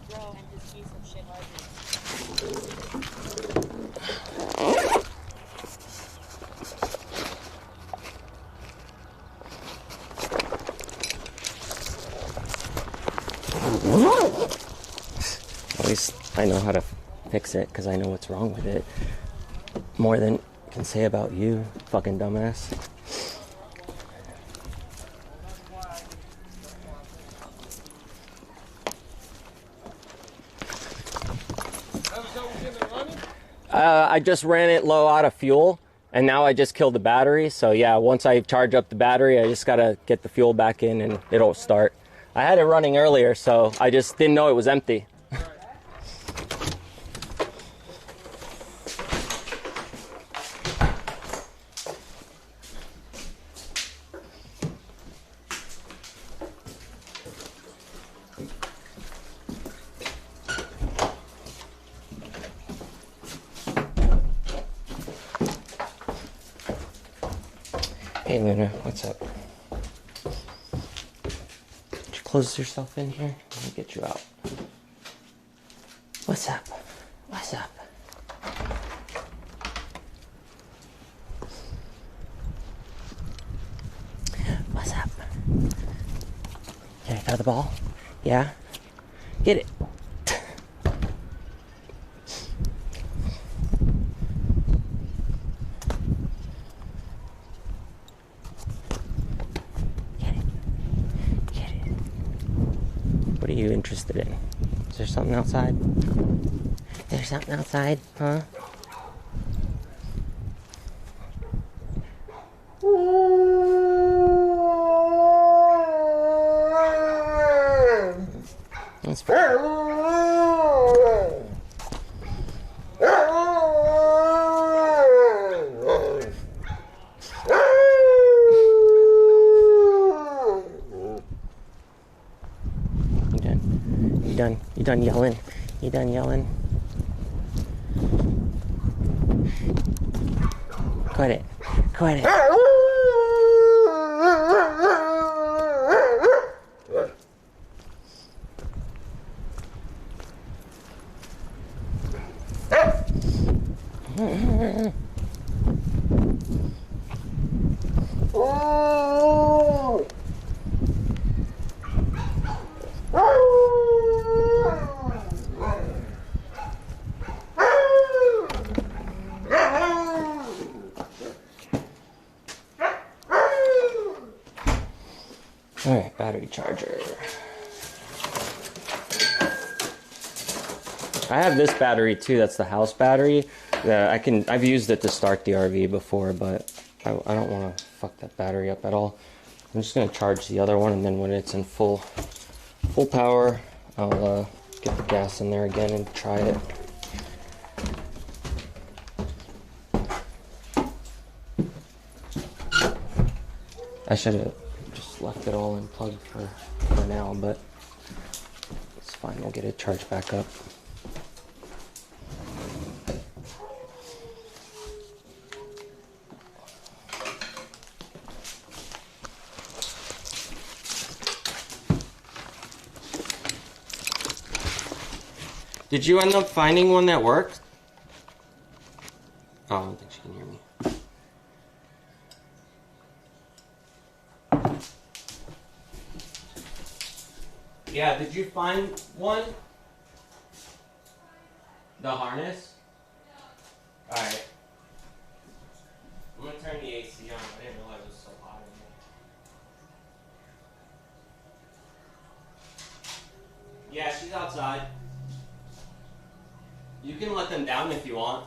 Bro and his piece of shit RV. At least I know how to fix it because I know what's wrong with it. More than I can say about you, fucking dumbass. I just ran it low out of fuel, and now I just killed the battery. So yeah, once I charge up the battery, I just gotta get the fuel back in and it'll start. I had it running earlier, so I just didn't know it was empty. Hey Luna, what's up? Did you close yourself in here? Let me get you out. What's up? What's up? What's up? Can I throw the ball? Yeah? Get it. What are you interested in? Is there something outside? Is there something outside? Huh? That's fine. You done yelling? You done yelling? Quit it. Quit it. Alright, battery charger. I have this battery too, that's the house battery. I've used it to start the RV before, but I don't want to fuck that battery up at all. I'm just going to charge the other one, and then when it's in full power, I'll get the gas in there again and try it. I should have just left it all unplugged for now, but it's fine. We'll get it charged back up. Did you end up finding one that worked? Oh, I don't think she can hear me. Yeah, did you find one? The harness? Alright. I'm gonna turn the AC on. I didn't realize it was so hot in here. Yeah, she's outside. You can let them down if you want.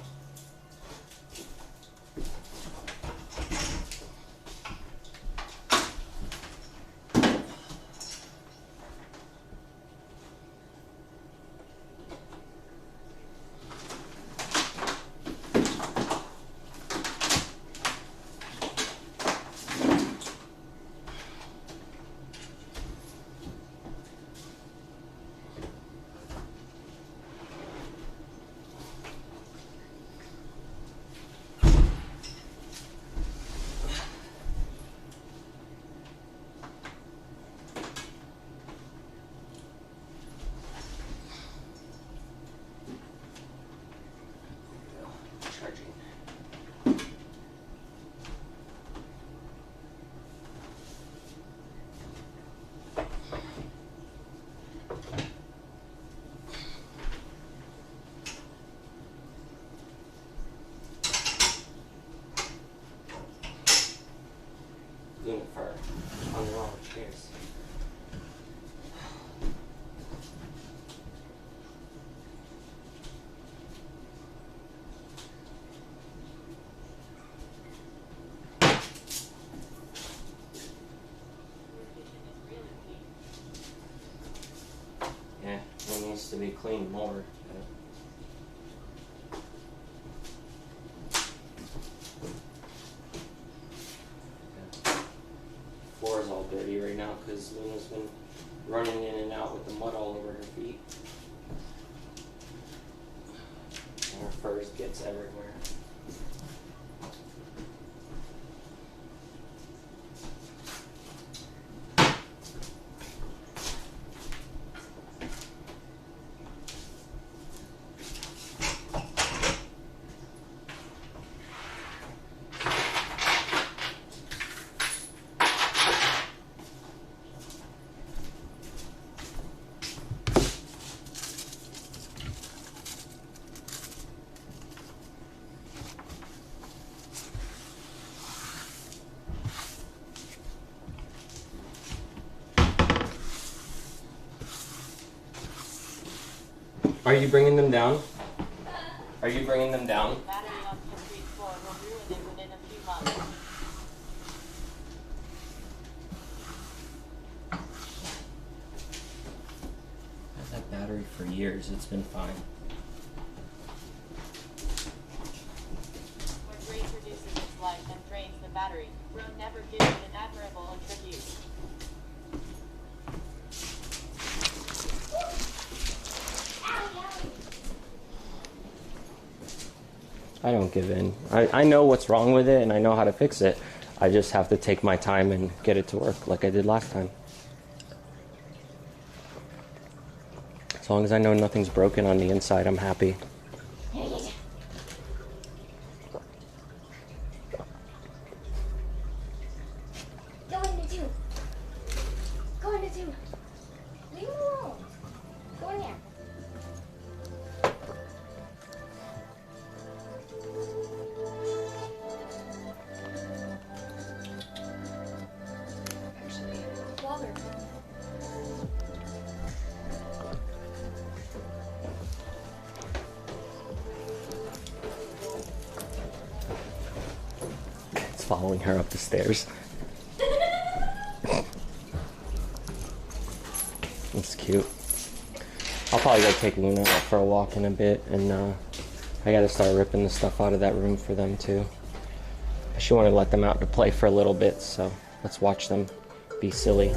Cheers. Yeah, it needs to be cleaned more. Floor is all dirty right now because Luna's been running in and out with the mud all over her feet. And her fur gets everywhere. Are you bringing them down? Are you bringing them down? Battery on concrete floor will ruin it within a few months. I've had that battery for years. It's been fine. When rain reduces its life and drains the battery, Rome never gives it an admirable tribute. I don't give in. I know what's wrong with it and I know how to fix it. I just have to take my time and get it to work like I did last time. As long as I know nothing's broken on the inside, I'm happy. Go in the tube. Go in the tube. Leave him alone. Go in there. Actually, while they're gone. It's following her up the stairs. It's cute. I'll probably go take Luna out for a walk in a bit, and I gotta start ripping the stuff out of that room for them too. She wanted to let them out to play for a little bit, so let's watch them be silly.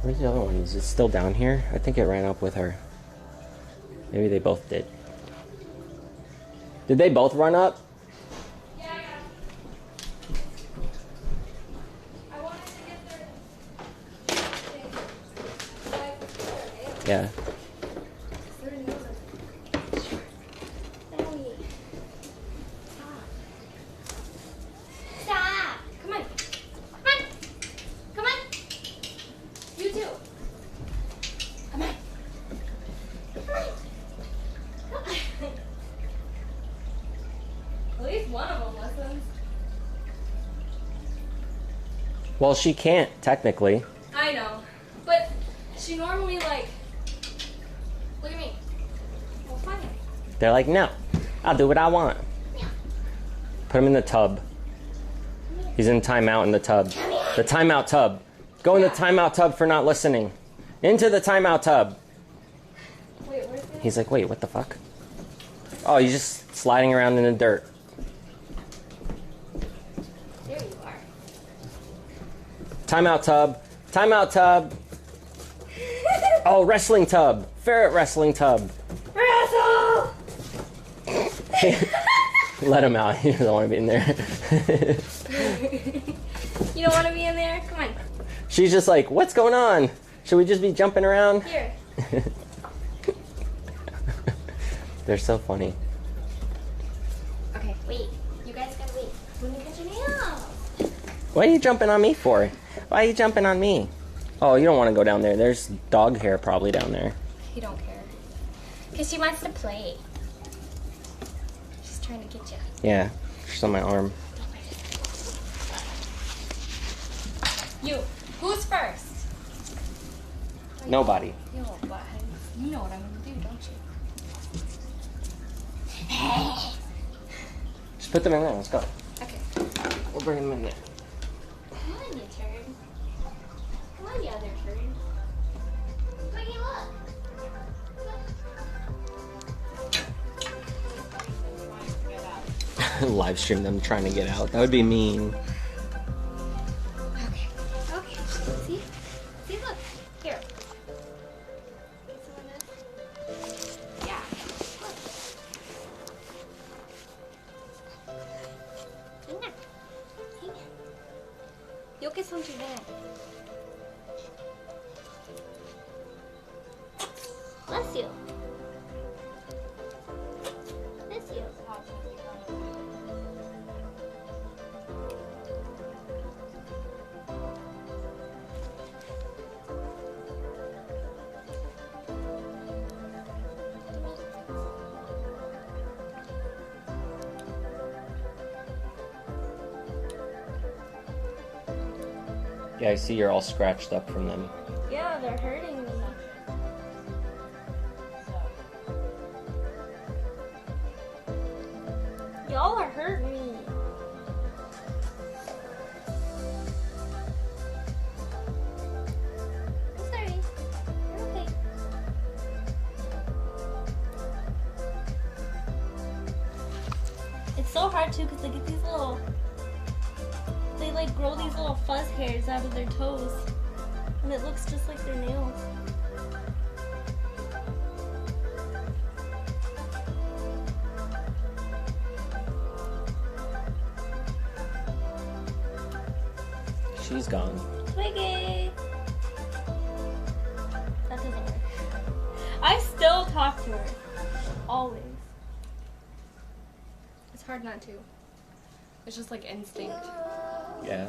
Where's the other one? Is it still down here? I think it ran up with her. Maybe they both did. Did they both run up? Yeah, I got it. I wanted to get their thing. Yeah. Zoe. Stop. Stop. Come on. Come on. Come on. You too. Come on. Come on. Come on. At least one of them listens. Well, she can't, technically. I know. But she normally, like, look at me. Well, fine. They're like, no, I'll do what I want. Put him in the tub. He's in timeout in the tub. The timeout tub. Go in the timeout tub for not listening. Into the timeout tub. Wait, where's the... He's like, wait, what the fuck? Oh, he's just sliding around in the dirt. There you are. Timeout tub. Timeout tub. Oh, wrestling tub. Ferret wrestling tub. Wrestle! Let him out. He doesn't want to be in there. You don't want to be in there? Come on. She's just like, what's going on? Should we just be jumping around? Here. They're so funny. Okay, wait. You guys gotta wait. Let me cut your nails. What are you jumping on me for? Why are you jumping on me? Oh, you don't want to go down there. There's dog hair probably down there. You don't care. Because she wants to play. She's trying to get you. Yeah, she's on my arm. You. Who's first? Nobody. Yo, but you know what I'm gonna do, don't you? Just put them in there. Let's go. Okay. We'll bring them in there. Come on, you turd. Come on, you other turd. Wiggy, look. Live stream them trying to get out. That would be mean. Okay. Okay. See? See, look. Here. Get some of this. Yeah. Look. Venga. Venga. Yo que son chilenas. Bless you. Bless you. Yeah, I see you're all scratched up from them. Yeah, they're hurting me. Y'all are hurting me. I'm sorry. You're okay. It's so hard too because they get these little. They like grow these little fuzz hairs out of their toes. And it looks just like their nails. She's gone. Twiggy! That doesn't work. I still talk to her. Always. It's hard not to. It's just like instinct. Yeah.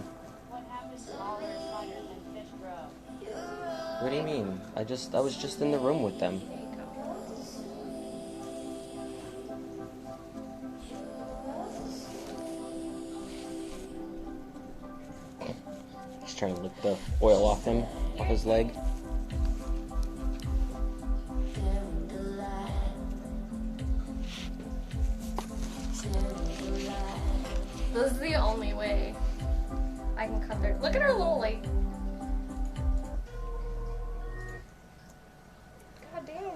What happens to all their spiders and fish grow? What do you mean? I was just in the room with them. There you go. Just trying to lick the oil off his leg. This is the only way I can cut their. Look at her little like. God damn it.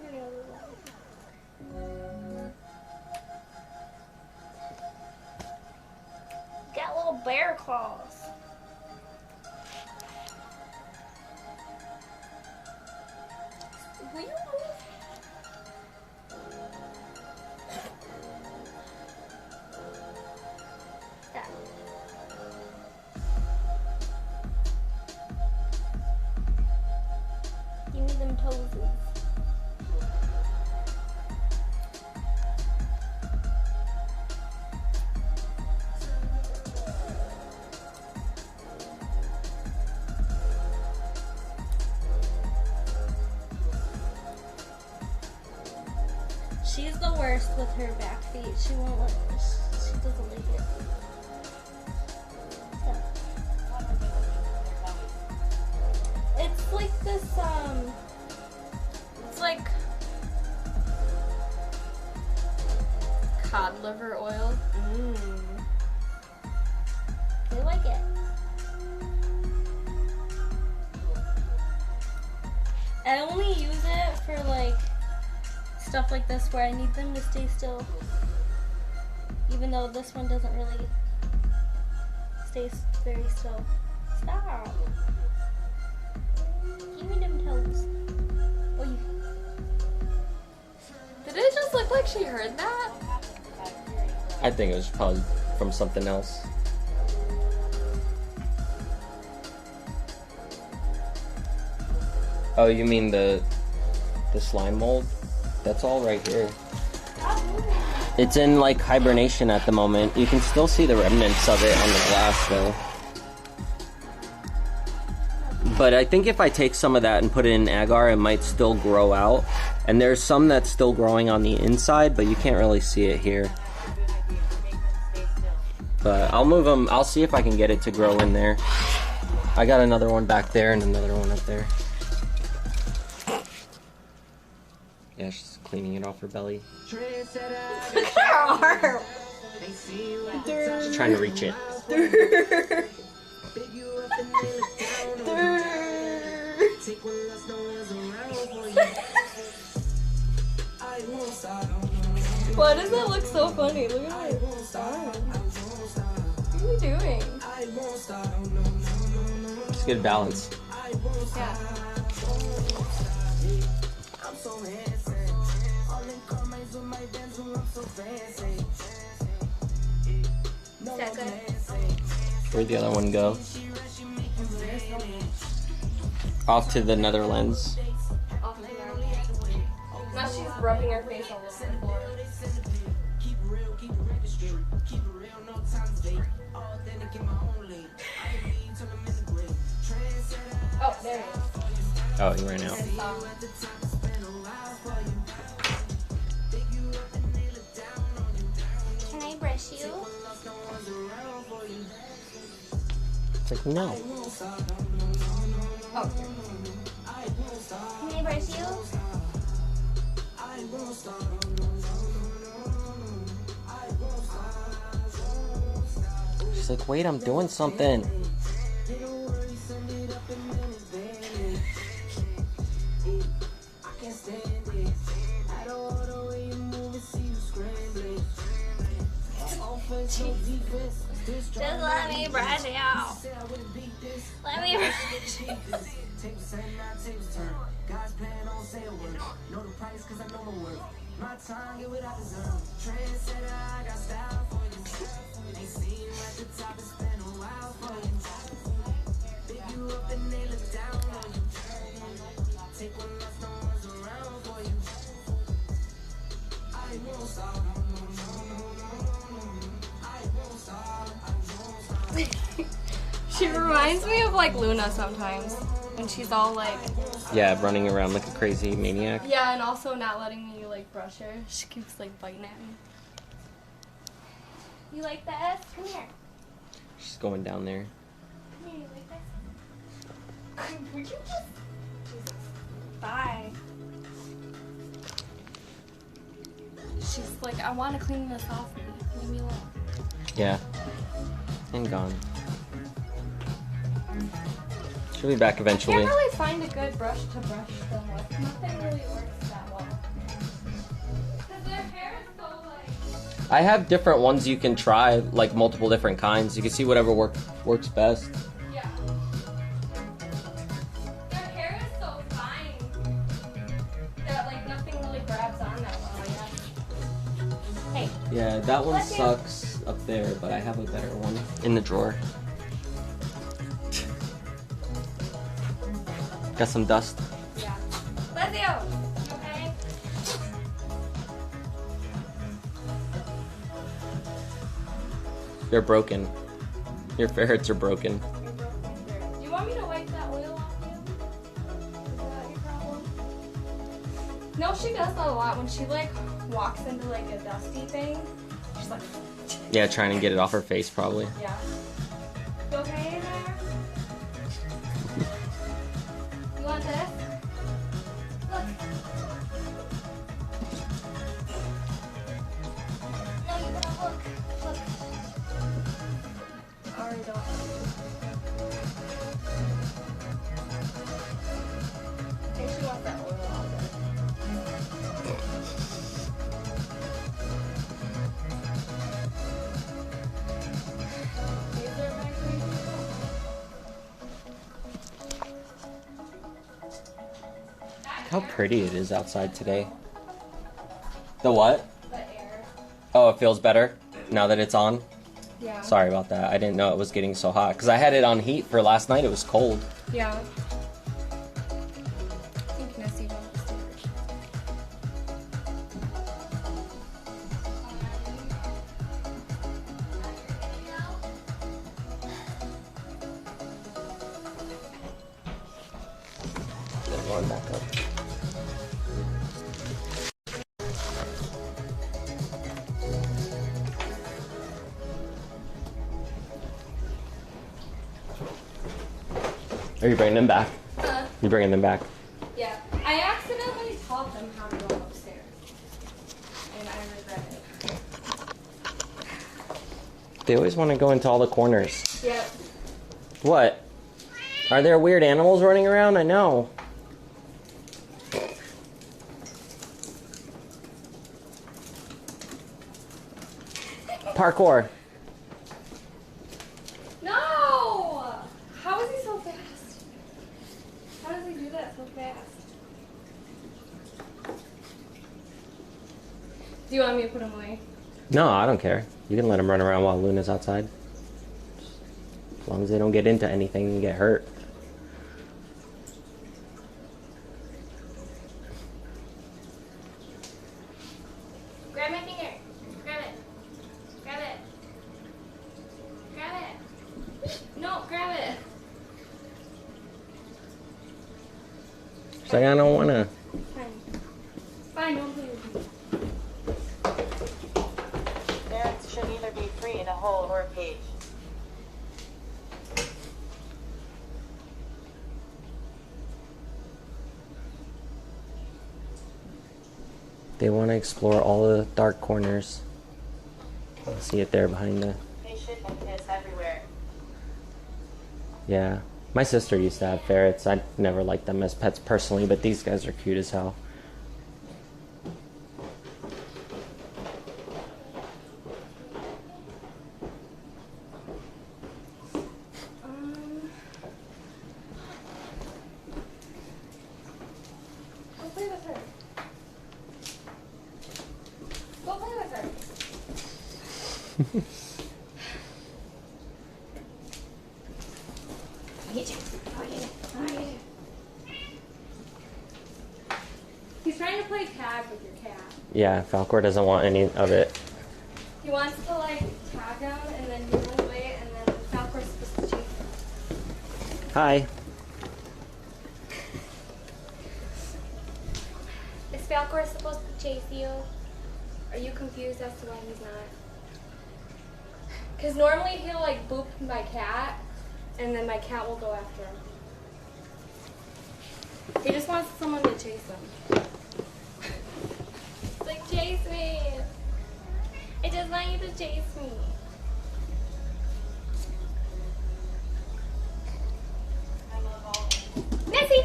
Got little bear claws. Will you move? Stop. Give me them toesies. She's the worst with her back feet. She won't let. She doesn't like it. So, What are they looking for their bellies? it's like this. It's like cod liver oil. They like it. I only use it for like stuff like this where I need them to stay still. Even though this one doesn't really stay very still. Stop. Give me them toes. Oh, you. Did it just look like she heard that? I think it was probably from something else. Oh, you mean the slime mold? That's all right here. It's in like hibernation at the moment. You can still see the remnants of it on the glass though. But I think if I take some of that and put it in agar, it might still grow out. And there's some that's still growing on the inside, but you can't really see it here. But I'll move them. I'll see if I can get it to grow in there. I got another one back there and another one up there. Yeah, she's cleaning it off her belly. Look at her arm. She's trying to reach it. Why does that look so funny? Look at her arm. What are you doing? It's good balance. Yeah. Is that good? Where'd the other one go? Off to the Netherlands. Off the ground. Now she's rubbing her face all over the floor. Oh, there he is. Oh, he ran out. Can I brush you? It's like, no. Oh. Can I brush you? She's like, wait, I'm doing something. Just let me brush you. Let me brush you. She reminds me of like Luna sometimes. When she's all like, Yeah, running around like a crazy maniac. yeah, and also not letting me like brush her. She keeps like biting at me. You like this? Come here. She's going down there. Come here, you like this? Would you just? Jesus. Bye. She's like, I want to clean this off. Leave me alone. Yeah. And gone. She'll be back I eventually. can't really find a good brush to brush them with. Nothing really works that well. Because their hair is so like. I have different ones you can try, like multiple different kinds. You can see whatever works best. Yeah. Their hair is so fine that like nothing really grabs on that well, I guess. Hey. Yeah, that one Bless you. sucks up there, but I have a better one in the drawer. Got some dust. Yeah. Bless you! Okay? They're broken. Your ferrets are broken. Do you want me to wipe that oil off you? Is that your problem? No, she does that a lot. When she like walks into like a dusty thing, she's like, Yeah, trying to get it off her face probably. yeah. You okay in there? You want this? Look. No, you gotta look. Look. Already don't. I think she wants that oil off it. Is there a microwave? Look how pretty it is outside today. The what? The air. Oh, it feels better now that it's on? Yeah. Sorry about that. I didn't know it was getting so hot. Because I had it on heat for last night. It was cold. Yeah. I think Nessie wants to. Going back up. Are you bringing them back? You bringing them back? Yeah. I accidentally taught them how to go upstairs. And I regret it. They always want to go into all the corners. Yeah. What? Are there weird animals running around? I know. Parkour. No! How is he so fast? How does he do that so fast? Do you want me to put him away? No, I don't care. You can let them run around while Luna's outside. As long as they don't get into anything and get hurt. Grab my finger. Grab it. Grab it. Grab it. No, grab it. She's like, I don't want to. Fine. Fine, don't play with me. Ferrets should either be free in a hole or a cage. They want to explore all the dark corners. See it there behind the... They shit and piss everywhere. Yeah. My sister used to have ferrets. I never liked them as pets personally, but these guys are cute as hell. Go play with her. Go play with her. He's trying to play tag with your cat. Yeah, Falcor doesn't want any of it. He wants to like tag him and then he runs away and then Falcor's supposed to chase him. Hi. Is Falcor supposed to chase you? Are you confused as to why he's not? Because normally he'll like boop my cat and then my cat will go after him. He just wants someone to chase him. It's like, chase me. I just want you to chase me. I love all. Nessie!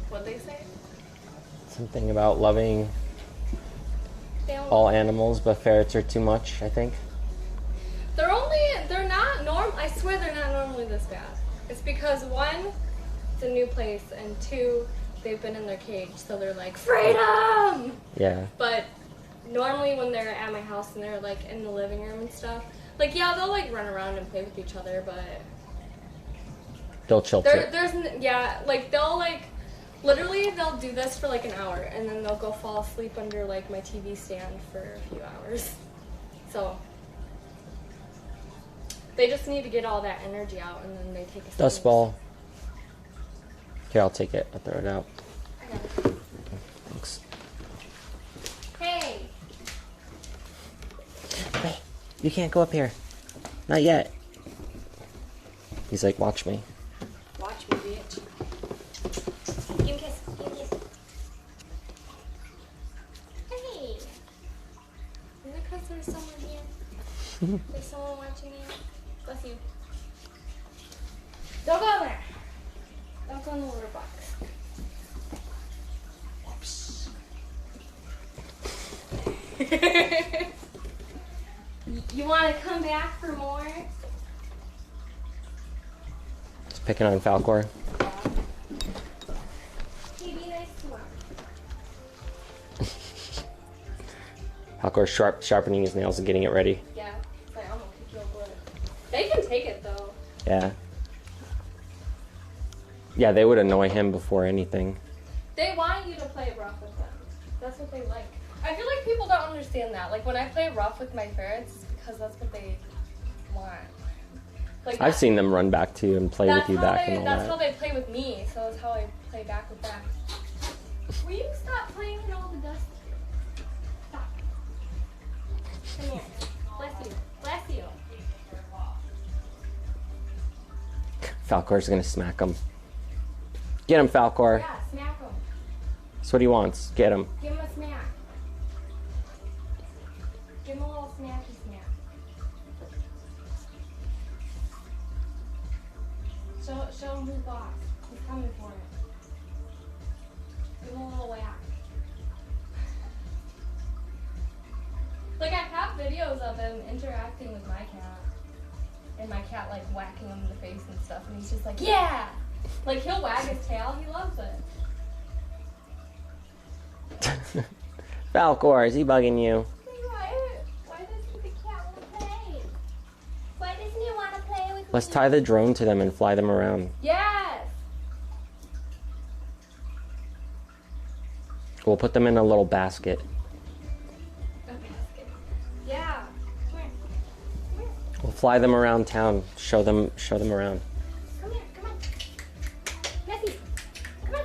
What'd they say? Something about loving They don't- all animals, but ferrets are too much, I think. They're not normal. I swear they're not normally this bad. It's because one, it's a new place, and two, they've been in their cage, so they're like, freedom! Yeah. But normally when they're at my house and they're like in the living room and stuff, like yeah, they'll like run around and play with each other, but They'll chill too. they'll like literally they'll do this for like an hour and then they'll go fall asleep under like my TV stand for a few hours. So they just need to get all that energy out and then they take a Dust snooze. ball. Here, I'll take it. I'll throw it out. I got it. Thanks. Hey, Wait, you can't go up here. Not yet. He's like, watch me. watch me, bitch. Give me a kiss. Give me a kiss. Hey. Is it because there's someone here? There's someone watching you? Bless you. Don't go there. Don't go in the litter box. You want to come back for more? He's picking on Falcor. Hey, be nice to Mom. Falcor's sharpening his nails and getting it ready. Yeah. It's like, I'm going to kick your butt. They can take it, though. Yeah. Yeah, they would annoy him before anything. They want you to play rough with them. That's what they like. I feel like people don't understand that. Like when I play rough with my ferrets, it's because that's what they want. Like I've seen them run back to you and play with you back and all That's how that. they play with me, so that's how I play back with them. Will you stop playing in all the dust? Stop. Come here. Bless you. Bless you. Falcor's gonna smack him. Get him, Falcor. Yeah, smack him. That's what he wants. Get him. Give him a smack. Give him a little snacky smack. Show him who's boss. He's coming for it. Give him a little whack. Like I have videos of him interacting with my cat. And my cat like whacking him in the face and stuff. And he's just like, yeah! Like he'll wag his tail. He loves it. Falcor, is he bugging you? Why doesn't the cat want to play? Why doesn't he want to play with Let's me? tie the drone to them and fly them around. Yes! We'll put them in a little basket. A basket. Yeah. Come here. Come here. We'll fly them around town. Show them around. Come here. Come on. Nessie. Come on.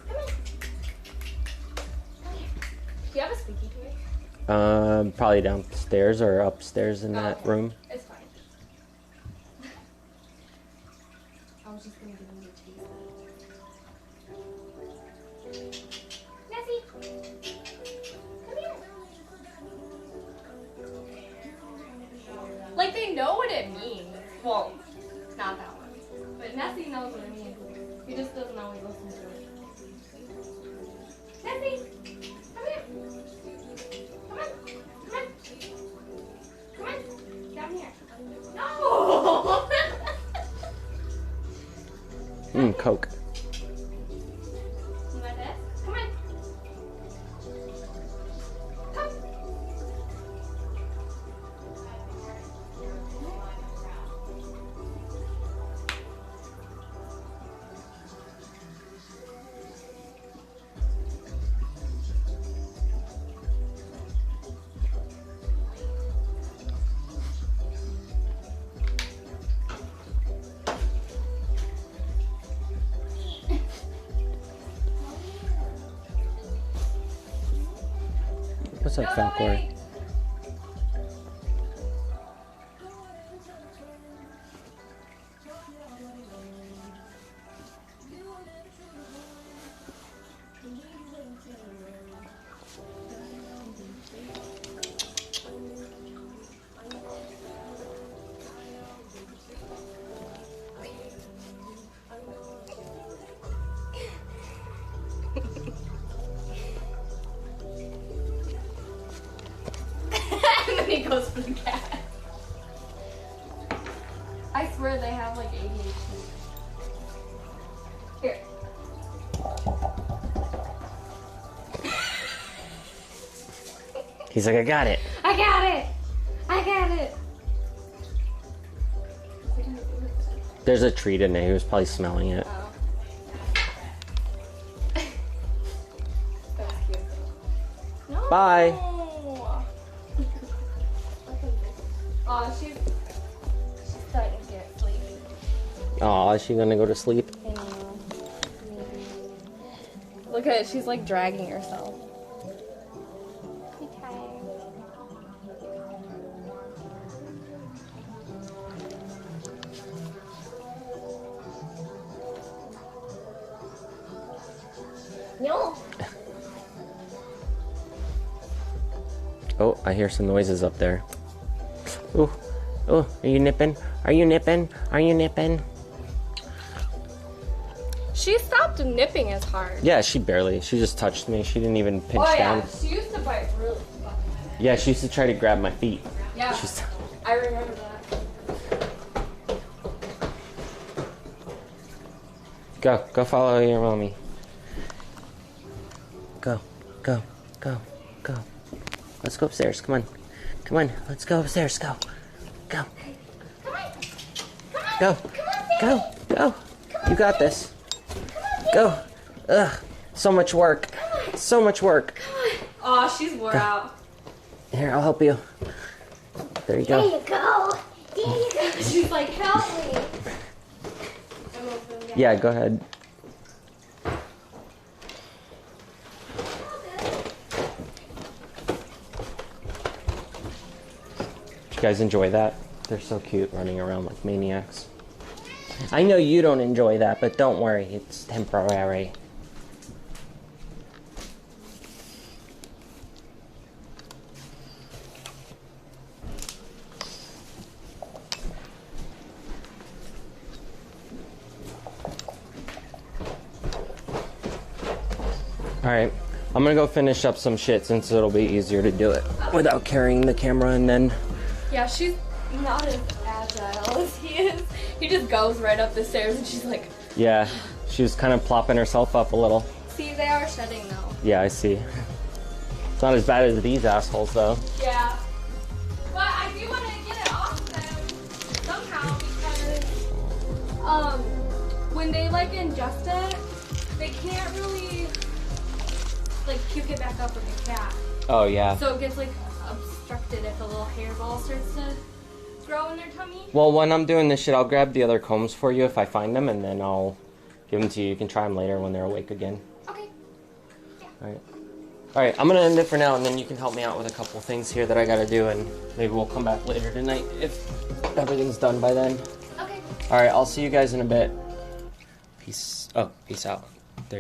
Come on. Come here. Do you have a squeaky toy? Probably downstairs or upstairs in that okay. room. It's fine. I was just gonna give him the cheese. Like, they know what it means. Well, not that one. But Nessie knows what it means. He just doesn't always listen to it. Nessie! Come here! Come on! Come on! Come on! Down here. No! Coke. You want this? Come on! Come! What's up, Falcor? And then he goes for the cat. I swear they have like ADHD. Here. He's like, I got it. I got it! I got it! There's a treat in there. He was probably smelling it. Oh. That was cute. No! Bye. Oh, she's starting to get sleepy. Oh, is she gonna go to sleep? I know. Look at it, she's like dragging herself. I'm tired. No. Oh, I hear some noises up there. Ooh, oh, are you nipping? Are you nipping? Are you nipping? She stopped nipping as hard. Yeah, she just touched me. She didn't even pinch Oh yeah, down. she used to bite really fucking bad. Yeah, she used to try to grab my feet. Yeah, She's... I remember that. Go follow your mommy. Go. Let's go upstairs. Come on. Let's go upstairs. Go. Come on. Come on. Go. You got this. Go. Ugh. So much work. So much work. Oh, she's wore out. Here, I'll help you. There you go. There you go. There you go. She's like, help me. Yeah, go ahead. You guys enjoy that? They're so cute, running around like maniacs. I know you don't enjoy that, but don't worry, it's temporary. Alright, I'm gonna go finish up some shit since it'll be easier to do it without carrying the camera and then... Yeah, she's not as agile as he is. He just goes right up the stairs and she's like... Yeah, she was kind of plopping herself up a little. See, they are shedding now. Yeah, I see. It's not as bad as these assholes though. Yeah. But I do want to get it off them somehow because when they like ingest it, they can't really like puke it back up like a cat. Oh yeah. So it gets like obstructed if a little hairball starts to grow in their tummy. Well, when I'm doing this shit, I'll grab the other combs for you if I find them, and then I'll give them to you. You can try them later when they're awake again. Okay. Yeah. Alright, I'm gonna end it for now, and then you can help me out with a couple things here that I gotta do, and maybe we'll come back later tonight if everything's done by then. Okay. Alright, I'll see you guys in a bit. Peace. Oh, peace out. There you go.